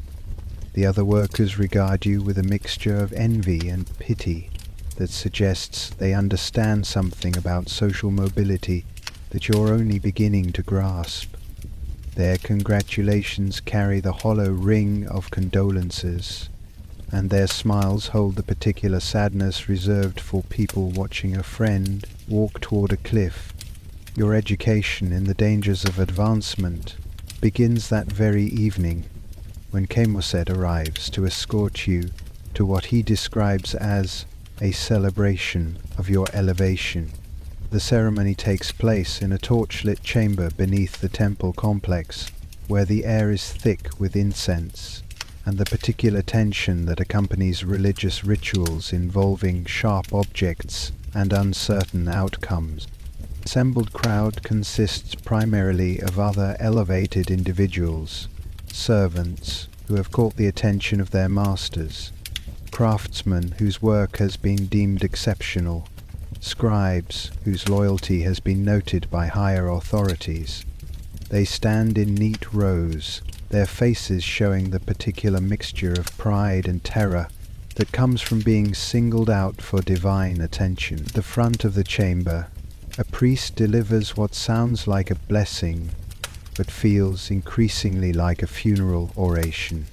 The other workers regard you with a mixture of envy and pity that suggests they understand something about social mobility that you're only beginning to grasp. Their congratulations carry the hollow ring of condolences, and their smiles hold the particular sadness reserved for people watching a friend walk toward a cliff. Your education in the dangers of advancement begins that very evening when Chemoset arrives to escort you to what he describes as a celebration of your elevation. The ceremony takes place in a torchlit chamber beneath the temple complex, where the air is thick with incense, and the particular tension that accompanies religious rituals involving sharp objects and uncertain outcomes. The assembled crowd consists primarily of other elevated individuals, servants who have caught the attention of their masters, craftsmen whose work has been deemed exceptional, scribes whose loyalty has been noted by higher authorities. They stand in neat rows, their faces showing the particular mixture of pride and terror that comes from being singled out for divine attention. At the front of the chamber, a priest delivers what sounds like a blessing, but feels increasingly like a funeral oration.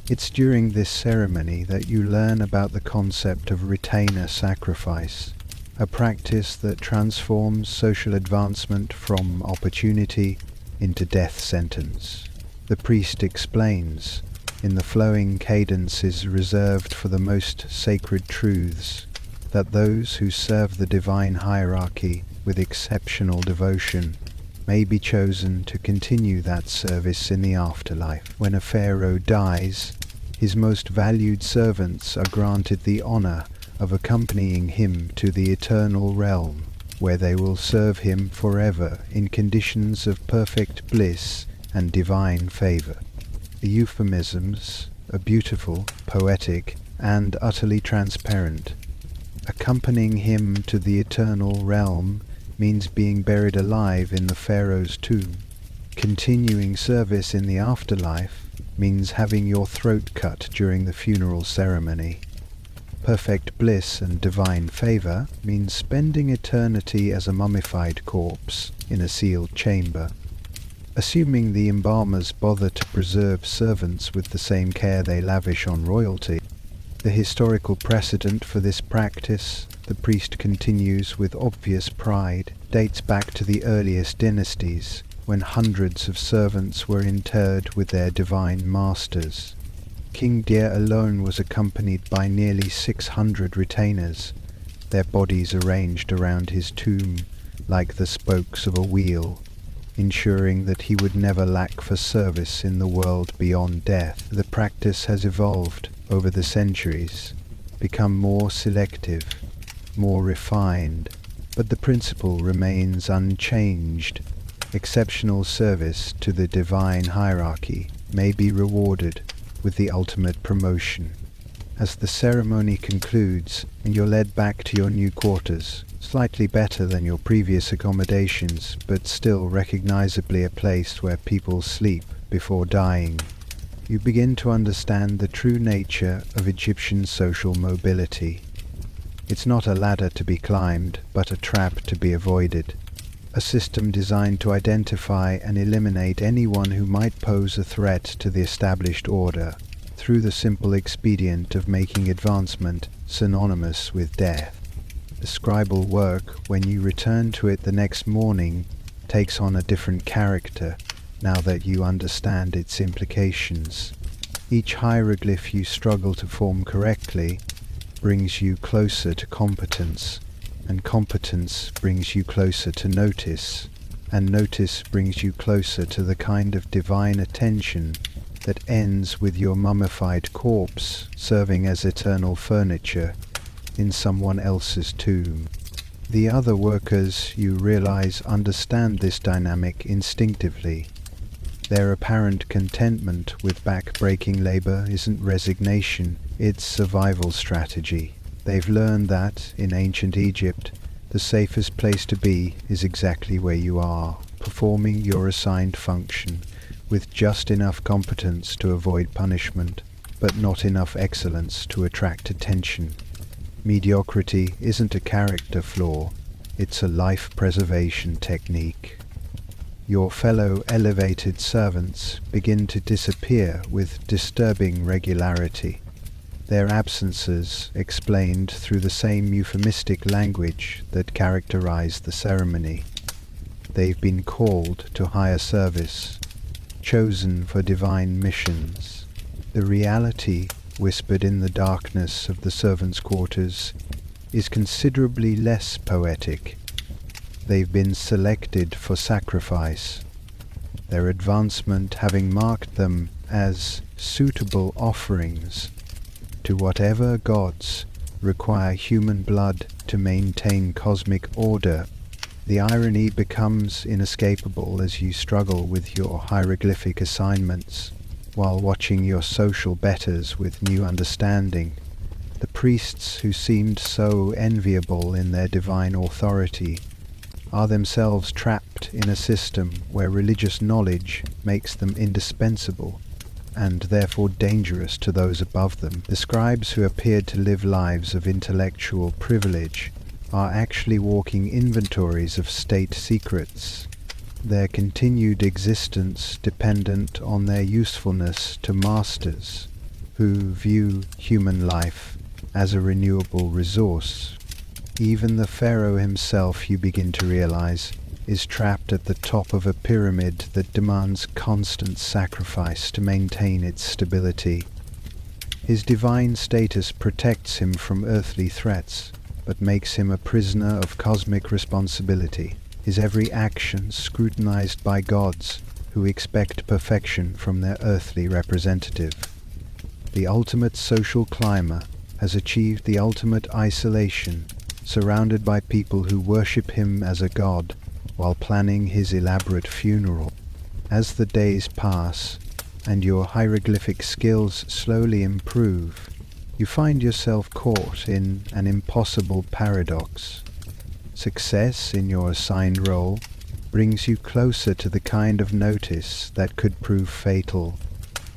It's during this ceremony that you learn about the concept of retainer sacrifice, a practice that transforms social advancement from opportunity into death sentence. The priest explains, in the flowing cadences reserved for the most sacred truths, that those who serve the divine hierarchy with exceptional devotion may be chosen to continue that service in the afterlife. When a pharaoh dies, his most valued servants are granted the honor of accompanying him to the eternal realm, where they will serve him forever in conditions of perfect bliss and divine favor. The euphemisms are beautiful, poetic, and utterly transparent. Accompanying him to the eternal realm means being buried alive in the pharaoh's tomb. Continuing service in the afterlife means having your throat cut during the funeral ceremony. Perfect bliss and divine favor means spending eternity as a mummified corpse in a sealed chamber. Assuming the embalmers bother to preserve servants with the same care they lavish on royalty, the historical precedent for this practice, the priest continues with obvious pride, dates back to the earliest dynasties, when hundreds of servants were interred with their divine masters. King Deir alone was accompanied by nearly 600 retainers, their bodies arranged around his tomb, like the spokes of a wheel, ensuring that he would never lack for service in the world beyond death. The practice has evolved over the centuries, become more selective, more refined, but the principle remains unchanged. Exceptional service to the divine hierarchy may be rewarded with the ultimate promotion. As the ceremony concludes and you're led back to your new quarters, slightly better than your previous accommodations, but still recognizably a place where people sleep before dying, you begin to understand the true nature of Egyptian social mobility. It's not a ladder to be climbed, but a trap to be avoided. A system designed to identify and eliminate anyone who might pose a threat to the established order, through the simple expedient of making advancement synonymous with death. The scribal work, when you return to it the next morning, takes on a different character now that you understand its implications. Each hieroglyph you struggle to form correctly brings you closer to competence, and competence brings you closer to notice, and notice brings you closer to the kind of divine attention that ends with your mummified corpse serving as eternal furniture in someone else's tomb. The other workers, you realize, understand this dynamic instinctively. Their apparent contentment with back-breaking labor isn't resignation, it's survival strategy. They've learned that, in ancient Egypt, the safest place to be is exactly where you are, performing your assigned function, with just enough competence to avoid punishment, but not enough excellence to attract attention. Mediocrity isn't a character flaw, it's a life preservation technique. Your fellow elevated servants begin to disappear with disturbing regularity, their absences explained through the same euphemistic language that characterized the ceremony. They've been called to higher service, chosen for divine missions. The reality whispered in the darkness of the servants' quarters is considerably less poetic. They've been selected for sacrifice, their advancement having marked them as suitable offerings to whatever gods require human blood to maintain cosmic order. The irony becomes inescapable as you struggle with your hieroglyphic assignments, while watching your social betters with new understanding. The priests who seemed so enviable in their divine authority are themselves trapped in a system where religious knowledge makes them indispensable, and therefore dangerous to those above them. The scribes who appeared to live lives of intellectual privilege are actually walking inventories of state secrets, their continued existence dependent on their usefulness to masters who view human life as a renewable resource. Even the pharaoh himself, you begin to realize, is trapped at the top of a pyramid that demands constant sacrifice to maintain its stability. His divine status protects him from earthly threats, but makes him a prisoner of cosmic responsibility, his every action scrutinized by gods who expect perfection from their earthly representative. The ultimate social climber has achieved the ultimate isolation, surrounded by people who worship him as a god while planning his elaborate funeral. As the days pass and your hieroglyphic skills slowly improve, you find yourself caught in an impossible paradox. Success in your assigned role brings you closer to the kind of notice that could prove fatal,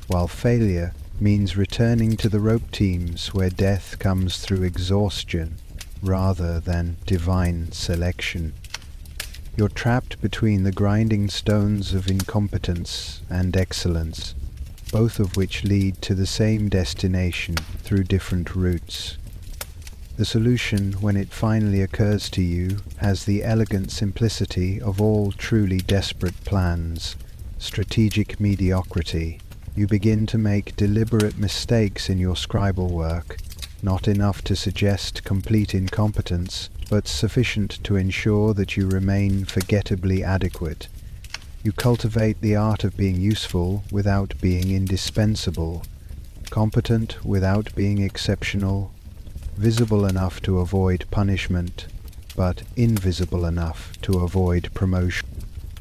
while failure means returning to the rope teams where death comes through exhaustion rather than divine selection. You're trapped between the grinding stones of incompetence and excellence, both of which lead to the same destination through different routes. The solution, when it finally occurs to you, has the elegant simplicity of all truly desperate plans: strategic mediocrity. You begin to make deliberate mistakes in your scribal work, not enough to suggest complete incompetence, but sufficient to ensure that you remain forgettably adequate. You cultivate the art of being useful without being indispensable, competent without being exceptional, visible enough to avoid punishment, but invisible enough to avoid promotion.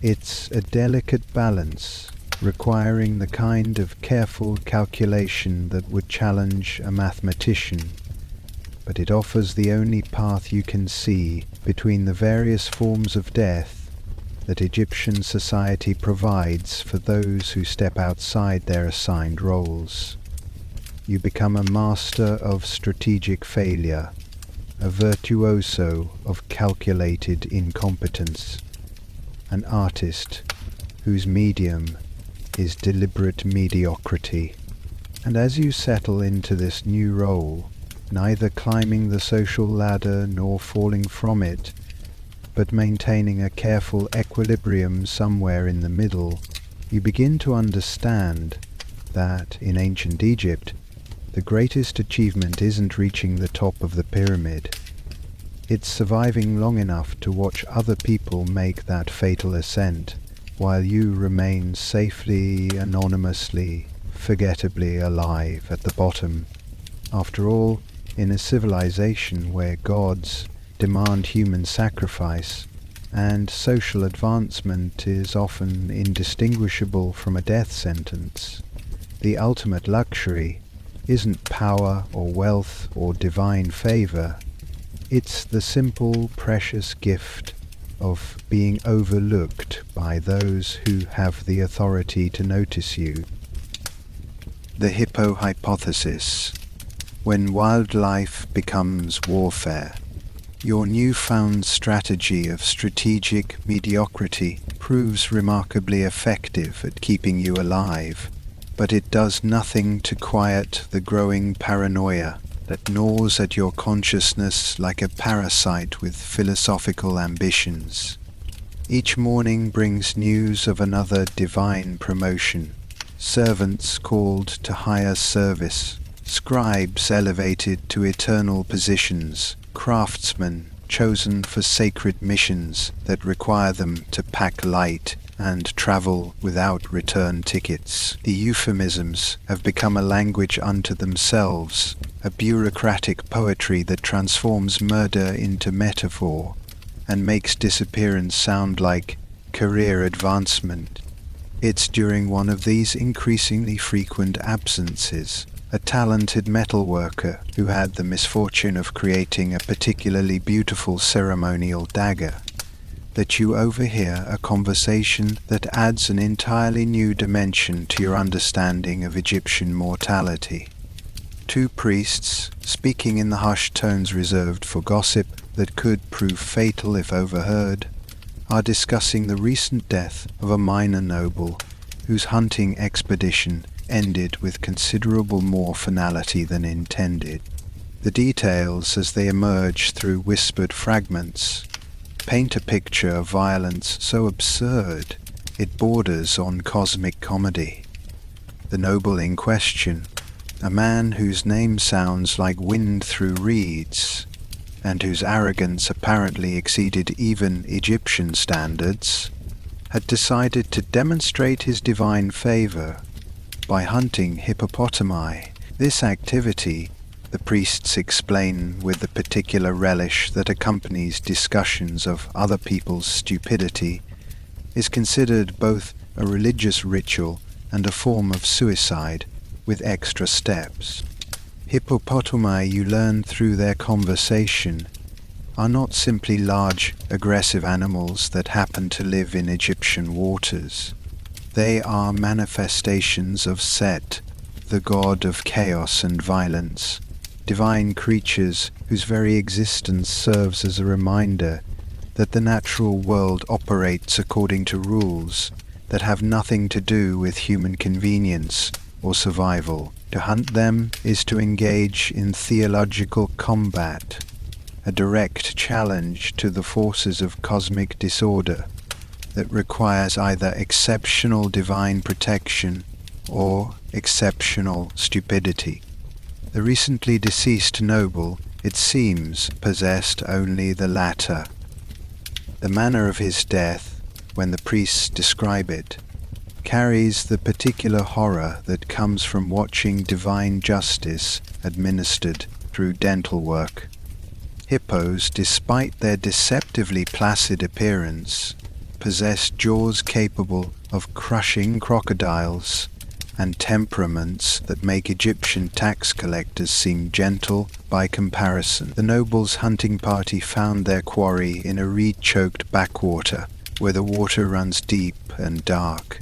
It's a delicate balance, requiring the kind of careful calculation that would challenge a mathematician, but it offers the only path you can see between the various forms of death that Egyptian society provides for those who step outside their assigned roles. You become a master of strategic failure, a virtuoso of calculated incompetence, an artist whose medium is deliberate mediocrity. And as you settle into this new role, neither climbing the social ladder nor falling from it, but maintaining a careful equilibrium somewhere in the middle, you begin to understand that, in ancient Egypt, the greatest achievement isn't reaching the top of the pyramid. It's surviving long enough to watch other people make that fatal ascent, while you remain safely, anonymously, forgettably alive at the bottom. After all, in a civilization where gods demand human sacrifice, and social advancement is often indistinguishable from a death sentence, the ultimate luxury isn't power or wealth or divine favor. It's the simple, precious gift of being overlooked by those who have the authority to notice you. The Hippo Hypothesis. When wildlife becomes warfare. Your newfound strategy of strategic mediocrity proves remarkably effective at keeping you alive, but it does nothing to quiet the growing paranoia that gnaws at your consciousness like a parasite with philosophical ambitions. Each morning brings news of another divine promotion, servants called to higher service, scribes elevated to eternal positions, craftsmen chosen for sacred missions that require them to pack light and travel without return tickets. The euphemisms have become a language unto themselves, a bureaucratic poetry that transforms murder into metaphor and makes disappearance sound like career advancement. It's during one of these increasingly frequent absences, a talented metalworker who had the misfortune of creating a particularly beautiful ceremonial dagger, that you overhear a conversation that adds an entirely new dimension to your understanding of Egyptian mortality. Two priests, speaking in the hushed tones reserved for gossip that could prove fatal if overheard, are discussing the recent death of a minor noble whose hunting expedition ended with considerable more finality than intended. The details, as they emerge through whispered fragments, paint a picture of violence so absurd it borders on cosmic comedy. The noble in question, a man whose name sounds like wind through reeds, and whose arrogance apparently exceeded even Egyptian standards, had decided to demonstrate his divine favor by hunting hippopotami. This activity, the priests explain with the particular relish that accompanies discussions of other people's stupidity, is considered both a religious ritual and a form of suicide with extra steps. Hippopotami, you learn through their conversation, are not simply large, aggressive animals that happen to live in Egyptian waters. They are manifestations of Set, the god of chaos and violence, divine creatures whose very existence serves as a reminder that the natural world operates according to rules that have nothing to do with human convenience or survival. To hunt them is to engage in theological combat, a direct challenge to the forces of cosmic disorder that requires either exceptional divine protection or exceptional stupidity. The recently deceased noble, it seems, possessed only the latter. The manner of his death, when the priests describe it, carries the particular horror that comes from watching divine justice administered through dental work. Hippos, despite their deceptively placid appearance, possess jaws capable of crushing crocodiles and temperaments that make Egyptian tax collectors seem gentle by comparison. The noble's hunting party found their quarry in a reed-choked backwater where the water runs deep and dark,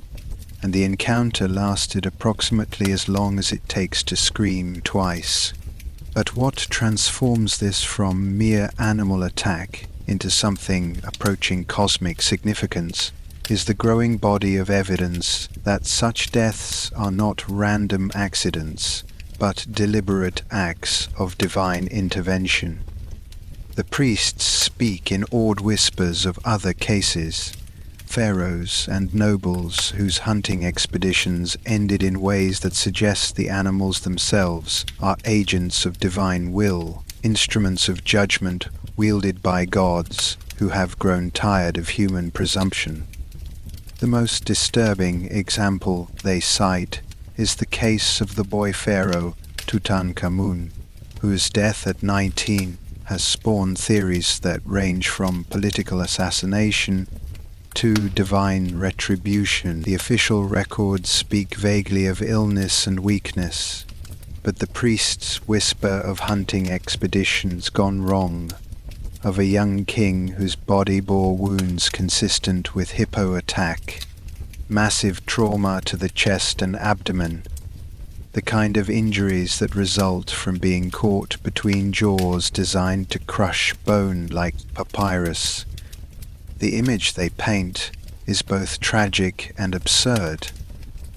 and the encounter lasted approximately as long as it takes to scream twice. But what transforms this from mere animal attack into something approaching cosmic significance is the growing body of evidence that such deaths are not random accidents, but deliberate acts of divine intervention. The priests speak in awed whispers of other cases, pharaohs and nobles whose hunting expeditions ended in ways that suggest the animals themselves are agents of divine will, instruments of judgment wielded by gods who have grown tired of human presumption. The most disturbing example they cite is the case of the boy pharaoh Tutankhamun, whose death at 19 has spawned theories that range from political assassination to divine retribution. The official records speak vaguely of illness and weakness, but the priests whisper of hunting expeditions gone wrong, of a young king whose body bore wounds consistent with hippo attack, massive trauma to the chest and abdomen, the kind of injuries that result from being caught between jaws designed to crush bone like papyrus. The image they paint is both tragic and absurd.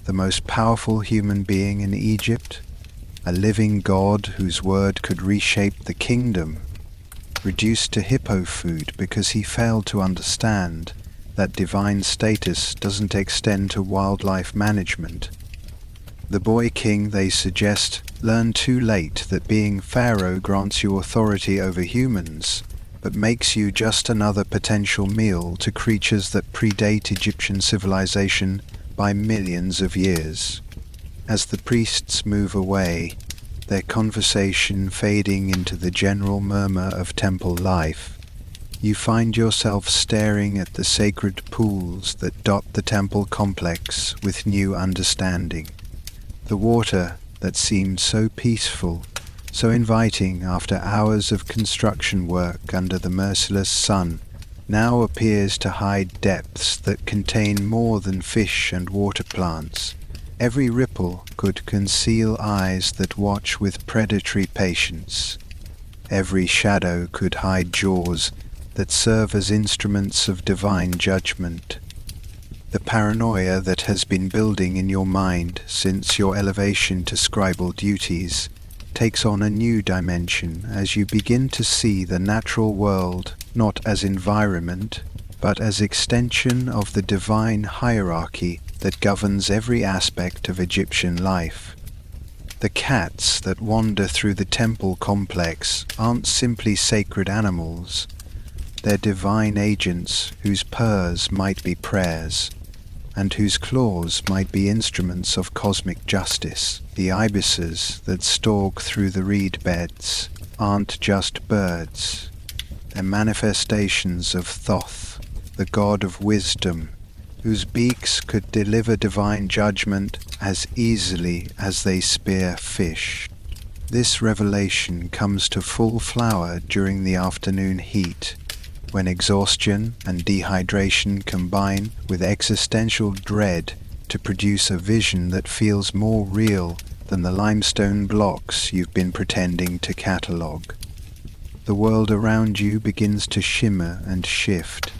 The most powerful human being in Egypt, a living god whose word could reshape the kingdom, reduced to hippo food because he failed to understand that divine status doesn't extend to wildlife management. The boy king, they suggest, learned too late that being pharaoh grants you authority over humans, but makes you just another potential meal to creatures that predate Egyptian civilization by millions of years. As the priests move away, their conversation fading into the general murmur of temple life, you find yourself staring at the sacred pools that dot the temple complex with new understanding. The water that seemed so peaceful, so inviting after hours of construction work under the merciless sun, now appears to hide depths that contain more than fish and water plants. Every ripple could conceal eyes that watch with predatory patience. Every shadow could hide jaws that serve as instruments of divine judgment. The paranoia that has been building in your mind since your elevation to scribal duties takes on a new dimension as you begin to see the natural world not as environment, but as extension of the divine hierarchy that governs every aspect of Egyptian life. The cats that wander through the temple complex aren't simply sacred animals. They're divine agents whose purrs might be prayers, and whose claws might be instruments of cosmic justice. The ibises that stalk through the reed beds aren't just birds. They're manifestations of Thoth, the god of wisdom, whose beaks could deliver divine judgment as easily as they spear fish. This revelation comes to full flower during the afternoon heat, when exhaustion and dehydration combine with existential dread to produce a vision that feels more real than the limestone blocks you've been pretending to catalogue. The world around you begins to shimmer and shift,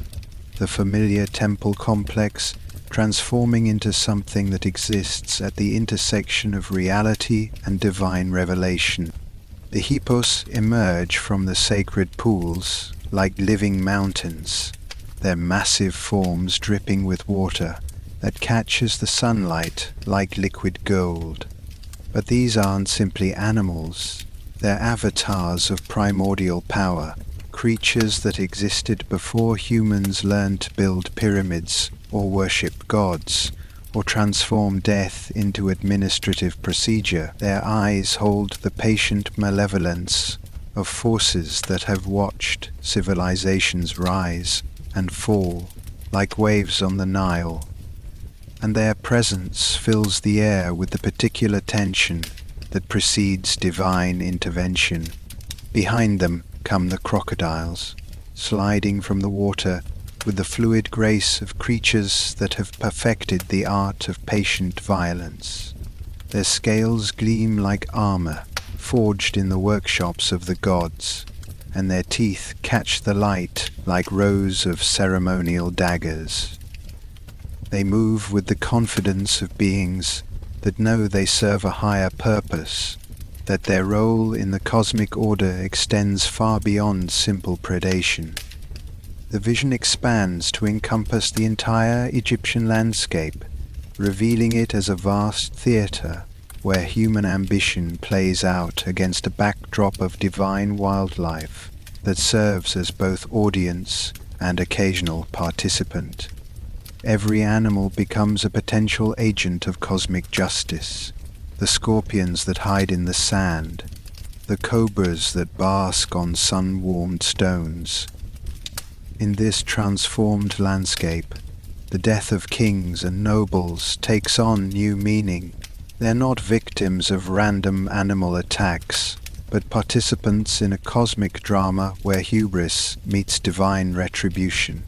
the familiar temple complex transforming into something that exists at the intersection of reality and divine revelation. The hippos emerge from the sacred pools like living mountains, their massive forms dripping with water that catches the sunlight like liquid gold. But these aren't simply animals, they're avatars of primordial power, creatures that existed before humans learned to build pyramids or worship gods, or transform death into administrative procedure. Their eyes hold the patient malevolence of forces that have watched civilizations rise and fall like waves on the Nile, and their presence fills the air with the particular tension that precedes divine intervention. Behind them come the crocodiles, sliding from the water with the fluid grace of creatures that have perfected the art of patient violence. Their scales gleam like armor, forged in the workshops of the gods, and their teeth catch the light like rows of ceremonial daggers. They move with the confidence of beings that know they serve a higher purpose, that their role in the cosmic order extends far beyond simple predation. The vision expands to encompass the entire Egyptian landscape, revealing it as a vast theatre where human ambition plays out against a backdrop of divine wildlife that serves as both audience and occasional participant. Every animal becomes a potential agent of cosmic justice. The scorpions that hide in the sand, the cobras that bask on sun-warmed stones. In this transformed landscape, the death of kings and nobles takes on new meaning. They're not victims of random animal attacks, but participants in a cosmic drama where hubris meets divine retribution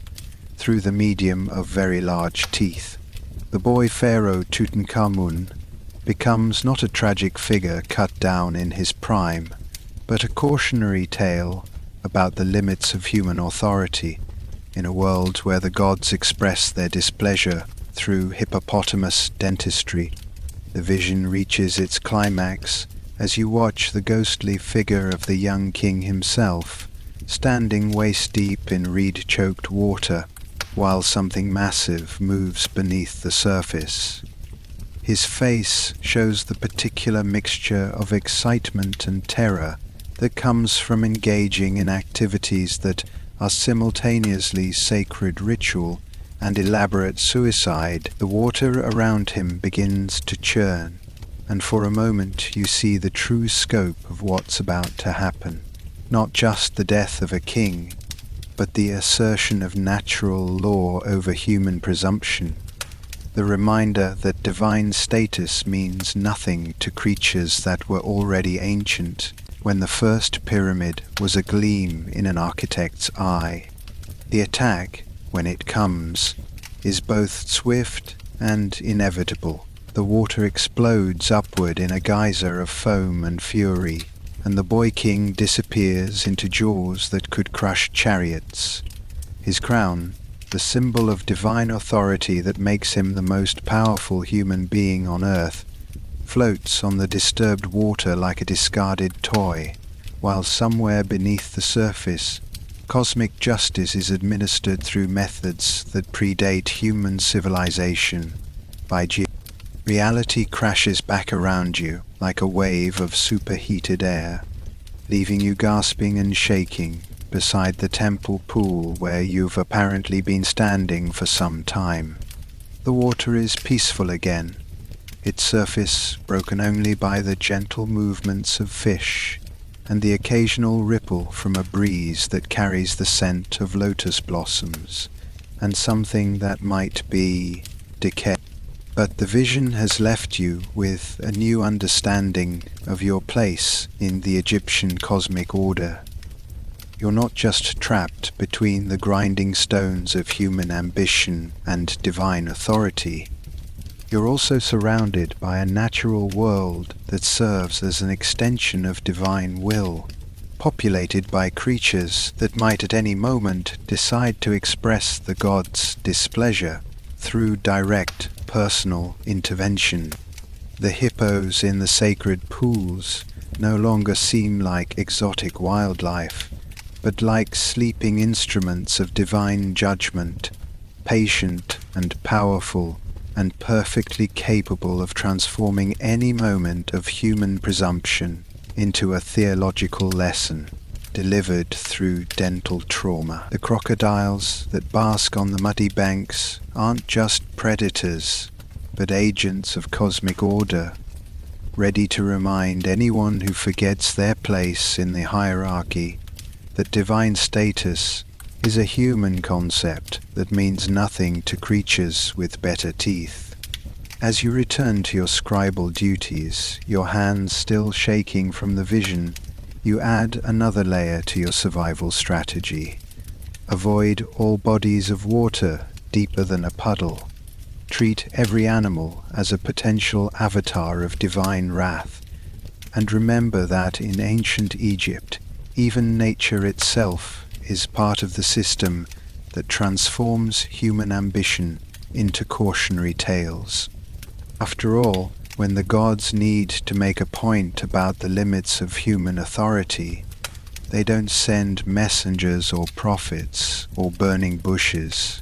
through the medium of very large teeth. The boy pharaoh Tutankhamun becomes not a tragic figure cut down in his prime, but a cautionary tale about the limits of human authority in a world where the gods express their displeasure through hippopotamus dentistry. The vision reaches its climax as you watch the ghostly figure of the young king himself, standing waist-deep in reed-choked water, while something massive moves beneath the surface. His face shows the particular mixture of excitement and terror that comes from engaging in activities that are simultaneously sacred ritual and elaborate suicide. The water around him begins to churn, and for a moment you see the true scope of what's about to happen. Not just the death of a king, but the assertion of natural law over human presumption. The reminder that divine status means nothing to creatures that were already ancient when the first pyramid was a gleam in an architect's eye. The attack, when it comes, is both swift and inevitable. The water explodes upward in a geyser of foam and fury, and the boy king disappears into jaws that could crush chariots. His crown, the symbol of divine authority that makes him the most powerful human being on earth, floats on the disturbed water like a discarded toy, while somewhere beneath the surface, cosmic justice is administered through methods that predate human civilization. Reality crashes back around you like a wave of superheated air, leaving you gasping and shaking beside the temple pool where you've apparently been standing for some time. The water is peaceful again, its surface broken only by the gentle movements of fish and the occasional ripple from a breeze that carries the scent of lotus blossoms and something that might be decay. But the vision has left you with a new understanding of your place in the Egyptian cosmic order. You're not just trapped between the grinding stones of human ambition and divine authority. You're also surrounded by a natural world that serves as an extension of divine will, populated by creatures that might at any moment decide to express the gods' displeasure through direct personal intervention. The hippos in the sacred pools no longer seem like exotic wildlife, but like sleeping instruments of divine judgment, patient and powerful, and perfectly capable of transforming any moment of human presumption into a theological lesson delivered through dental trauma. The crocodiles that bask on the muddy banks aren't just predators, but agents of cosmic order, ready to remind anyone who forgets their place in the hierarchy that divine status is a human concept that means nothing to creatures with better teeth. As you return to your scribal duties, your hands still shaking from the vision, you add another layer to your survival strategy. Avoid all bodies of water deeper than a puddle. Treat every animal as a potential avatar of divine wrath. And remember that in ancient Egypt, even nature itself is part of the system that transforms human ambition into cautionary tales. After all, when the gods need to make a point about the limits of human authority, they don't send messengers or prophets or burning bushes.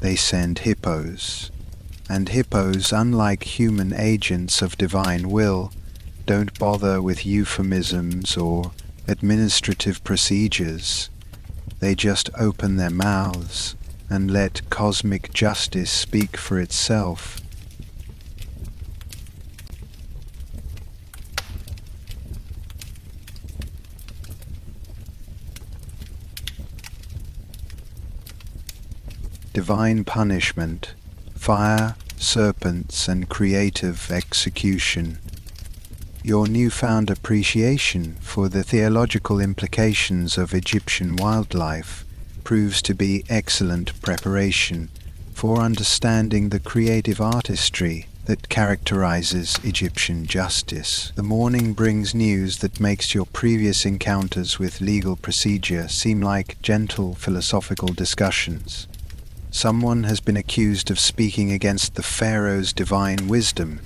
They send hippos. And hippos, unlike human agents of divine will, don't bother with euphemisms or administrative procedures. They just open their mouths and let cosmic justice speak for itself. Divine punishment, fire, serpents, and creative execution. Your newfound appreciation for the theological implications of Egyptian wildlife proves to be excellent preparation for understanding the creative artistry that characterizes Egyptian justice. The morning brings news that makes your previous encounters with legal procedure seem like gentle philosophical discussions. Someone has been accused of speaking against the Pharaoh's divine wisdom,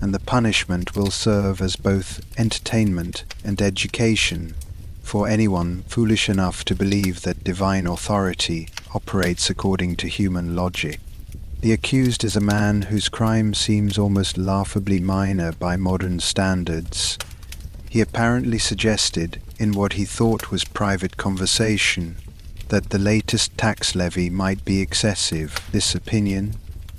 and the punishment will serve as both entertainment and education for anyone foolish enough to believe that divine authority operates according to human logic. The accused is a man whose crime seems almost laughably minor by modern standards. He apparently suggested, in what he thought was private conversation, that the latest tax levy might be excessive. This opinion,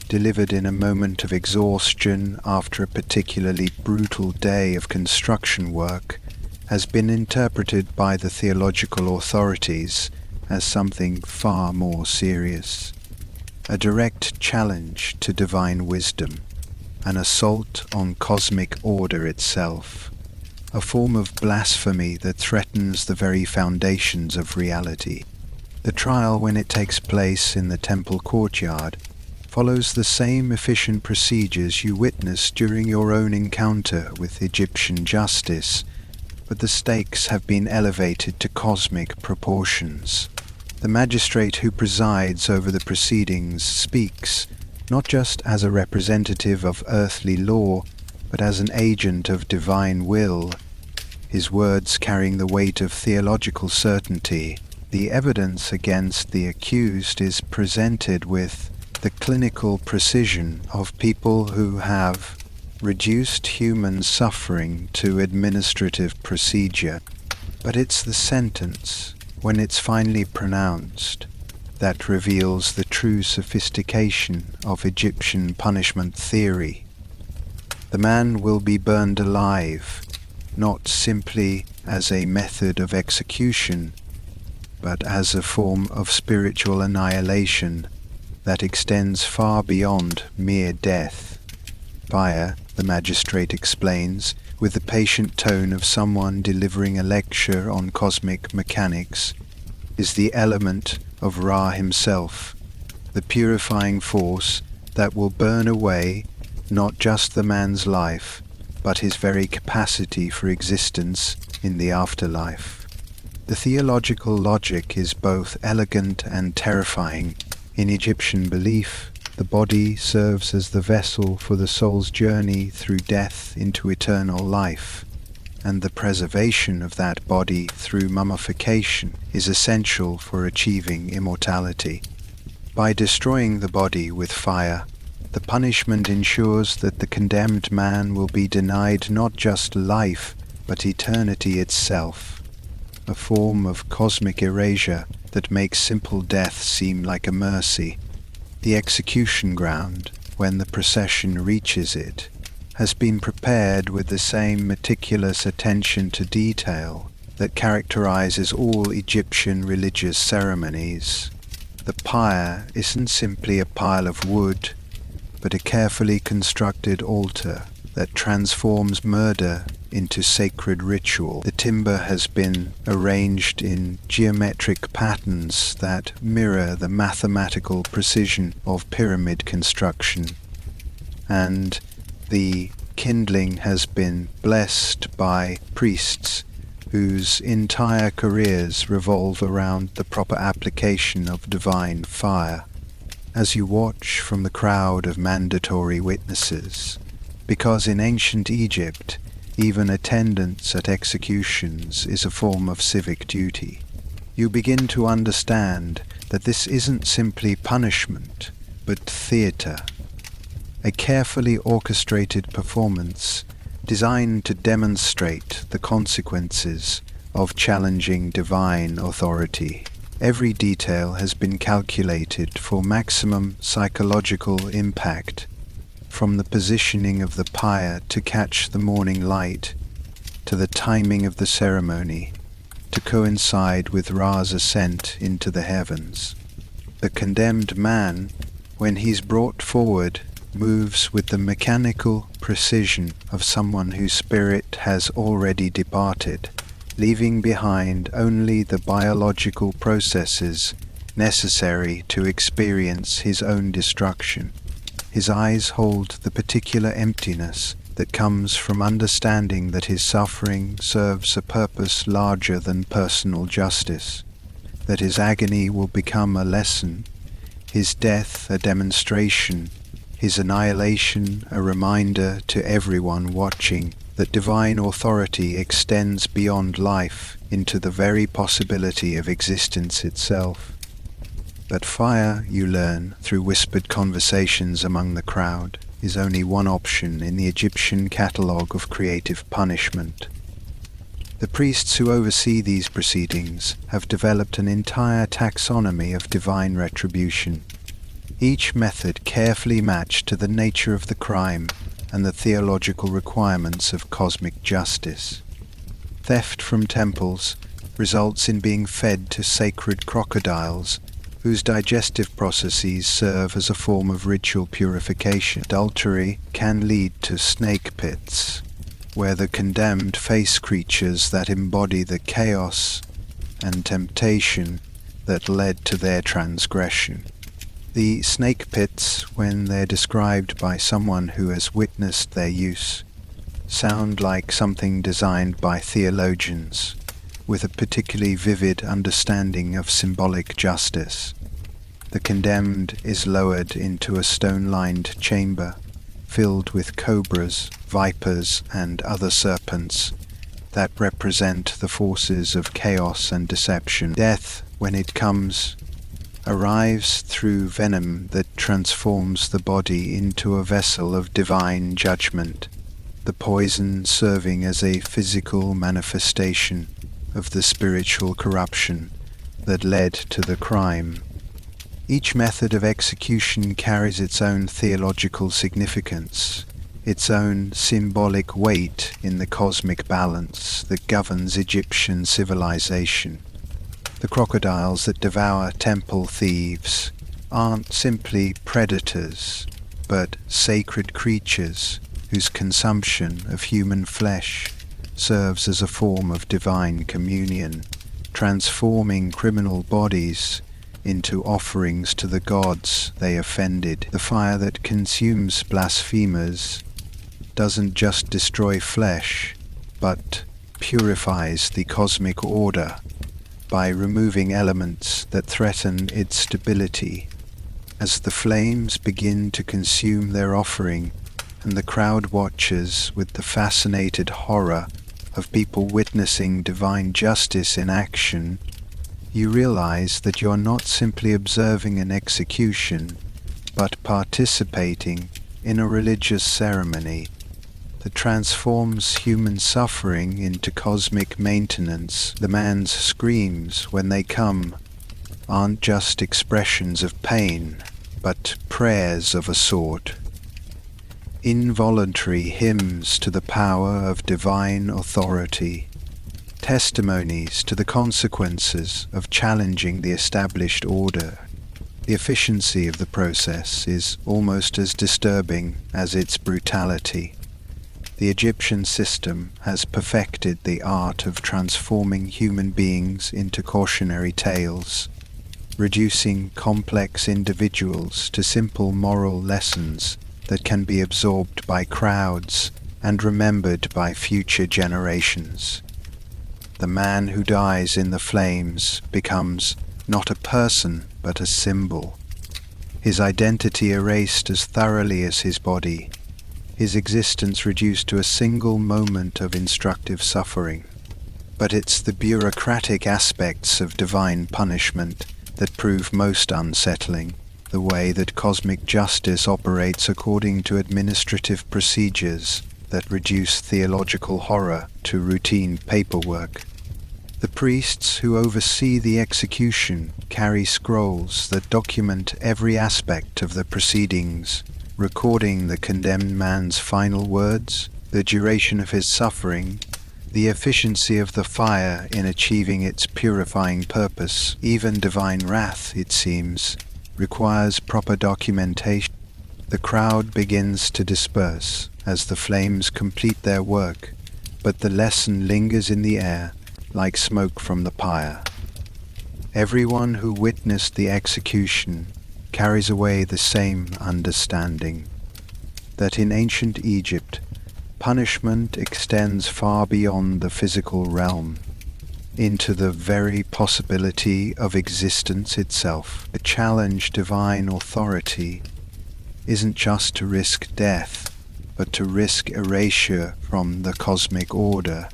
delivered in a moment of exhaustion after a particularly brutal day of construction work, has been interpreted by the theological authorities as something far more serious. A direct challenge to divine wisdom, an assault on cosmic order itself, a form of blasphemy that threatens the very foundations of reality. The trial, when it takes place in the temple courtyard, follows the same efficient procedures you witnessed during your own encounter with Egyptian justice, but the stakes have been elevated to cosmic proportions. The magistrate who presides over the proceedings speaks not just as a representative of earthly law, but as an agent of divine will, his words carrying the weight of theological certainty. The evidence against the accused is presented with the clinical precision of people who have reduced human suffering to administrative procedure. But it's the sentence, when it's finally pronounced, that reveals the true sophistication of Egyptian punishment theory. The man will be burned alive, not simply as a method of execution, but as a form of spiritual annihilation that extends far beyond mere death. Fire, the magistrate explains, with the patient tone of someone delivering a lecture on cosmic mechanics, is the element of Ra himself, the purifying force that will burn away not just the man's life, but his very capacity for existence in the afterlife. The theological logic is both elegant and terrifying. In Egyptian belief, the body serves as the vessel for the soul's journey through death into eternal life, and the preservation of that body through mummification is essential for achieving immortality. By destroying the body with fire, The punishment ensures that the condemned man will be denied not just life, but eternity itself, a form of cosmic erasure that makes simple death seem like a mercy. The execution ground, when the procession reaches it, has been prepared with the same meticulous attention to detail that characterizes all Egyptian religious ceremonies. The pyre isn't simply a pile of wood, but a carefully constructed altar that transforms murder into sacred ritual. The timber has been arranged in geometric patterns that mirror the mathematical precision of pyramid construction, and the kindling has been blessed by priests whose entire careers revolve around the proper application of divine fire. As you watch from the crowd of mandatory witnesses, because in ancient Egypt, even attendance at executions is a form of civic duty, you begin to understand that this isn't simply punishment, but theatre, a carefully orchestrated performance designed to demonstrate the consequences of challenging divine authority. Every detail has been calculated for maximum psychological impact, from the positioning of the pyre to catch the morning light, to the timing of the ceremony, to coincide with Ra's ascent into the heavens. The condemned man, when he's brought forward, moves with the mechanical precision of someone whose spirit has already departed, leaving behind only the biological processes necessary to experience his own destruction. His eyes hold the particular emptiness that comes from understanding that his suffering serves a purpose larger than personal justice, that his agony will become a lesson, his death a demonstration, his annihilation a reminder to everyone watching that divine authority extends beyond life into the very possibility of existence itself. But fire, you learn through whispered conversations among the crowd, is only one option in the Egyptian catalogue of creative punishment. The priests who oversee these proceedings have developed an entire taxonomy of divine retribution, each method carefully matched to the nature of the crime and the theological requirements of cosmic justice. Theft from temples results in being fed to sacred crocodiles, whose digestive processes serve as a form of ritual purification. Adultery can lead to snake pits, where the condemned face creatures that embody the chaos and temptation that led to their transgression. The snake pits, when they're described by someone who has witnessed their use, sound like something designed by theologians with a particularly vivid understanding of symbolic justice. The condemned is lowered into a stone-lined chamber filled with cobras, vipers, and other serpents that represent the forces of chaos and deception. Death, when it comes, arrives through venom that transforms the body into a vessel of divine judgment, the poison serving as a physical manifestation of the spiritual corruption that led to the crime. Each method of execution carries its own theological significance, its own symbolic weight in the cosmic balance that governs Egyptian civilization. The crocodiles that devour temple thieves aren't simply predators, but sacred creatures whose consumption of human flesh serves as a form of divine communion, transforming criminal bodies into offerings to the gods they offended. The fire that consumes blasphemers doesn't just destroy flesh, but purifies the cosmic order by removing elements that threaten its stability. As the flames begin to consume their offering, and the crowd watches with the fascinated horror of people witnessing divine justice in action, you realize that you're not simply observing an execution, but participating in a religious ceremony that transforms human suffering into cosmic maintenance. The man's screams, when they come, aren't just expressions of pain, but prayers of a sort. Involuntary hymns to the power of divine authority, testimonies to the consequences of challenging the established order. The efficiency of the process is almost as disturbing as its brutality. The Egyptian system has perfected the art of transforming human beings into cautionary tales, reducing complex individuals to simple moral lessons that can be absorbed by crowds and remembered by future generations. The man who dies in the flames becomes not a person but a symbol, his identity erased as thoroughly as his body, his existence reduced to a single moment of instructive suffering. But it's the bureaucratic aspects of divine punishment that prove most unsettling, the way that cosmic justice operates according to administrative procedures that reduce theological horror to routine paperwork. The priests who oversee the execution carry scrolls that document every aspect of the proceedings, recording the condemned man's final words, the duration of his suffering, the efficiency of the fire in achieving its purifying purpose. Even divine wrath, it seems, requires proper documentation. The crowd begins to disperse as the flames complete their work, but the lesson lingers in the air like smoke from the pyre. Everyone who witnessed the execution carries away the same understanding, that in ancient Egypt, punishment extends far beyond the physical realm, into the very possibility of existence itself. To challenge divine authority isn't just to risk death, but to risk erasure from the cosmic order,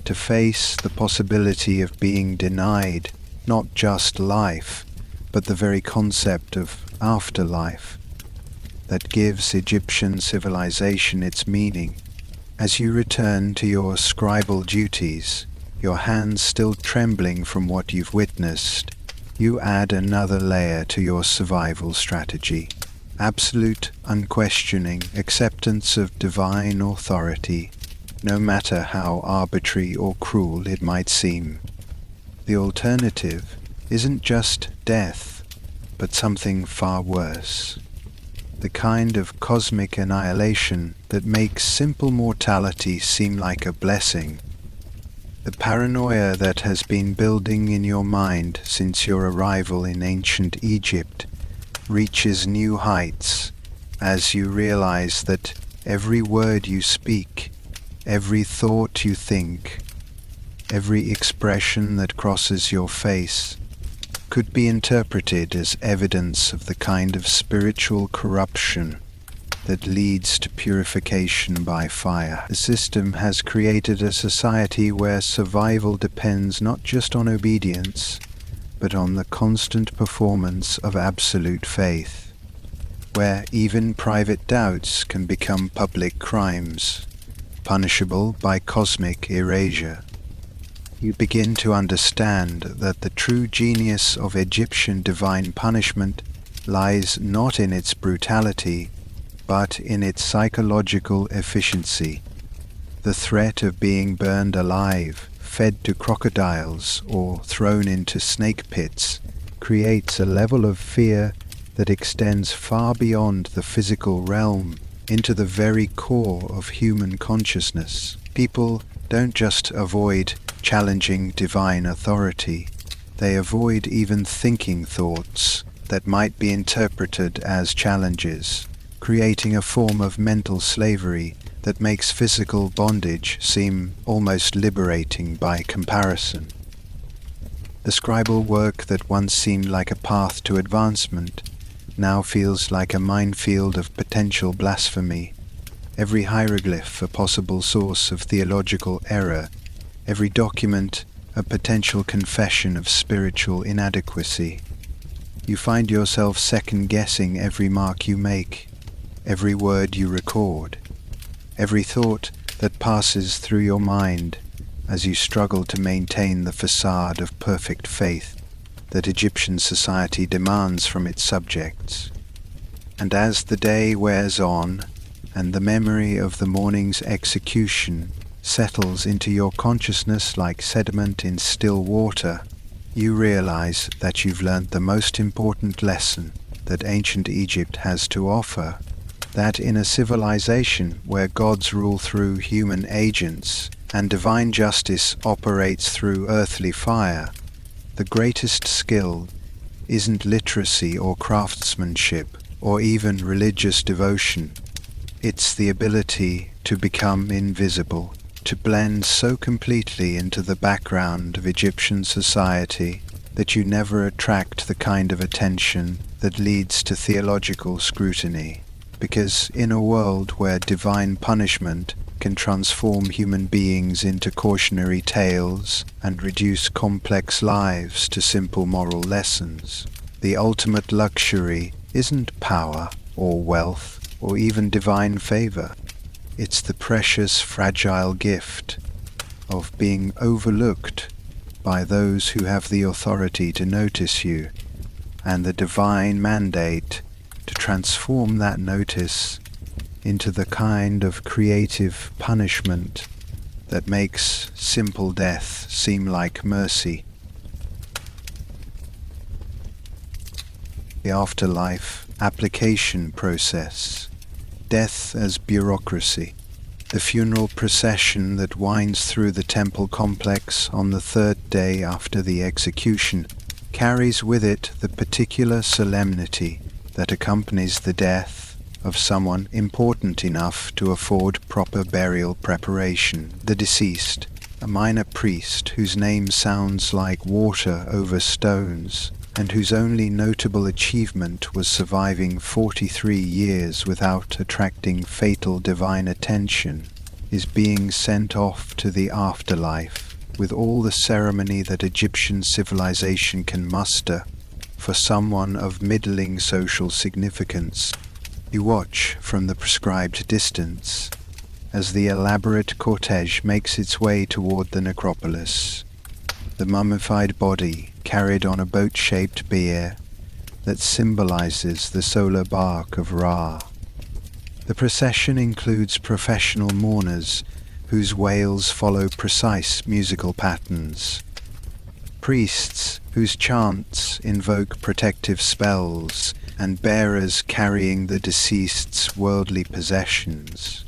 to face the possibility of being denied not just life, but the very concept of afterlife that gives Egyptian civilization its meaning. As you return to your scribal duties, your hands still trembling from what you've witnessed, you add another layer to your survival strategy. Absolute, unquestioning acceptance of divine authority, no matter how arbitrary or cruel it might seem. The alternative isn't just death, but something far worse. The kind of cosmic annihilation that makes simple mortality seem like a blessing. The paranoia that has been building in your mind since your arrival in ancient Egypt reaches new heights as you realize that every word you speak, every thought you think, every expression that crosses your face could be interpreted as evidence of the kind of spiritual corruption that leads to purification by fire. The system has created a society where survival depends not just on obedience, but on the constant performance of absolute faith, where even private doubts can become public crimes, punishable by cosmic erasure. You begin to understand that the true genius of Egyptian divine punishment lies not in its brutality, but in its psychological efficiency. The threat of being burned alive, fed to crocodiles, or thrown into snake pits creates a level of fear that extends far beyond the physical realm into the very core of human consciousness. People don't just avoid challenging divine authority, they avoid even thinking thoughts that might be interpreted as challenges, creating a form of mental slavery that makes physical bondage seem almost liberating by comparison. The scribal work that once seemed like a path to advancement now feels like a minefield of potential blasphemy. Every hieroglyph a possible source of theological error, every document a potential confession of spiritual inadequacy. You find yourself second-guessing every mark you make, every word you record, every thought that passes through your mind as you struggle to maintain the facade of perfect faith that Egyptian society demands from its subjects. And as the day wears on, and the memory of the morning's execution settles into your consciousness like sediment in still water, you realize that you've learned the most important lesson that ancient Egypt has to offer, that in a civilization where gods rule through human agents and divine justice operates through earthly fire, the greatest skill isn't literacy or craftsmanship or even religious devotion. It's the ability to become invisible, to blend so completely into the background of Egyptian society that you never attract the kind of attention that leads to theological scrutiny. Because in a world where divine punishment can transform human beings into cautionary tales and reduce complex lives to simple moral lessons, the ultimate luxury isn't power or wealth or even divine favor. It's the precious, fragile gift of being overlooked by those who have the authority to notice you, and the divine mandate to transform that notice into the kind of creative punishment that makes simple death seem like mercy. The afterlife application process. Death as bureaucracy. The funeral procession that winds through the temple complex on the third day after the execution carries with it the particular solemnity that accompanies the death of someone important enough to afford proper burial preparation. The deceased, a minor priest whose name sounds like water over stones, and whose only notable achievement was surviving 43 years without attracting fatal divine attention, is being sent off to the afterlife with all the ceremony that Egyptian civilization can muster for someone of middling social significance. You watch from the prescribed distance as the elaborate cortege makes its way toward the necropolis, the mummified body carried on a boat-shaped bier that symbolizes the solar bark of Ra. The procession includes professional mourners whose wails follow precise musical patterns, priests whose chants invoke protective spells, and bearers carrying the deceased's worldly possessions.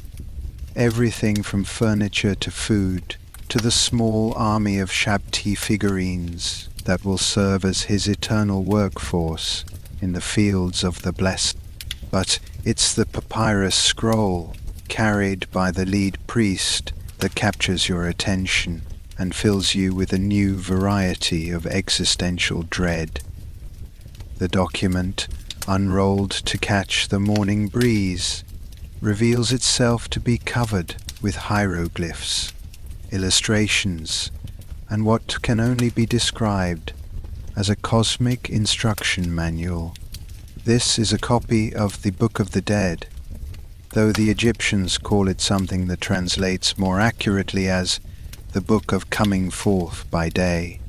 Everything from furniture to food to the small army of Shabti figurines that will serve as his eternal workforce in the fields of the blessed. But it's the papyrus scroll carried by the lead priest that captures your attention and fills you with a new variety of existential dread. The document, unrolled to catch the morning breeze, reveals itself to be covered with hieroglyphs, illustrations, and what can only be described as a cosmic instruction manual. This is a copy of the Book of the Dead, though the Egyptians call it something that translates more accurately as the Book of Coming Forth by Day,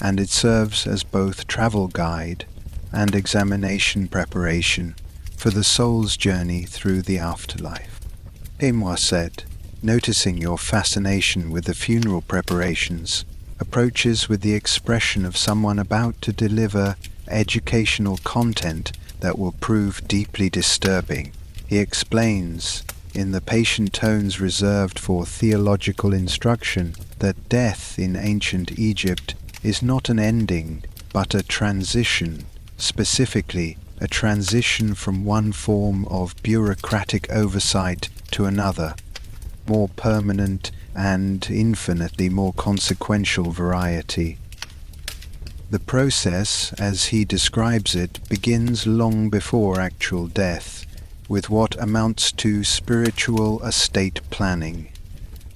and it serves as both travel guide and examination preparation for the soul's journey through the afterlife. Emwa said, noticing your fascination with the funeral preparations, approaches with the expression of someone about to deliver educational content that will prove deeply disturbing. He explains, in the patient tones reserved for theological instruction, that death in ancient Egypt is not an ending, but a transition, specifically a transition from one form of bureaucratic oversight to another, more permanent and infinitely more consequential variety. The process, as he describes it, begins long before actual death, with what amounts to spiritual estate planning.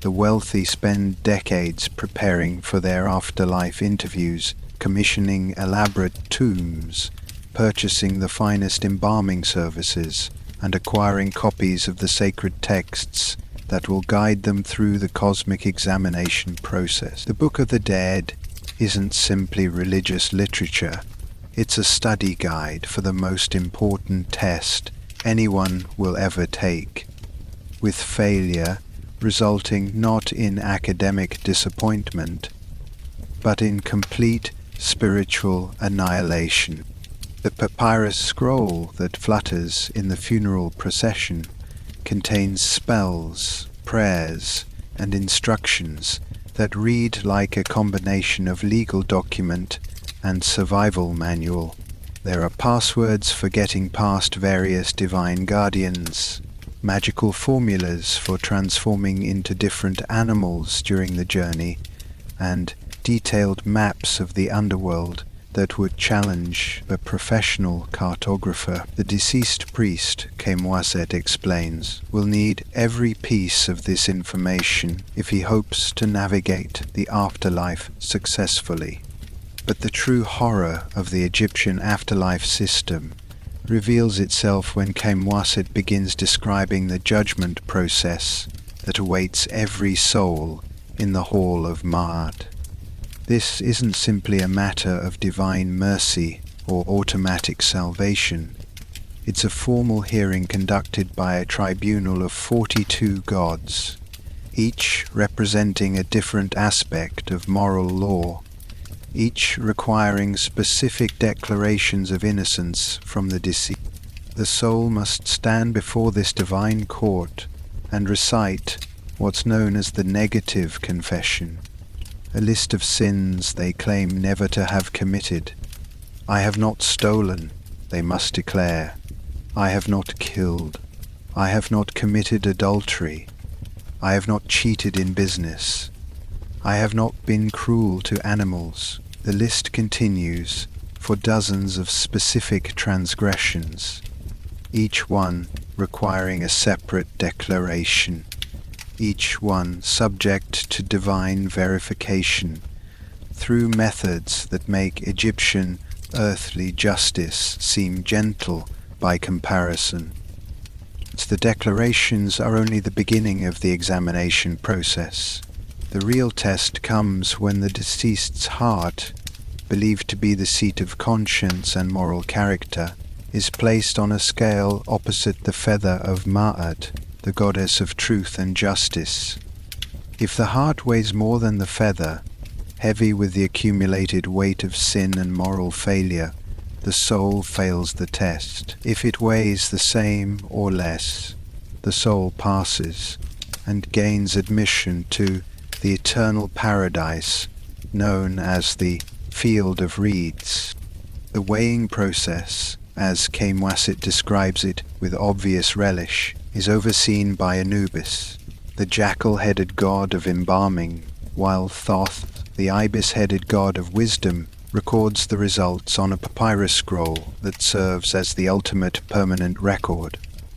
The wealthy spend decades preparing for their afterlife interviews, commissioning elaborate tombs, purchasing the finest embalming services and acquiring copies of the sacred texts that will guide them through the cosmic examination process. The Book of the Dead isn't simply religious literature. It's a study guide for the most important test anyone will ever take, with failure resulting not in academic disappointment, but in complete spiritual annihilation. The papyrus scroll that flutters in the funeral procession contains spells, prayers, and instructions that read like a combination of legal document and survival manual. There are passwords for getting past various divine guardians, magical formulas for transforming into different animals during the journey, and detailed maps of the underworld that would challenge a professional cartographer. The deceased priest, Kemwaset explains, will need every piece of this information if he hopes to navigate the afterlife successfully. But the true horror of the Egyptian afterlife system reveals itself when Kemwaset begins describing the judgment process that awaits every soul in the Hall of Ma'at. This isn't simply a matter of divine mercy or automatic salvation. It's a formal hearing conducted by a tribunal of 42 gods, each representing a different aspect of moral law, each requiring specific declarations of innocence from the deceased. The soul must stand before this divine court and recite what's known as the negative confession, a list of sins they claim never to have committed. I have not stolen, they must declare. I have not killed. I have not committed adultery. I have not cheated in business. I have not been cruel to animals. The list continues for dozens of specific transgressions, each one requiring a separate declaration, each one subject to divine verification through methods that make Egyptian earthly justice seem gentle by comparison. The declarations are only the beginning of the examination process. The real test comes when the deceased's heart, believed to be the seat of conscience and moral character, is placed on a scale opposite the feather of Ma'at, the goddess of truth and justice. If the heart weighs more than the feather, heavy with the accumulated weight of sin and moral failure, the soul fails the test. If it weighs the same or less, the soul passes and gains admission to the eternal paradise known as the Field of Reeds. The weighing process, as Kemwaset describes it with obvious relish, is overseen by Anubis, the jackal-headed god of embalming, while Thoth, the ibis-headed god of wisdom, records the results on a papyrus scroll that serves as the ultimate permanent record.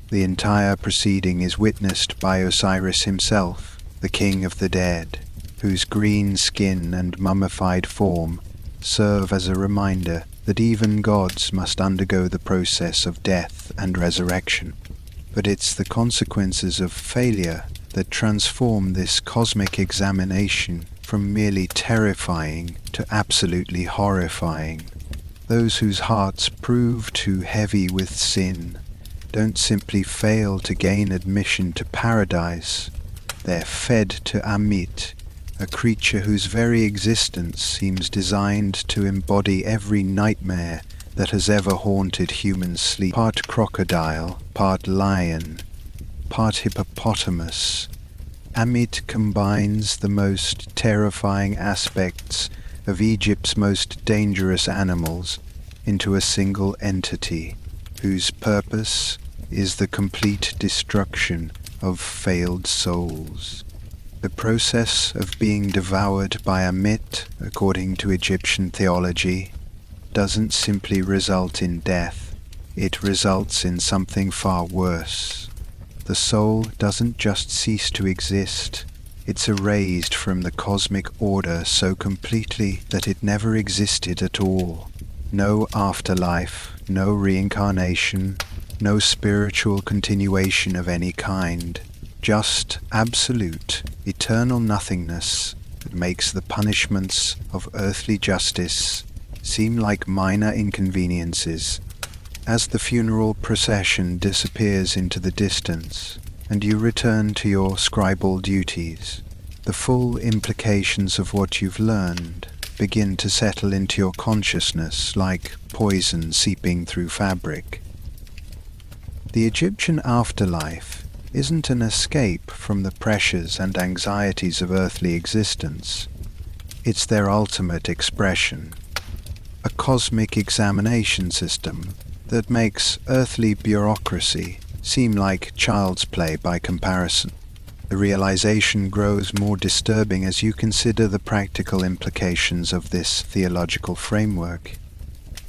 The entire proceeding is witnessed by Osiris himself, the king of the dead, whose green skin and mummified form serve as a reminder that even gods must undergo the process of death and resurrection. But it's the consequences of failure that transform this cosmic examination from merely terrifying to absolutely horrifying. Those whose hearts prove too heavy with sin don't simply fail to gain admission to paradise, they're fed to Amit, a creature whose very existence seems designed to embody every nightmare that has ever haunted human sleep. Part crocodile, part lion, part hippopotamus, Amit combines the most terrifying aspects of Egypt's most dangerous animals into a single entity, whose purpose is the complete destruction of failed souls. The process of being devoured by Amit, according to Egyptian theology, doesn't simply result in death, it results in something far worse. The soul doesn't just cease to exist, it's erased from the cosmic order so completely that it never existed at all. No afterlife, no reincarnation, no spiritual continuation of any kind, just absolute, eternal nothingness that makes the punishments of earthly justice seem like minor inconveniences. As the funeral procession disappears into the distance, and you return to your scribal duties, the full implications of what you've learned begin to settle into your consciousness like poison seeping through fabric. The Egyptian afterlife isn't an escape from the pressures and anxieties of earthly existence. It's their ultimate expression, a cosmic examination system that makes earthly bureaucracy seem like child's play by comparison. The realization grows more disturbing as you consider the practical implications of this theological framework.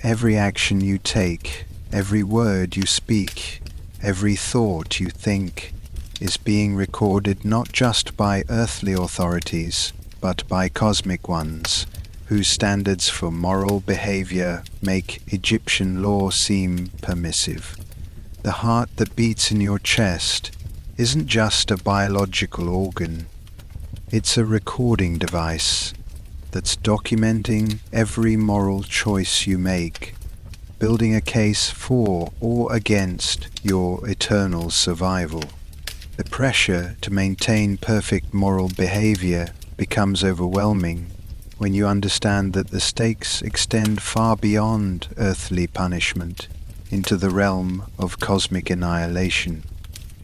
Every action you take, every word you speak, every thought you think is being recorded not just by earthly authorities, but by cosmic ones, whose standards for moral behavior make Egyptian law seem permissive. The heart that beats in your chest isn't just a biological organ. It's a recording device that's documenting every moral choice you make, building a case for or against your eternal survival. The pressure to maintain perfect moral behavior becomes overwhelming when you understand that the stakes extend far beyond earthly punishment into the realm of cosmic annihilation.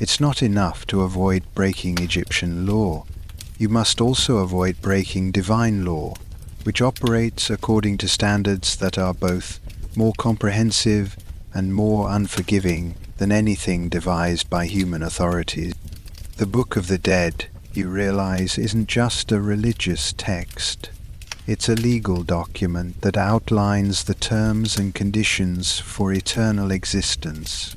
It's not enough to avoid breaking Egyptian law. You must also avoid breaking divine law, which operates according to standards that are both more comprehensive and more unforgiving than anything devised by human authorities. The Book of the Dead, you realize, isn't just a religious text. It's a legal document that outlines the terms and conditions for eternal existence.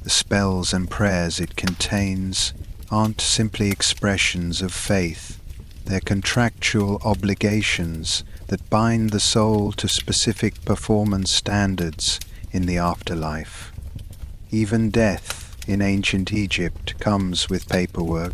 The spells and prayers it contains aren't simply expressions of faith. They're contractual obligations that bind the soul to specific performance standards in the afterlife. Even death in ancient Egypt comes with paperwork.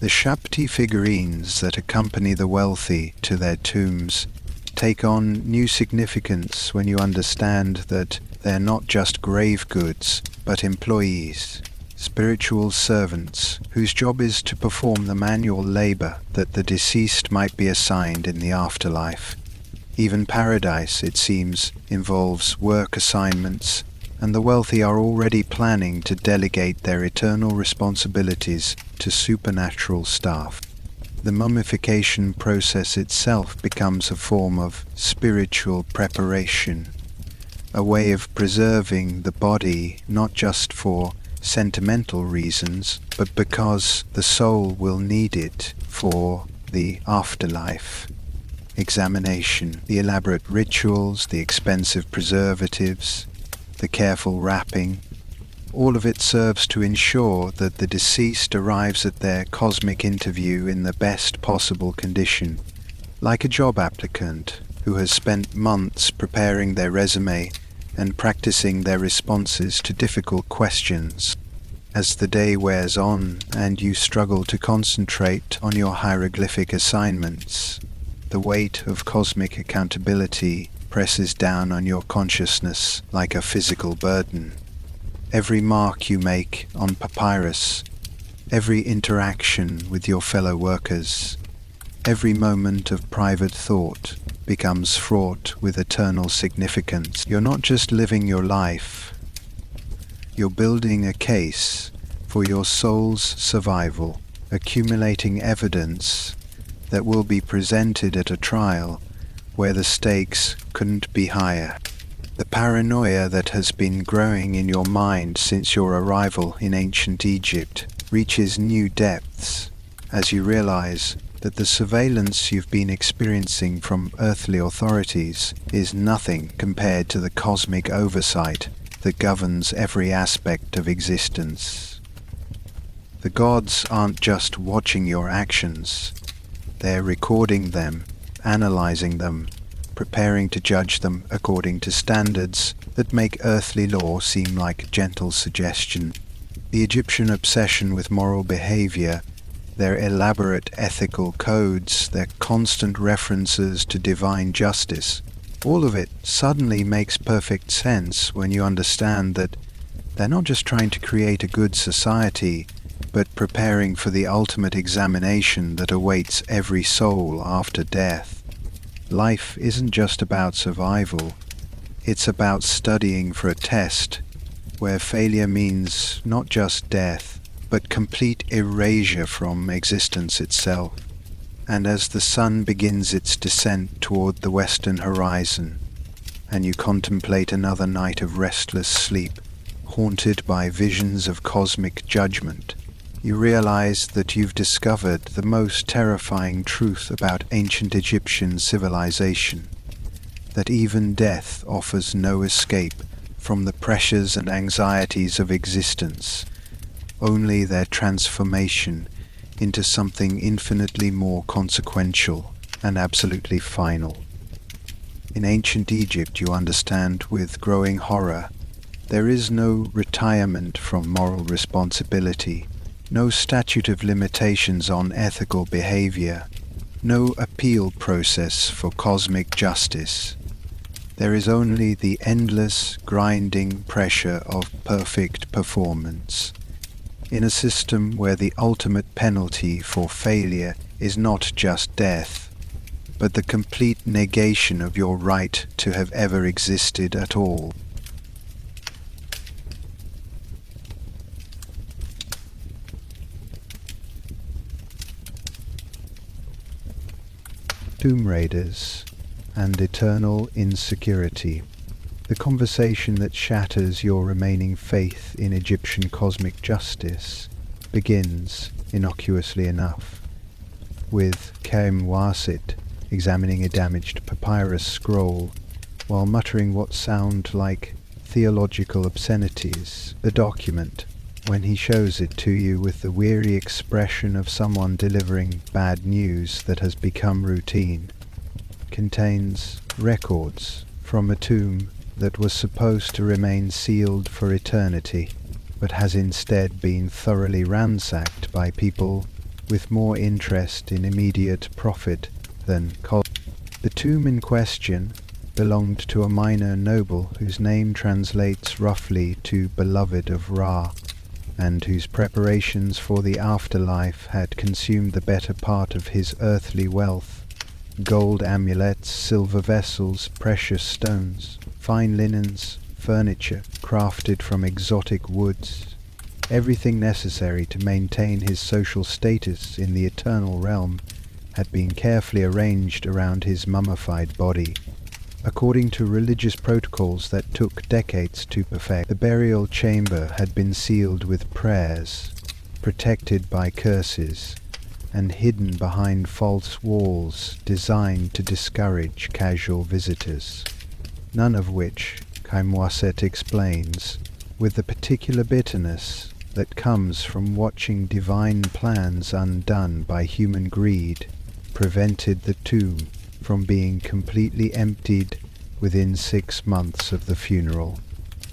The Shabti figurines that accompany the wealthy to their tombs take on new significance when you understand that they're not just grave goods, but employees, spiritual servants whose job is to perform the manual labor that the deceased might be assigned in the afterlife. Even paradise, it seems, involves work assignments, and the wealthy are already planning to delegate their eternal responsibilities to supernatural staff. The mummification process itself becomes a form of spiritual preparation, a way of preserving the body not just for sentimental reasons, but because the soul will need it for the afterlife. Examination, the elaborate rituals, the expensive preservatives, the careful wrapping, all of it serves to ensure that the deceased arrives at their cosmic interview in the best possible condition, like a job applicant who has spent months preparing their resume and practicing their responses to difficult questions. As the day wears on and you struggle to concentrate on your hieroglyphic assignments, the weight of cosmic accountability presses down on your consciousness like a physical burden. Every mark you make on papyrus, every interaction with your fellow workers, every moment of private thought becomes fraught with eternal significance. You're not just living your life, you're building a case for your soul's survival, accumulating evidence that will be presented at a trial where the stakes couldn't be higher. The paranoia that has been growing in your mind since your arrival in ancient Egypt reaches new depths as you realize that the surveillance you've been experiencing from earthly authorities is nothing compared to the cosmic oversight that governs every aspect of existence. The gods aren't just watching your actions, they're recording them, analyzing them, preparing to judge them according to standards that make earthly law seem like gentle suggestion. The Egyptian obsession with moral behavior, their elaborate ethical codes, their constant references to divine justice, all of it suddenly makes perfect sense when you understand that they're not just trying to create a good society, but preparing for the ultimate examination that awaits every soul after death. Life isn't just about survival, it's about studying for a test, where failure means not just death, but complete erasure from existence itself. And as the sun begins its descent toward the western horizon, and you contemplate another night of restless sleep, haunted by visions of cosmic judgment, you realize that you've discovered the most terrifying truth about ancient Egyptian civilization, that even death offers no escape from the pressures and anxieties of existence, only their transformation into something infinitely more consequential and absolutely final. In ancient Egypt, you understand with growing horror, there is no retirement from moral responsibility, no statute of limitations on ethical behavior, no appeal process for cosmic justice. There is only the endless, grinding pressure of perfect performance. In a system where the ultimate penalty for failure is not just death, but the complete negation of your right to have ever existed at all. Tomb Raiders and Eternal Insecurity. The conversation that shatters your remaining faith in Egyptian cosmic justice begins, innocuously enough, with Wasit examining a damaged papyrus scroll while muttering what sound like theological obscenities. The document, when he shows it to you with the weary expression of someone delivering bad news that has become routine, contains records from a tomb that was supposed to remain sealed for eternity, but has instead been thoroughly ransacked by people with more interest in immediate profit than The tomb in question belonged to a minor noble whose name translates roughly to Beloved of Ra, and whose preparations for the afterlife had consumed the better part of his earthly wealth: gold amulets, silver vessels, precious stones, fine linens, furniture crafted from exotic woods, everything necessary to maintain his social status in the eternal realm had been carefully arranged around his mummified body. According to religious protocols that took decades to perfect, the burial chamber had been sealed with prayers, protected by curses, and hidden behind false walls designed to discourage casual visitors. None of which, Wasit explains, with the particular bitterness that comes from watching divine plans undone by human greed, prevented the tomb from being completely emptied within 6 months of the funeral.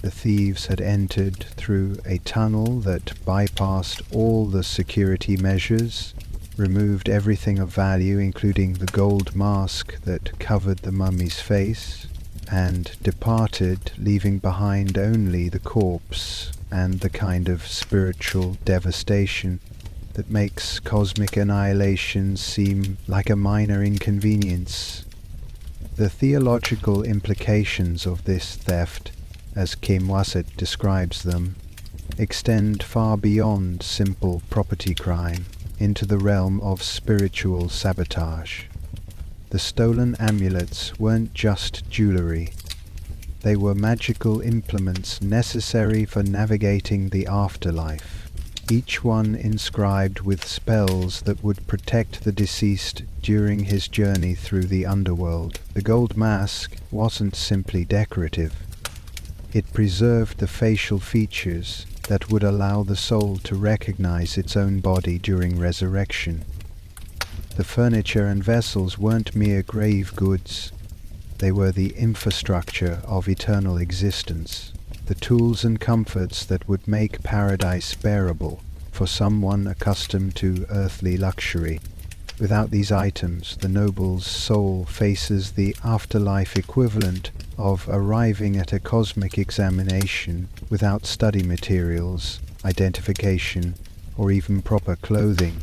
The thieves had entered through a tunnel that bypassed all the security measures, removed everything of value including the gold mask that covered the mummy's face, and departed, leaving behind only the corpse and the kind of spiritual devastation that makes cosmic annihilation seem like a minor inconvenience. The theological implications of this theft, as Wasit describes them, extend far beyond simple property crime into the realm of spiritual sabotage. The stolen amulets weren't just jewelry. They were magical implements necessary for navigating the afterlife, each one inscribed with spells that would protect the deceased during his journey through the underworld. The gold mask wasn't simply decorative. It preserved the facial features that would allow the soul to recognize its own body during resurrection. The furniture and vessels weren't mere grave goods. They were the infrastructure of eternal existence, the tools and comforts that would make paradise bearable for someone accustomed to earthly luxury. Without these items, the noble's soul faces the afterlife equivalent of arriving at a cosmic examination without study materials, identification, or even proper clothing.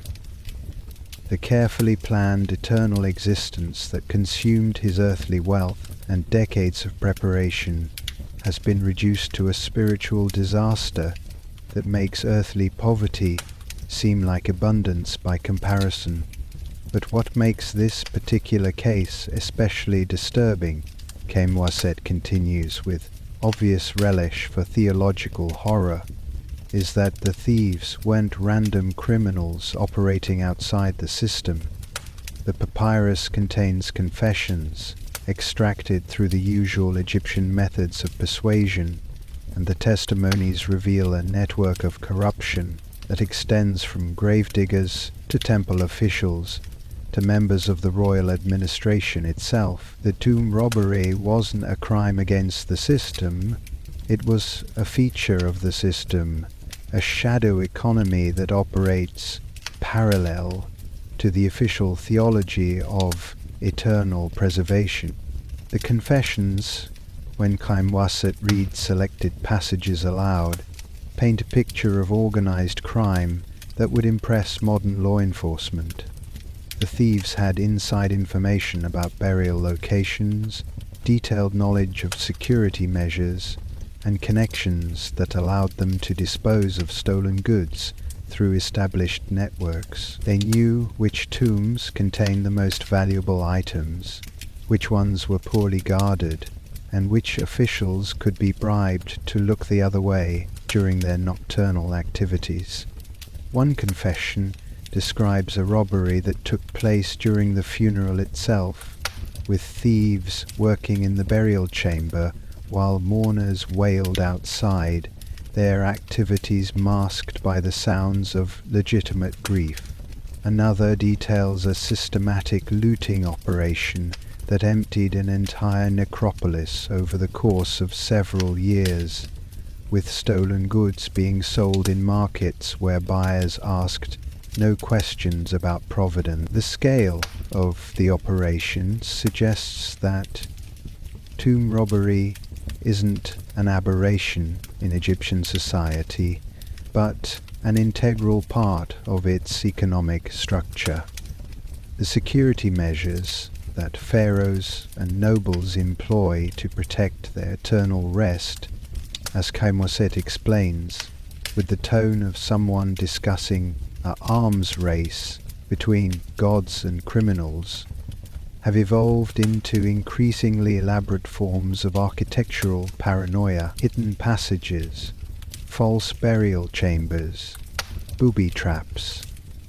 The carefully planned eternal existence that consumed his earthly wealth and decades of preparation has been reduced to a spiritual disaster that makes earthly poverty seem like abundance by comparison. But what makes this particular case especially disturbing, Khaimwaset continues with obvious relish for theological horror, is that the thieves weren't random criminals operating outside the system. The papyrus contains confessions, extracted through the usual Egyptian methods of persuasion, and the testimonies reveal a network of corruption that extends from gravediggers to temple officials to members of the royal administration itself. The tomb robbery wasn't a crime against the system, it was a feature of the system, a shadow economy that operates parallel to the official theology of eternal preservation. The confessions, when Khaimwaset reads selected passages aloud, paint a picture of organized crime that would impress modern law enforcement. The thieves had inside information about burial locations, detailed knowledge of security measures, and connections that allowed them to dispose of stolen goods through established networks. They knew which tombs contained the most valuable items, which ones were poorly guarded, and which officials could be bribed to look the other way during their nocturnal activities. One confession describes a robbery that took place during the funeral itself, with thieves working in the burial chamber while mourners wailed outside, their activities masked by the sounds of legitimate grief. Another details a systematic looting operation that emptied an entire necropolis over the course of several years, with stolen goods being sold in markets where buyers asked no questions about provenance. The scale of the operation suggests that tomb robbery isn't an aberration in Egyptian society, but an integral part of its economic structure. The security measures that pharaohs and nobles employ to protect their eternal rest, as Khaimwaset explains, with the tone of someone discussing an arms race between gods and criminals, have evolved into increasingly elaborate forms of architectural paranoia, hidden passages, false burial chambers, booby traps,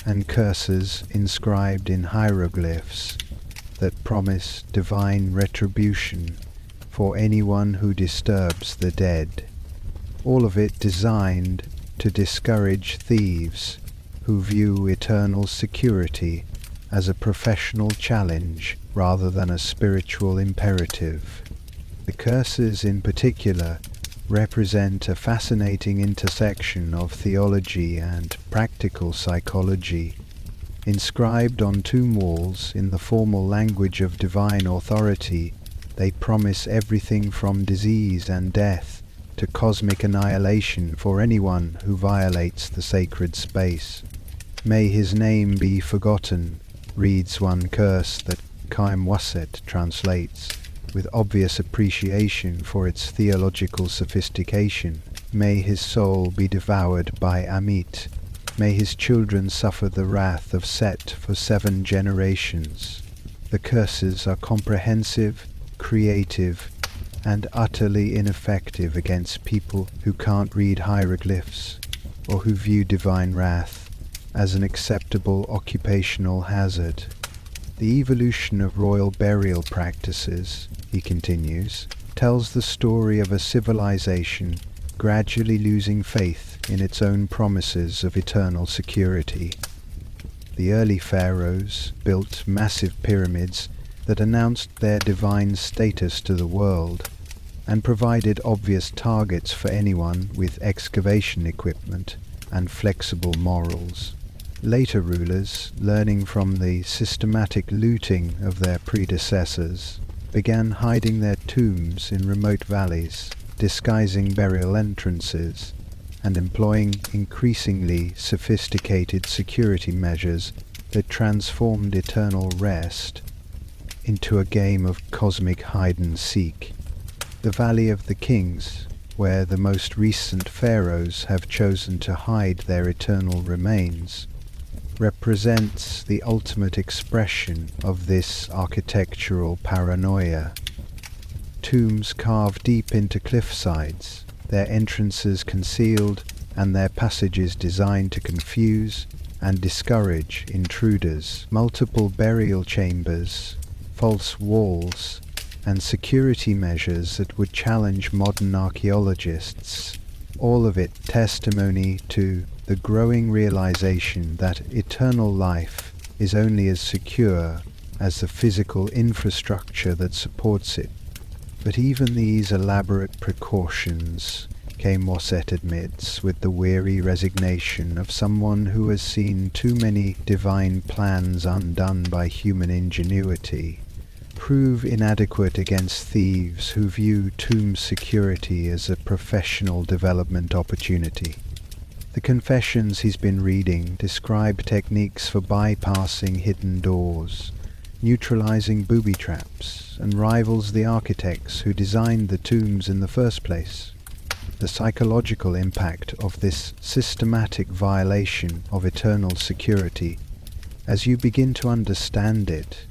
and curses inscribed in hieroglyphs that promise divine retribution for anyone who disturbs the dead. All of it designed to discourage thieves who view eternal security as a professional challenge rather than a spiritual imperative. The curses in particular represent a fascinating intersection of theology and practical psychology. Inscribed on tomb walls in the formal language of divine authority, they promise everything from disease and death to cosmic annihilation for anyone who violates the sacred space. May his name be forgotten, reads one curse that Khaimwaset translates, with obvious appreciation for its theological sophistication. May his soul be devoured by Amit. May his children suffer the wrath of Set for 7 generations. The curses are comprehensive, creative, and utterly ineffective against people who can't read hieroglyphs, or who view divine wrath as an acceptable occupational hazard. The evolution of royal burial practices, he continues, tells the story of a civilization gradually losing faith in its own promises of eternal security. The early pharaohs built massive pyramids that announced their divine status to the world and provided obvious targets for anyone with excavation equipment and flexible morals. Later rulers, learning from the systematic looting of their predecessors, began hiding their tombs in remote valleys, disguising burial entrances, and employing increasingly sophisticated security measures that transformed eternal rest into a game of cosmic hide-and-seek. The Valley of the Kings, where the most recent pharaohs have chosen to hide their eternal remains, represents the ultimate expression of this architectural paranoia. Tombs carved deep into cliff sides, their entrances concealed and their passages designed to confuse and discourage intruders. Multiple burial chambers, false walls, and security measures that would challenge modern archaeologists, all of it testimony to the growing realization that eternal life is only as secure as the physical infrastructure that supports it. But even these elaborate precautions, came Wasset admits, with the weary resignation of someone who has seen too many divine plans undone by human ingenuity, prove inadequate against thieves who view tomb security as a professional development opportunity. The confessions he's been reading describe techniques for bypassing hidden doors, neutralizing booby traps, and rivals the architects who designed the tombs in the first place. The psychological impact of this systematic violation of eternal security, as you begin to understand it,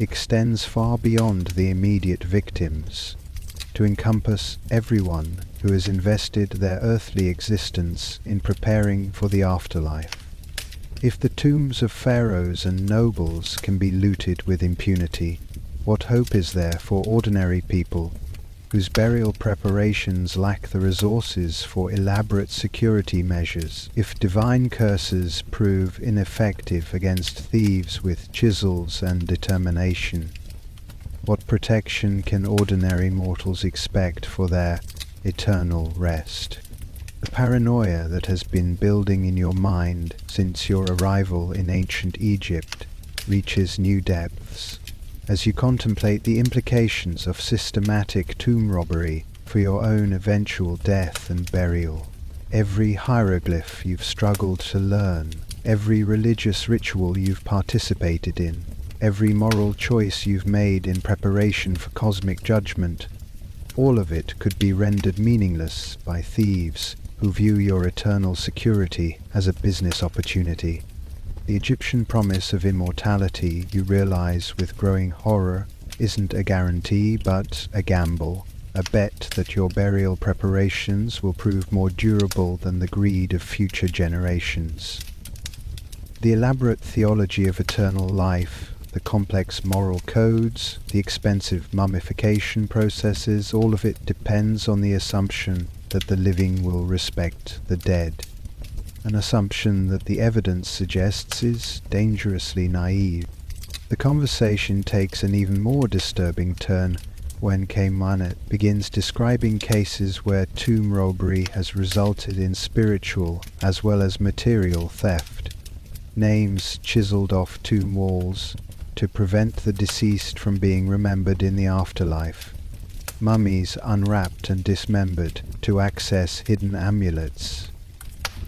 extends far beyond the immediate victims, to encompass everyone who has invested their earthly existence in preparing for the afterlife. If the tombs of pharaohs and nobles can be looted with impunity, what hope is there for ordinary people whose burial preparations lack the resources for elaborate security measures? If divine curses prove ineffective against thieves with chisels and determination, what protection can ordinary mortals expect for their eternal rest? The paranoia that has been building in your mind since your arrival in ancient Egypt reaches new depths as you contemplate the implications of systematic tomb robbery for your own eventual death and burial. Every hieroglyph you've struggled to learn, every religious ritual you've participated in, every moral choice you've made in preparation for cosmic judgment, all of it could be rendered meaningless by thieves who view your eternal security as a business opportunity. The Egyptian promise of immortality, you realize with growing horror, isn't a guarantee but a gamble, a bet that your burial preparations will prove more durable than the greed of future generations. The elaborate theology of eternal life, the complex moral codes, the expensive mummification processes, all of it depends on the assumption that the living will respect the dead. An assumption that the evidence suggests is dangerously naive. The conversation takes an even more disturbing turn when Kaymanet begins describing cases where tomb robbery has resulted in spiritual as well as material theft. Names chiseled off tomb walls to prevent the deceased from being remembered in the afterlife. Mummies unwrapped and dismembered to access hidden amulets.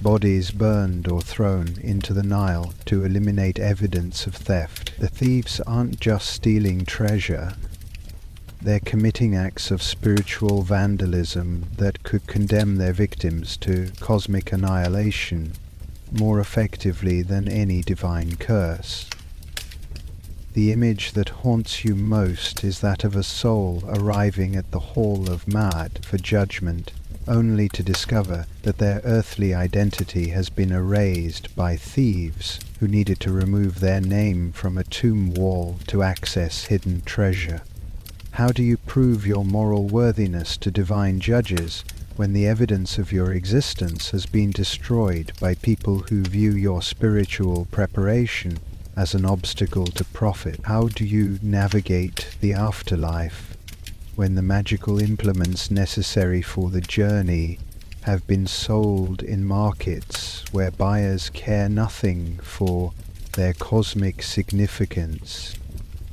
Bodies burned or thrown into the Nile to eliminate evidence of theft. The thieves aren't just stealing treasure, they're committing acts of spiritual vandalism that could condemn their victims to cosmic annihilation more effectively than any divine curse. The image that haunts you most is that of a soul arriving at the Hall of Ma'at for judgment, only to discover that their earthly identity has been erased by thieves who needed to remove their name from a tomb wall to access hidden treasure. How do you prove your moral worthiness to divine judges when the evidence of your existence has been destroyed by people who view your spiritual preparation as an obstacle to profit. How do you navigate the afterlife when the magical implements necessary for the journey have been sold in markets where buyers care nothing for their cosmic significance?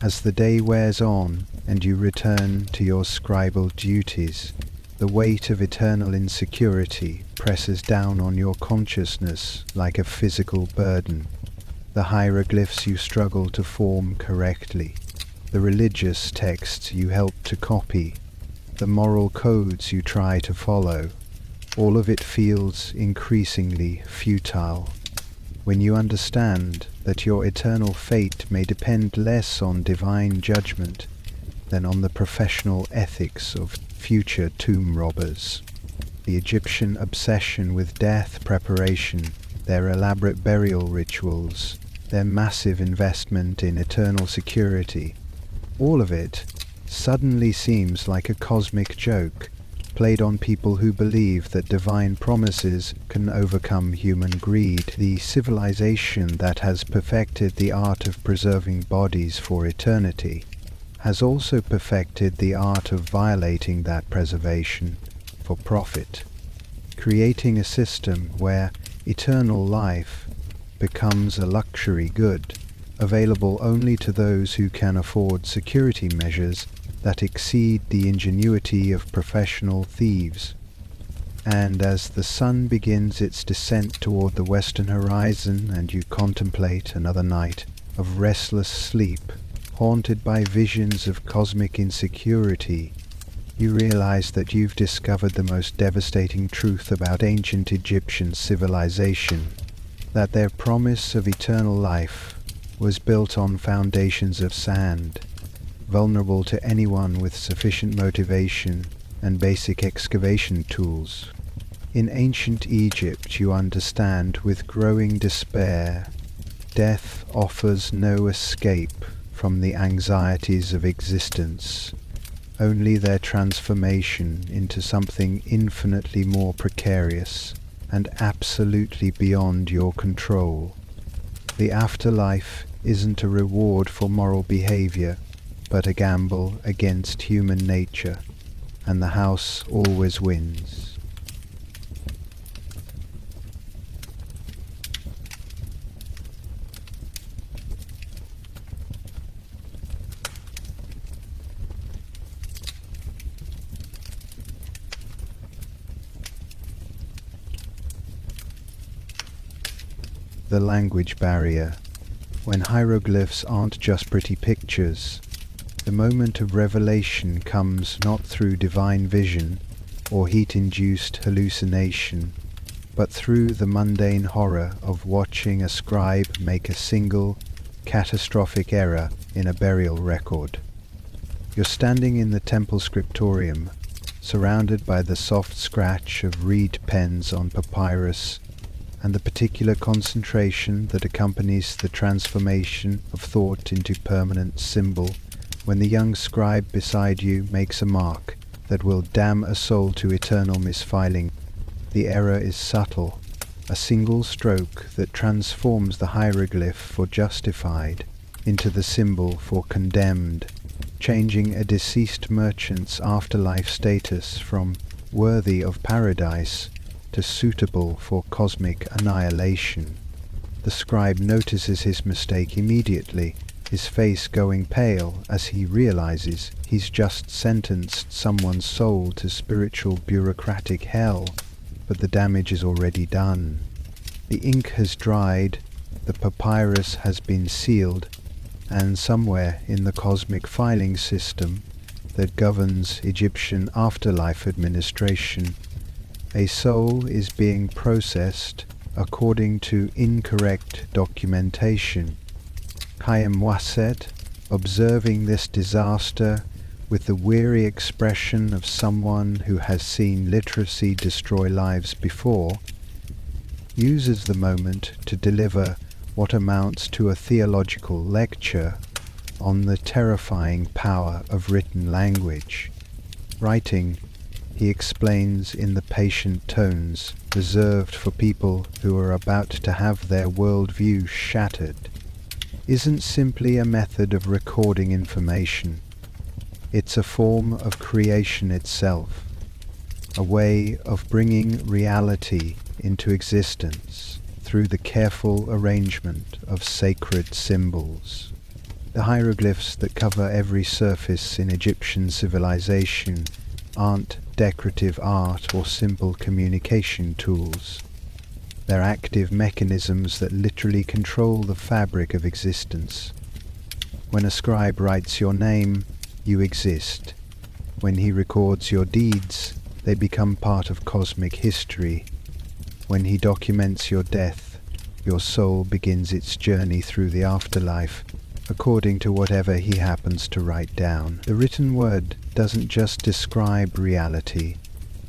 As the day wears on and you return to your scribal duties, the weight of eternal insecurity presses down on your consciousness like a physical burden. The hieroglyphs you struggle to form correctly, the religious texts you help to copy, the moral codes you try to follow, all of it feels increasingly futile. When you understand that your eternal fate may depend less on divine judgment than on the professional ethics of future tomb robbers. The Egyptian obsession with death preparation, their elaborate burial rituals, their massive investment in eternal security, all of it suddenly seems like a cosmic joke played on people who believe that divine promises can overcome human greed. The civilization that has perfected the art of preserving bodies for eternity has also perfected the art of violating that preservation for profit, creating a system where eternal life becomes a luxury good, available only to those who can afford security measures that exceed the ingenuity of professional thieves. And as the sun begins its descent toward the western horizon and you contemplate another night of restless sleep, haunted by visions of cosmic insecurity, you realize that you've discovered the most devastating truth about ancient Egyptian civilization, that their promise of eternal life was built on foundations of sand, vulnerable to anyone with sufficient motivation and basic excavation tools. In ancient Egypt, you understand with growing despair, death offers no escape from the anxieties of existence, only their transformation into something infinitely more precarious and absolutely beyond your control. The afterlife isn't a reward for moral behavior, but a gamble against human nature, and the house always wins. The language barrier. When hieroglyphs aren't just pretty pictures, the moment of revelation comes not through divine vision or heat-induced hallucination, but through the mundane horror of watching a scribe make a single, catastrophic error in a burial record. You're standing in the temple scriptorium, surrounded by the soft scratch of reed pens on papyrus and the particular concentration that accompanies the transformation of thought into permanent symbol, when the young scribe beside you makes a mark that will damn a soul to eternal misfiling. The error is subtle, a single stroke that transforms the hieroglyph for justified into the symbol for condemned, changing a deceased merchant's afterlife status from worthy of paradise to suitable for cosmic annihilation. The scribe notices his mistake immediately, his face going pale as he realizes he's just sentenced someone's soul to spiritual bureaucratic hell, but the damage is already done. The ink has dried, the papyrus has been sealed, and somewhere in the cosmic filing system that governs Egyptian afterlife administration, a soul is being processed according to incorrect documentation. Chaim Wasset, observing this disaster with the weary expression of someone who has seen literacy destroy lives before, uses the moment to deliver what amounts to a theological lecture on the terrifying power of written language. Writing, he explains in the patient tones reserved for people who are about to have their worldview shattered. isn't simply a method of recording information. It's a form of creation itself, a way of bringing reality into existence through the careful arrangement of sacred symbols. The hieroglyphs that cover every surface in Egyptian civilization aren't decorative art or simple communication tools. They're active mechanisms that literally control the fabric of existence. When a scribe writes your name, you exist. When he records your deeds, they become part of cosmic history. When he documents your death, your soul begins its journey through the afterlife, according to whatever he happens to write down. The written word doesn't just describe reality,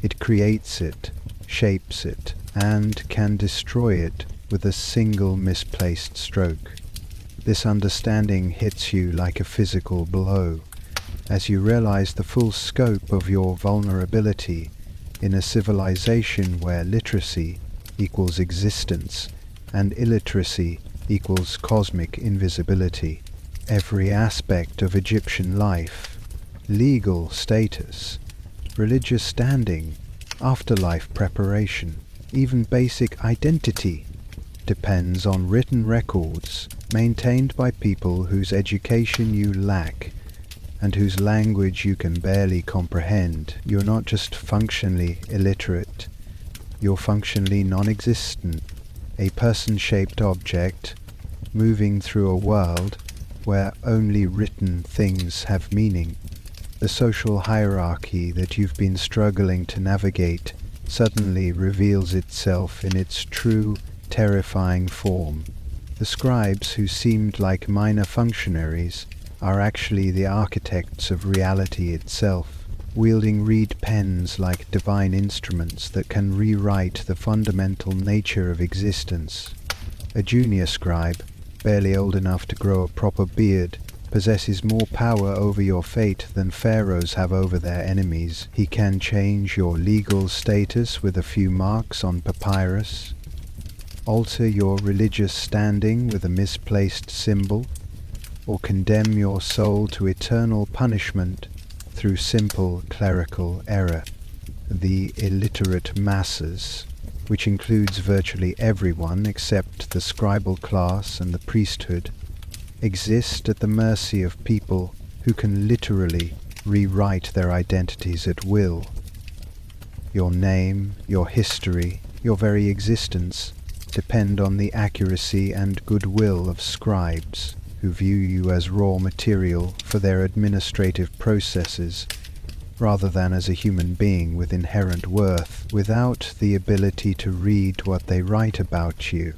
it creates it, shapes it, and can destroy it with a single misplaced stroke. This understanding hits you like a physical blow, as you realize the full scope of your vulnerability in a civilization where literacy equals existence and illiteracy equals cosmic invisibility. Every aspect of Egyptian life, legal status, religious standing, afterlife preparation, even basic identity, depends on written records maintained by people whose education you lack and whose language you can barely comprehend. You're not just functionally illiterate, you're functionally non-existent, a person-shaped object moving through a world where only written things have meaning. The social hierarchy that you've been struggling to navigate suddenly reveals itself in its true, terrifying form. The scribes who seemed like minor functionaries are actually the architects of reality itself, wielding reed pens like divine instruments that can rewrite the fundamental nature of existence. A junior scribe, barely old enough to grow a proper beard, possesses more power over your fate than pharaohs have over their enemies. He can change your legal status with a few marks on papyrus, alter your religious standing with a misplaced symbol, or condemn your soul to eternal punishment through simple clerical error. The illiterate masses, which includes virtually everyone except the scribal class and the priesthood, exist at the mercy of people who can literally rewrite their identities at will. Your name, your history, your very existence depend on the accuracy and goodwill of scribes who view you as raw material for their administrative processes rather than as a human being with inherent worth. Without the ability to read what they write about you,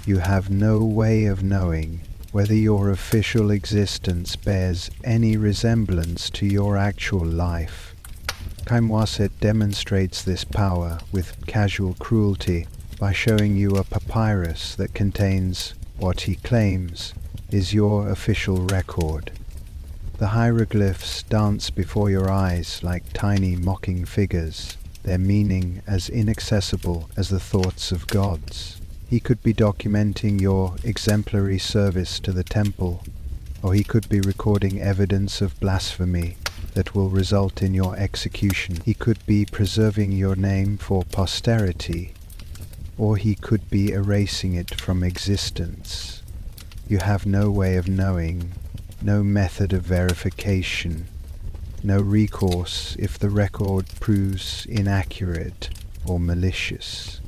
you have no way of knowing whether your official existence bears any resemblance to your actual life. Kaimwaset demonstrates this power with casual cruelty by showing you a papyrus that contains what he claims is your official record. The hieroglyphs dance before your eyes like tiny mocking figures, their meaning as inaccessible as the thoughts of gods. He could be documenting your exemplary service to the temple, or he could be recording evidence of blasphemy that will result in your execution. He could be preserving your name for posterity, or he could be erasing it from existence. You have no way of knowing, no method of verification, no recourse if the record proves inaccurate or malicious.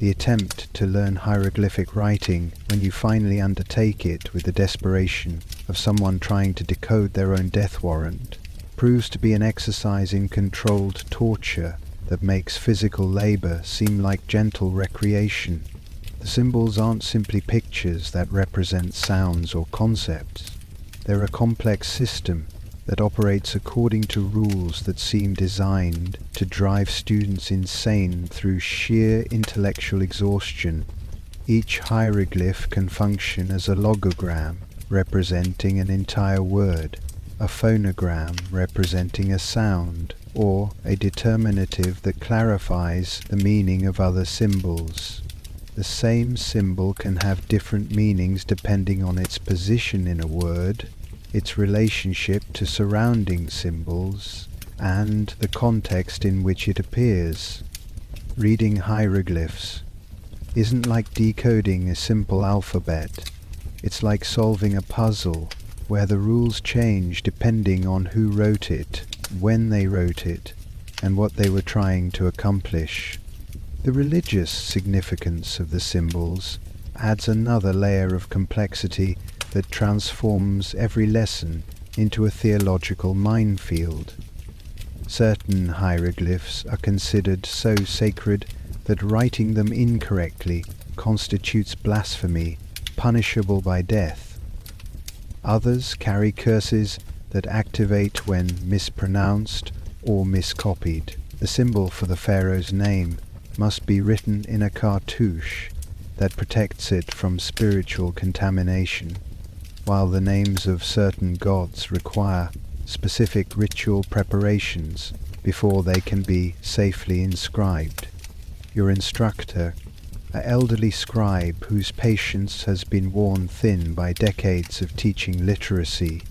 The attempt to learn hieroglyphic writing, when you finally undertake it with the desperation of someone trying to decode their own death warrant, proves to be an exercise in controlled torture that makes physical labor seem like gentle recreation. The symbols aren't simply pictures that represent sounds or concepts. They're a complex system that operates according to rules that seem designed to drive students insane through sheer intellectual exhaustion. Each hieroglyph can function as a logogram representing an entire word, a phonogram representing a sound, or a determinative that clarifies the meaning of other symbols. The same symbol can have different meanings depending on its position in a word, its relationship to surrounding symbols, and the context in which it appears. Reading hieroglyphs isn't like decoding a simple alphabet. It's like solving a puzzle where the rules change depending on who wrote it, when they wrote it, and what they were trying to accomplish. The religious significance of the symbols adds another layer of complexity that transforms every lesson into a theological minefield. Certain hieroglyphs are considered so sacred that writing them incorrectly constitutes blasphemy, punishable by death. Others carry curses that activate when mispronounced or miscopied. The symbol for the pharaoh's name must be written in a cartouche that protects it from spiritual contamination, while the names of certain gods require specific ritual preparations before they can be safely inscribed. Your instructor, an elderly scribe whose patience has been worn thin by decades of teaching literacy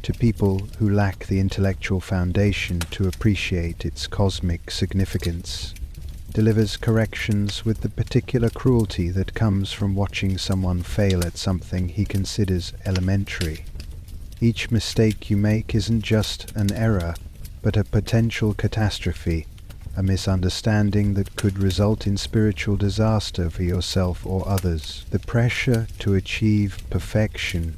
to people who lack the intellectual foundation to appreciate its cosmic significance, delivers corrections with the particular cruelty that comes from watching someone fail at something he considers elementary. Each mistake you make isn't just an error, but a potential catastrophe, a misunderstanding that could result in spiritual disaster for yourself or others. The pressure to achieve perfection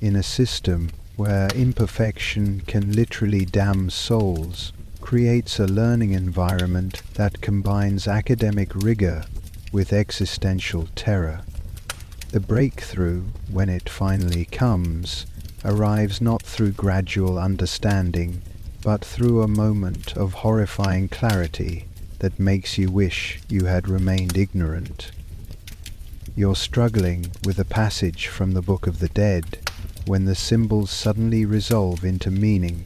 in a system where imperfection can literally damn souls creates a learning environment that combines academic rigor with existential terror. The breakthrough, when it finally comes, arrives not through gradual understanding, but through a moment of horrifying clarity that makes you wish you had remained ignorant. You're struggling with a passage from the Book of the Dead when the symbols suddenly resolve into meaning,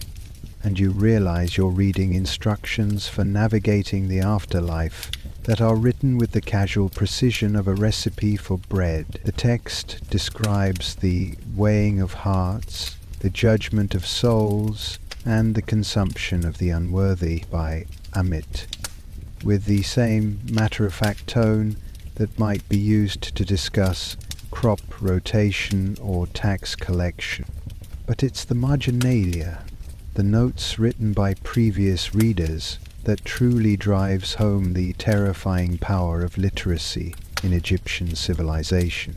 and you realize you're reading instructions for navigating the afterlife that are written with the casual precision of a recipe for bread. The text describes the weighing of hearts, the judgment of souls, and the consumption of the unworthy by Amit, with the same matter-of-fact tone that might be used to discuss crop rotation or tax collection. But it's the marginalia, the notes written by previous readers, that truly drives home the terrifying power of literacy in Egyptian civilization.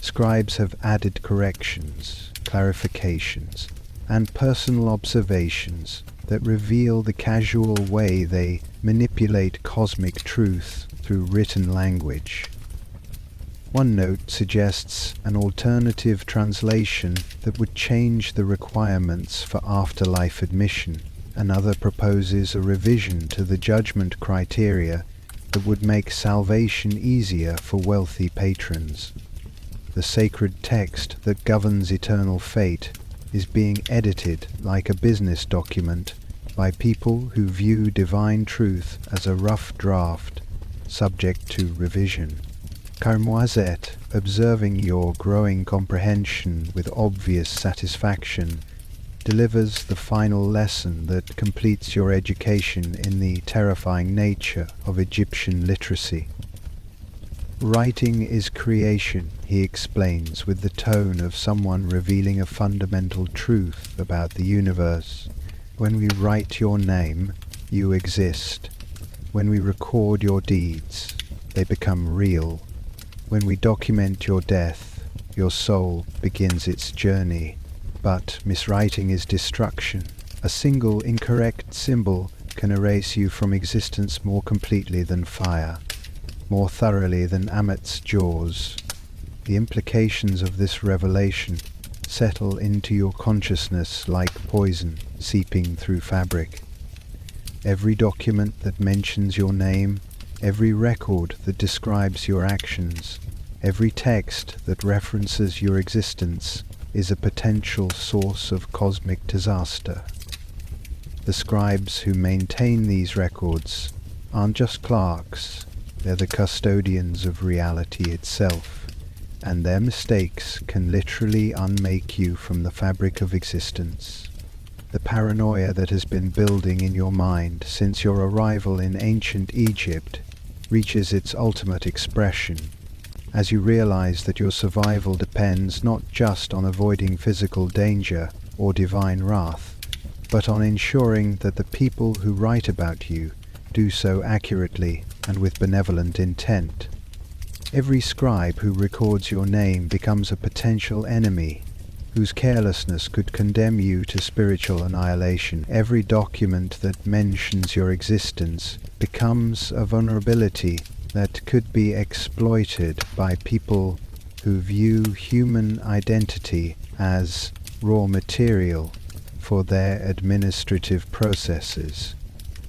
Scribes have added corrections, clarifications, and personal observations that reveal the casual way they manipulate cosmic truth through written language. One note suggests an alternative translation that would change the requirements for afterlife admission. Another proposes a revision to the judgment criteria that would make salvation easier for wealthy patrons. The sacred text that governs eternal fate is being edited like a business document by people who view divine truth as a rough draft, subject to revision. Carmoisette, observing your growing comprehension with obvious satisfaction, delivers the final lesson that completes your education in the terrifying nature of Egyptian literacy. Writing is creation, he explains with the tone of someone revealing a fundamental truth about the universe. When we write your name, you exist. When we record your deeds, they become real. When we document your death, your soul begins its journey. But miswriting is destruction. A single incorrect symbol can erase you from existence more completely than fire, more thoroughly than Amit's jaws. The implications of this revelation settle into your consciousness like poison seeping through fabric. Every document that mentions your name, every record that describes your actions, every text that references your existence is a potential source of cosmic disaster. The scribes who maintain these records aren't just clerks, They're the custodians of reality itself, and their mistakes can literally unmake you from the fabric of existence. The paranoia that has been building in your mind since your arrival in ancient Egypt reaches its ultimate expression as you realize that your survival depends not just on avoiding physical danger or divine wrath, but on ensuring that the people who write about you do so accurately and with benevolent intent. Every scribe who records your name becomes a potential enemy whose carelessness could condemn you to spiritual annihilation. Every document that mentions your existence becomes a vulnerability that could be exploited by people who view human identity as raw material for their administrative processes.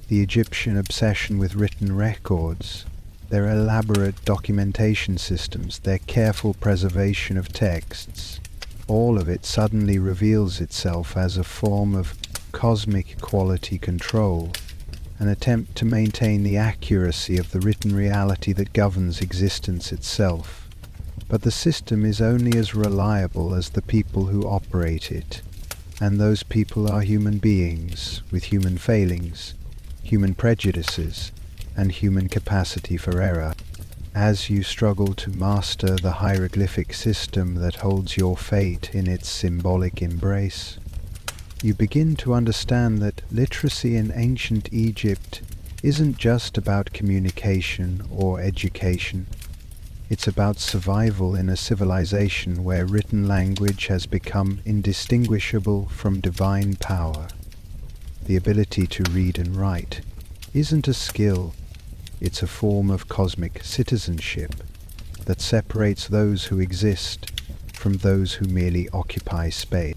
The Egyptian obsession with written records, their elaborate documentation systems, their careful preservation of texts, all of it suddenly reveals itself as a form of cosmic quality control, an attempt to maintain the accuracy of the written reality that governs existence itself. But the system is only as reliable as the people who operate it, and those people are human beings with human failings, human prejudices, and human capacity for error. As you struggle to master the hieroglyphic system that holds your fate in its symbolic embrace, you begin to understand that literacy in ancient Egypt isn't just about communication or education. It's about survival in a civilization where written language has become indistinguishable from divine power. The ability to read and write isn't a skill. It's a form of cosmic citizenship that separates those who exist from those who merely occupy space.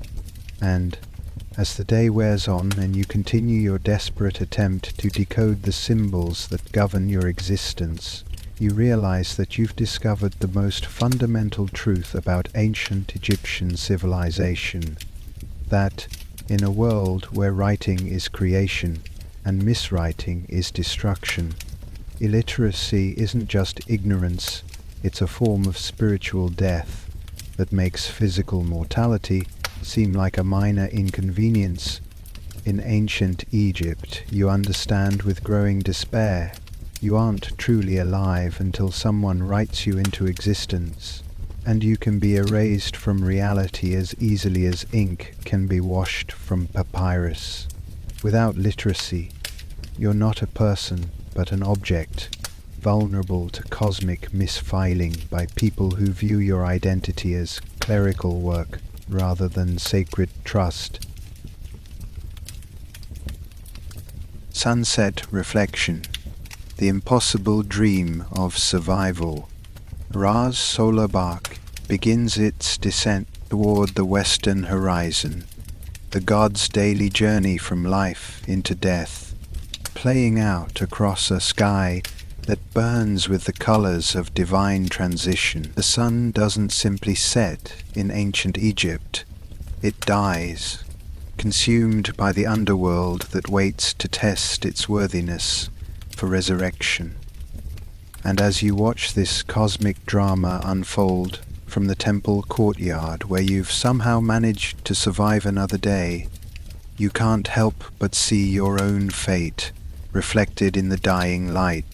And as the day wears on and you continue your desperate attempt to decode the symbols that govern your existence, you realize that you've discovered the most fundamental truth about ancient Egyptian civilization, that in a world where writing is creation and miswriting is destruction, illiteracy isn't just ignorance, it's a form of spiritual death that makes physical mortality seem like a minor inconvenience. In ancient Egypt, you understand with growing despair, you aren't truly alive until someone writes you into existence, and you can be erased from reality as easily as ink can be washed from papyrus. Without literacy, you're not a person, but an object, vulnerable to cosmic misfiling by people who view your identity as clerical work rather than sacred trust. Sunset Reflection. The impossible dream of survival. Ra's solar bark begins its descent toward the western horizon, the god's daily journey from life into death, playing out across a sky that burns with the colors of divine transition. The sun doesn't simply set in ancient Egypt, it dies, consumed by the underworld that waits to test its worthiness for resurrection. And as you watch this cosmic drama unfold from the temple courtyard where you've somehow managed to survive another day, you can't help but see your own fate reflected in the dying light.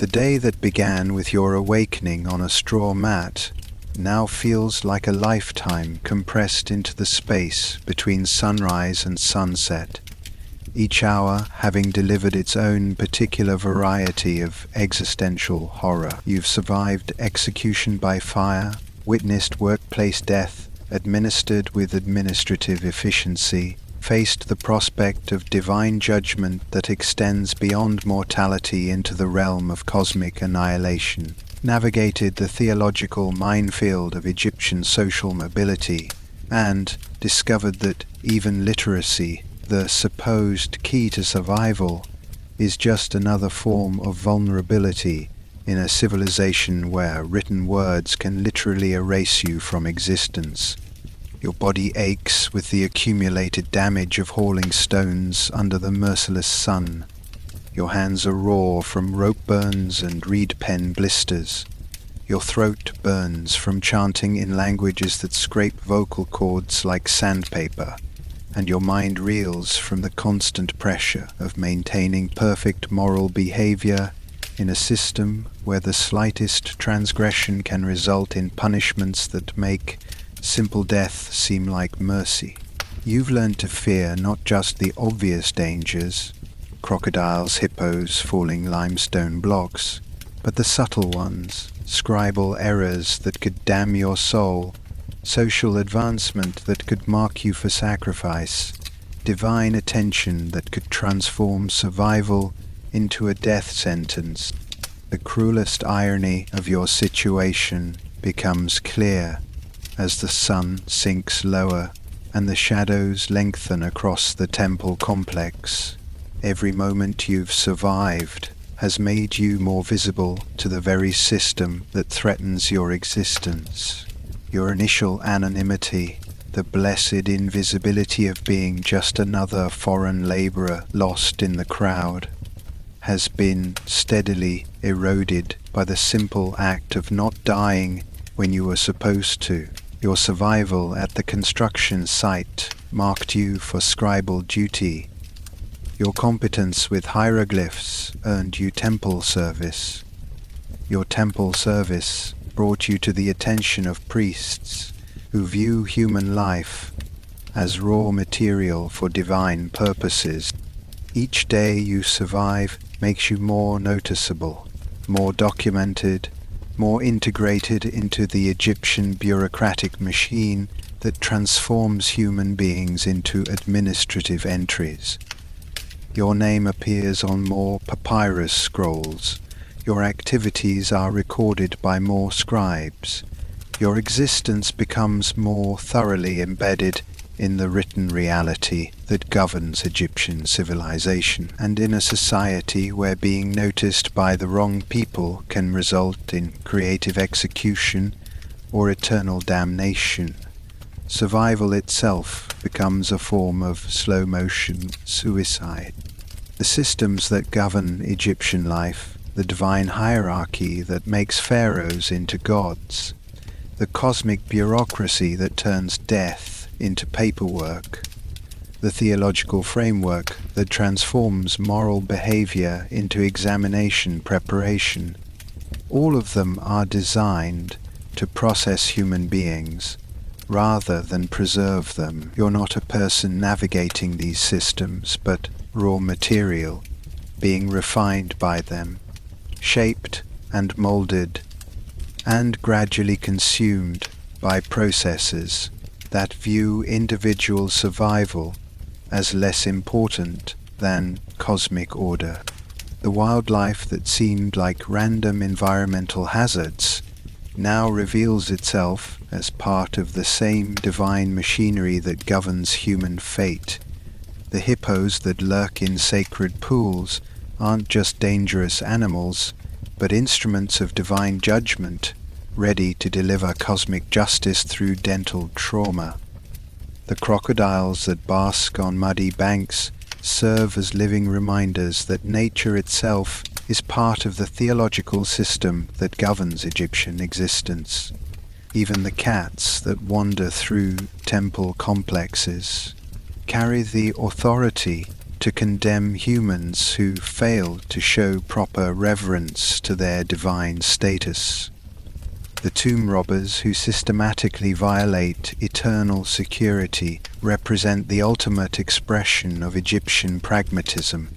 The day that began with your awakening on a straw mat now feels like a lifetime compressed into the space between sunrise and sunset, each hour having delivered its own particular variety of existential horror. You've survived execution by fire, witnessed workplace death, administered with administrative efficiency, faced the prospect of divine judgment that extends beyond mortality into the realm of cosmic annihilation, navigated the theological minefield of Egyptian social mobility, and discovered that even literacy, the supposed key to survival, is just another form of vulnerability in a civilization where written words can literally erase you from existence. Your body aches with the accumulated damage of hauling stones under the merciless sun. Your hands are raw from rope burns and reed pen blisters. Your throat burns from chanting in languages that scrape vocal cords like sandpaper, and your mind reels from the constant pressure of maintaining perfect moral behavior in a system where the slightest transgression can result in punishments that make simple death seem like mercy. You've learned to fear not just the obvious dangers, crocodiles, hippos, falling limestone blocks, but the subtle ones, scribal errors that could damn your soul, social advancement that could mark you for sacrifice, divine attention that could transform survival into a death sentence. The cruelest irony of your situation becomes clear as the sun sinks lower and the shadows lengthen across the temple complex. Every moment you've survived has made you more visible to the very system that threatens your existence. Your initial anonymity, the blessed invisibility of being just another foreign laborer lost in the crowd, has been steadily eroded by the simple act of not dying when you were supposed to. Your survival at the construction site marked you for scribal duty. Your competence with hieroglyphs earned you temple service. Your temple service brought you to the attention of priests who view human life as raw material for divine purposes. Each day you survive makes you more noticeable, more documented, more integrated into the Egyptian bureaucratic machine that transforms human beings into administrative entries. Your name appears on more papyrus scrolls. Your activities are recorded by more scribes. Your existence becomes more thoroughly embedded in the written reality that governs Egyptian civilization, and in a society where being noticed by the wrong people can result in creative execution or eternal damnation. Survival itself becomes a form of slow-motion suicide. The systems that govern Egyptian life, the divine hierarchy that makes pharaohs into gods, the cosmic bureaucracy that turns death into paperwork, the theological framework that transforms moral behavior into examination preparation, all of them are designed to process human beings rather than preserve them. You're not a person navigating these systems, but raw material, being refined by them, shaped and molded, and gradually consumed by processes that view individual survival as less important than cosmic order. The wildlife that seemed like random environmental hazards now reveals itself as part of the same divine machinery that governs human fate. The hippos that lurk in sacred pools aren't just dangerous animals, but instruments of divine judgment, ready to deliver cosmic justice through dental trauma. The crocodiles that bask on muddy banks serve as living reminders that nature itself is part of the theological system that governs Egyptian existence. Even the cats that wander through temple complexes carry the authority to condemn humans who fail to show proper reverence to their divine status. The tomb robbers who systematically violate eternal security represent the ultimate expression of Egyptian pragmatism,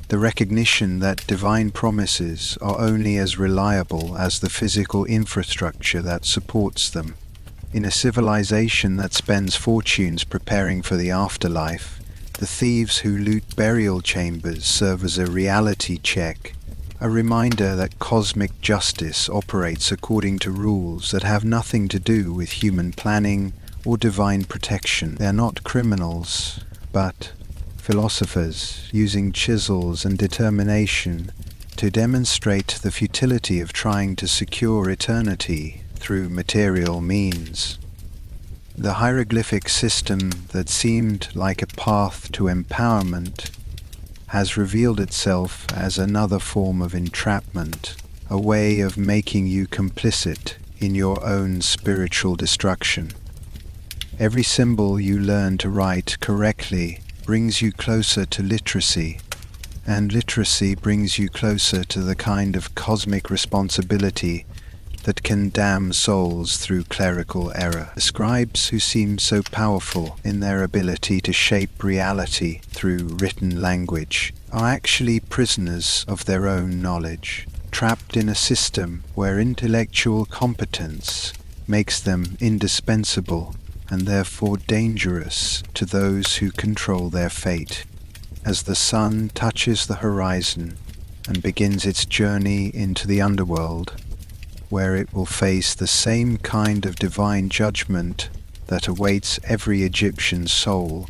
the recognition that divine promises are only as reliable as the physical infrastructure that supports them. In a civilization that spends fortunes preparing for the afterlife, the thieves who loot burial chambers serve as a reality check, a reminder that cosmic justice operates according to rules that have nothing to do with human planning or divine protection. They are not criminals, but philosophers using chisels and determination to demonstrate the futility of trying to secure eternity through material means. The hieroglyphic system that seemed like a path to empowerment has revealed itself as another form of entrapment, a way of making you complicit in your own spiritual destruction. Every symbol you learn to write correctly brings you closer to literacy, and literacy brings you closer to the kind of cosmic responsibility that can damn souls through clerical error. The scribes who seem so powerful in their ability to shape reality through written language are actually prisoners of their own knowledge, trapped in a system where intellectual competence makes them indispensable and therefore dangerous to those who control their fate. As the sun touches the horizon and begins its journey into the underworld, where it will face the same kind of divine judgment that awaits every Egyptian soul,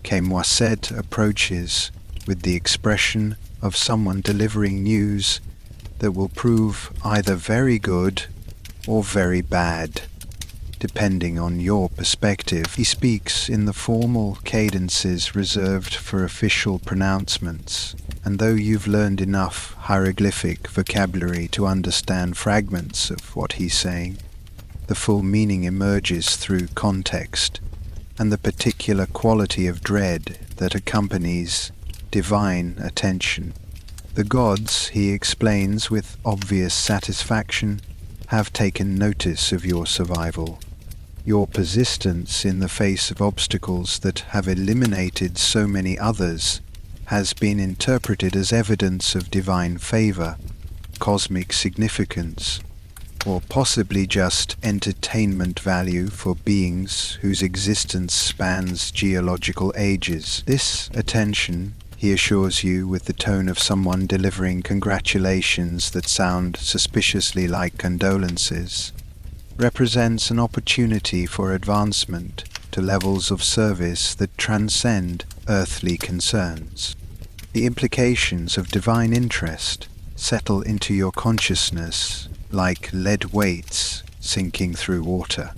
Kemwaset approaches with the expression of someone delivering news that will prove either very good or very bad, depending on your perspective. He speaks in the formal cadences reserved for official pronouncements, and though you've learned enough hieroglyphic vocabulary to understand fragments of what he's saying, the full meaning emerges through context and the particular quality of dread that accompanies divine attention. The gods, he explains with obvious satisfaction, have taken notice of your survival. Your persistence in the face of obstacles that have eliminated so many others has been interpreted as evidence of divine favor, cosmic significance, or possibly just entertainment value for beings whose existence spans geological ages. This attention, he assures you with the tone of someone delivering congratulations that sound suspiciously like condolences, represents an opportunity for advancement to levels of service that transcend earthly concerns. The implications of divine interest settle into your consciousness like lead weights sinking through water.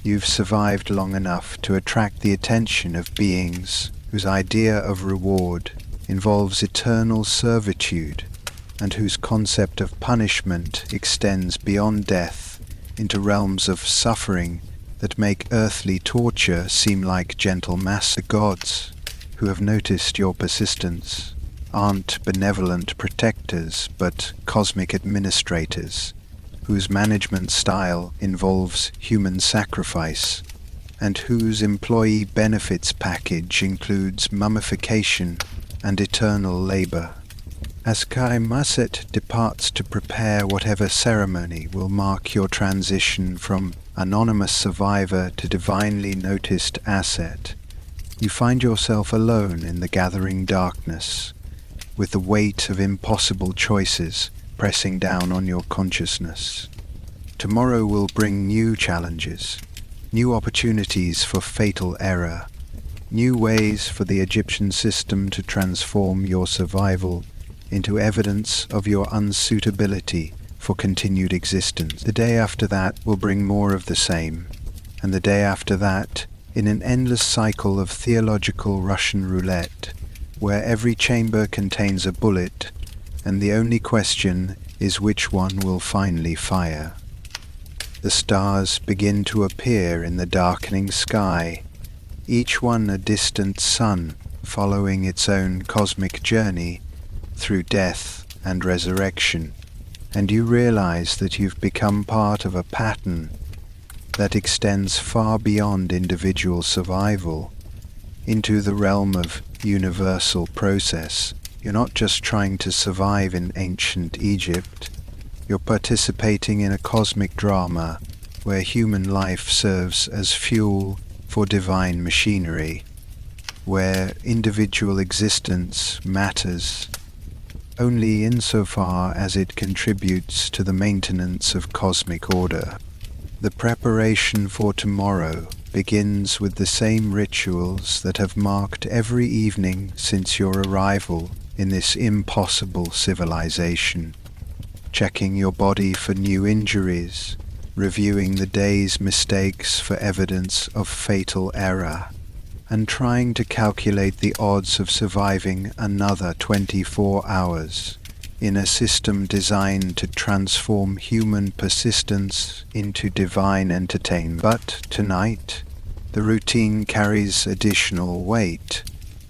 You've survived long enough to attract the attention of beings whose idea of reward involves eternal servitude and whose concept of punishment extends beyond death into realms of suffering that make earthly torture seem like gentle master. Gods, who have noticed your persistence, aren't benevolent protectors but cosmic administrators, whose management style involves human sacrifice, and whose employee benefits package includes mummification and eternal labor. As Kaimaset departs to prepare whatever ceremony will mark your transition from anonymous survivor to divinely noticed asset, you find yourself alone in the gathering darkness, with the weight of impossible choices pressing down on your consciousness. Tomorrow will bring new challenges, new opportunities for fatal error, new ways for the Egyptian system to transform your survival into evidence of your unsuitability for continued existence. The day after that will bring more of the same, and the day after that in an endless cycle of theological Russian roulette, where every chamber contains a bullet, and the only question is which one will finally fire. The stars begin to appear in the darkening sky, each one a distant sun following its own cosmic journey through death and resurrection, and you realize that you've become part of a pattern that extends far beyond individual survival into the realm of universal process. You're not just trying to survive in ancient Egypt, you're participating in a cosmic drama where human life serves as fuel for divine machinery, where individual existence matters only insofar as it contributes to the maintenance of cosmic order. The preparation for tomorrow begins with the same rituals that have marked every evening since your arrival in this impossible civilization. Checking your body for new injuries, reviewing the day's mistakes for evidence of fatal error, and trying to calculate the odds of surviving another 24 hours in a system designed to transform human persistence into divine entertainment. But tonight, the routine carries additional weight.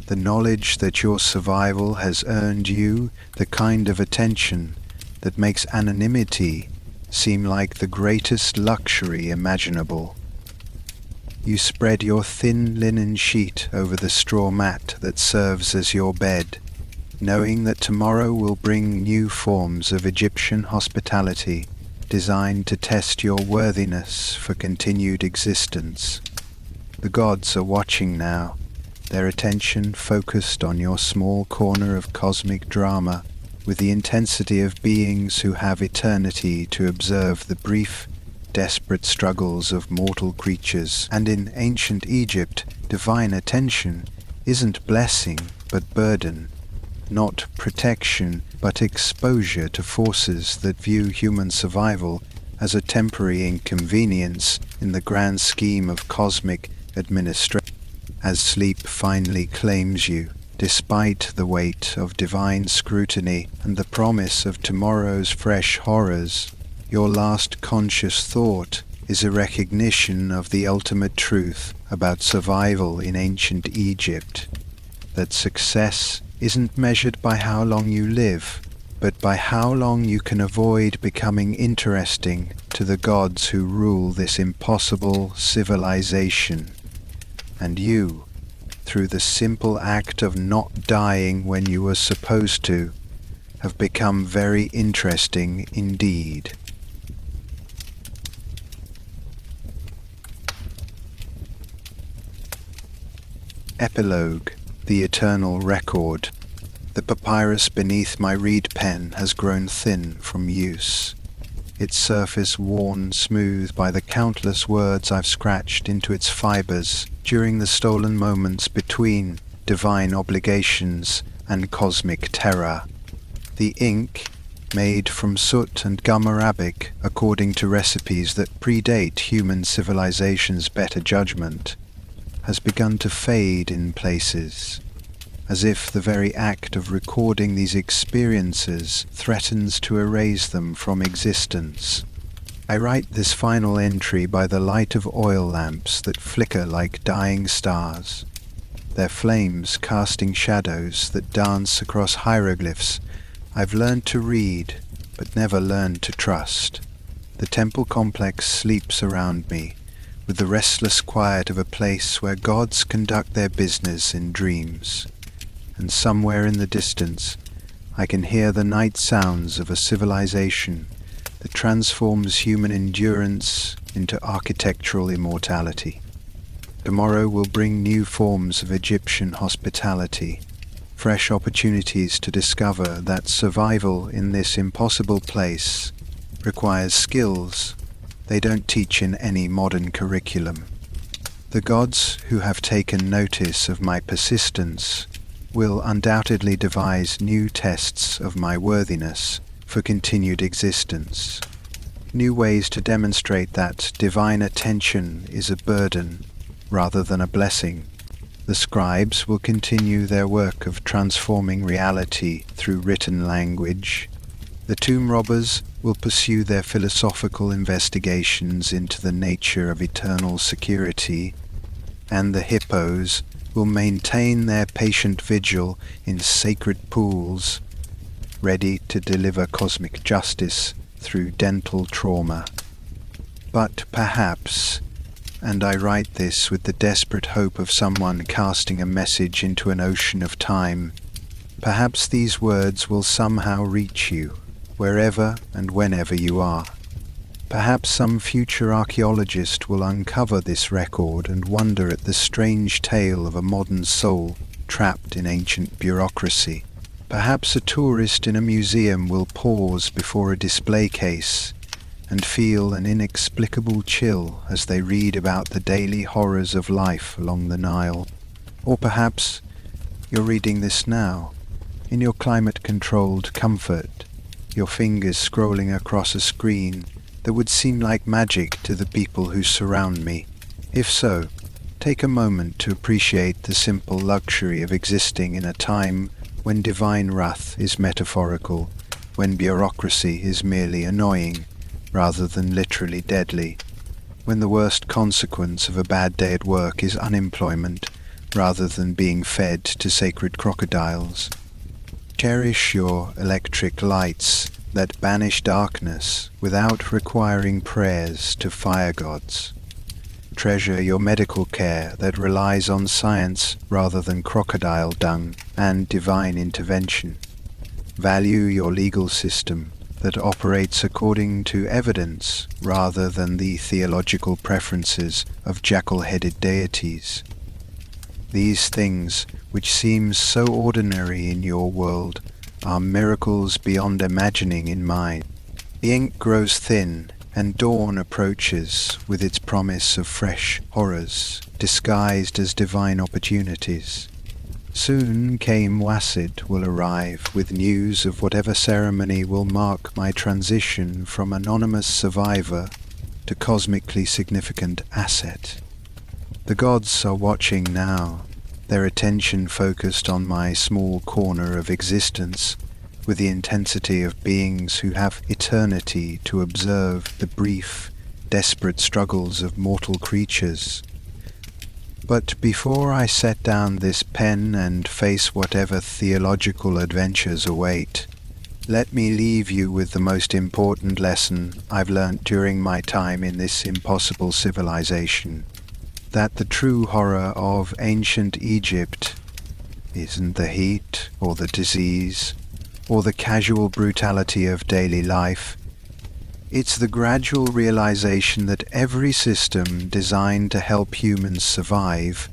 The knowledge that your survival has earned you the kind of attention that makes anonymity seem like the greatest luxury imaginable. You spread your thin linen sheet over the straw mat that serves as your bed, knowing that tomorrow will bring new forms of Egyptian hospitality designed to test your worthiness for continued existence. The gods are watching now, their attention focused on your small corner of cosmic drama, with the intensity of beings who have eternity to observe the brief, desperate struggles of mortal creatures. And in ancient Egypt, divine attention isn't blessing but burden, not protection but exposure to forces that view human survival as a temporary inconvenience in the grand scheme of cosmic administration. As sleep finally claims you, despite the weight of divine scrutiny and the promise of tomorrow's fresh horrors, your last conscious thought is a recognition of the ultimate truth about survival in ancient Egypt, that success isn't measured by how long you live, but by how long you can avoid becoming interesting to the gods who rule this impossible civilization. And you, through the simple act of not dying when you were supposed to, have become very interesting indeed. Epilogue: The Eternal Record. The papyrus beneath my reed pen has grown thin from use, its surface worn smooth by the countless words I've scratched into its fibers during the stolen moments between divine obligations and cosmic terror. The ink, made from soot and gum arabic according to recipes that predate human civilization's better judgment, has begun to fade in places, as if the very act of recording these experiences threatens to erase them from existence. I write this final entry by the light of oil lamps that flicker like dying stars, their flames casting shadows that dance across hieroglyphs I've learned to read but never learned to trust. The temple complex sleeps around me, with the restless quiet of a place where gods conduct their business in dreams. And somewhere in the distance, I can hear the night sounds of a civilization that transforms human endurance into architectural immortality. Tomorrow will bring new forms of Egyptian hospitality, fresh opportunities to discover that survival in this impossible place requires skills they don't teach in any modern curriculum. The gods who have taken notice of my persistence will undoubtedly devise new tests of my worthiness for continued existence, new ways to demonstrate that divine attention is a burden rather than a blessing. The scribes will continue their work of transforming reality through written language. The tomb robbers will pursue their philosophical investigations into the nature of eternal security, and the hippos will maintain their patient vigil in sacred pools, ready to deliver cosmic justice through dental trauma. But perhaps, and I write this with the desperate hope of someone casting a message into an ocean of time, perhaps these words will somehow reach you, wherever and whenever you are. Perhaps some future archaeologist will uncover this record and wonder at the strange tale of a modern soul trapped in ancient bureaucracy. Perhaps a tourist in a museum will pause before a display case and feel an inexplicable chill as they read about the daily horrors of life along the Nile. Or perhaps you're reading this now, in your climate-controlled comfort, your fingers scrolling across a screen that would seem like magic to the people who surround me. If so, Take a moment to appreciate the simple luxury of existing in a time when divine wrath is metaphorical, when bureaucracy is merely annoying rather than literally deadly, when the worst consequence of a bad day at work is unemployment rather than being fed to sacred crocodiles. Cherish your electric lights that banish darkness without requiring prayers to fire gods. Treasure your medical care that relies on science rather than crocodile dung and divine intervention. Value your legal system that operates according to evidence rather than the theological preferences of jackal-headed deities. These things, which seem so ordinary in your world, are miracles beyond imagining in mine. The ink grows thin, and dawn approaches with its promise of fresh horrors, disguised as divine opportunities. Soon Came Wassid will arrive with news of whatever ceremony will mark my transition from anonymous survivor to cosmically significant asset. The gods are watching now, their attention focused on my small corner of existence, with the intensity of beings who have eternity to observe the brief, desperate struggles of mortal creatures. But before I set down this pen and face whatever theological adventures await, let me leave you with the most important lesson I've learnt during my time in this impossible civilization, that the true horror of ancient Egypt isn't the heat or the disease or the casual brutality of daily life. It's the gradual realization that every system designed to help humans survive,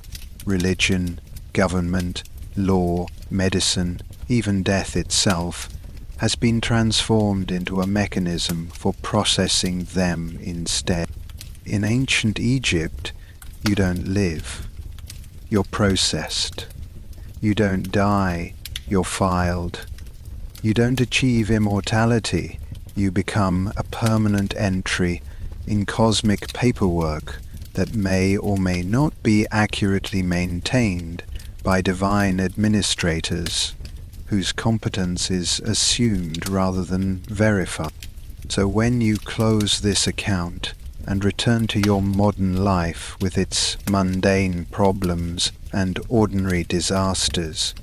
religion, government, law, medicine, even death itself, has been transformed into a mechanism for processing them instead. In ancient Egypt, you don't live, you're processed. You don't die, you're filed. You don't achieve immortality, you become a permanent entry in cosmic paperwork that may or may not be accurately maintained by divine administrators whose competence is assumed rather than verified. So when you close this account and return to your modern life with its mundane problems and ordinary disasters,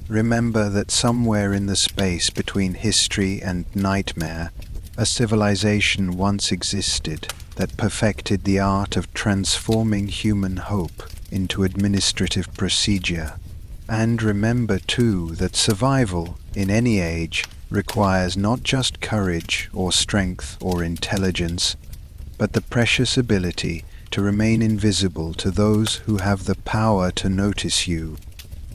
remember that somewhere in the space between history and nightmare, a civilization once existed that perfected the art of transforming human hope into administrative procedure. And remember too that survival in any age requires not just courage or strength or intelligence, but the precious ability to remain invisible to those who have the power to notice you.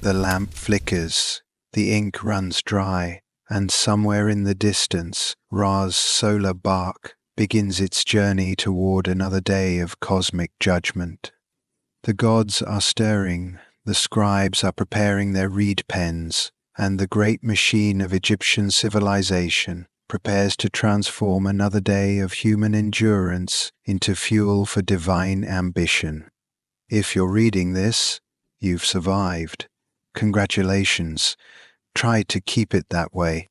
The lamp flickers, the ink runs dry, and somewhere in the distance, Ra's solar bark begins its journey toward another day of cosmic judgment. The gods are stirring, the scribes are preparing their reed pens, and the great machine of Egyptian civilization prepares to transform another day of human endurance into fuel for divine ambition. If you're reading this, you've survived. Congratulations. Try to keep it that way.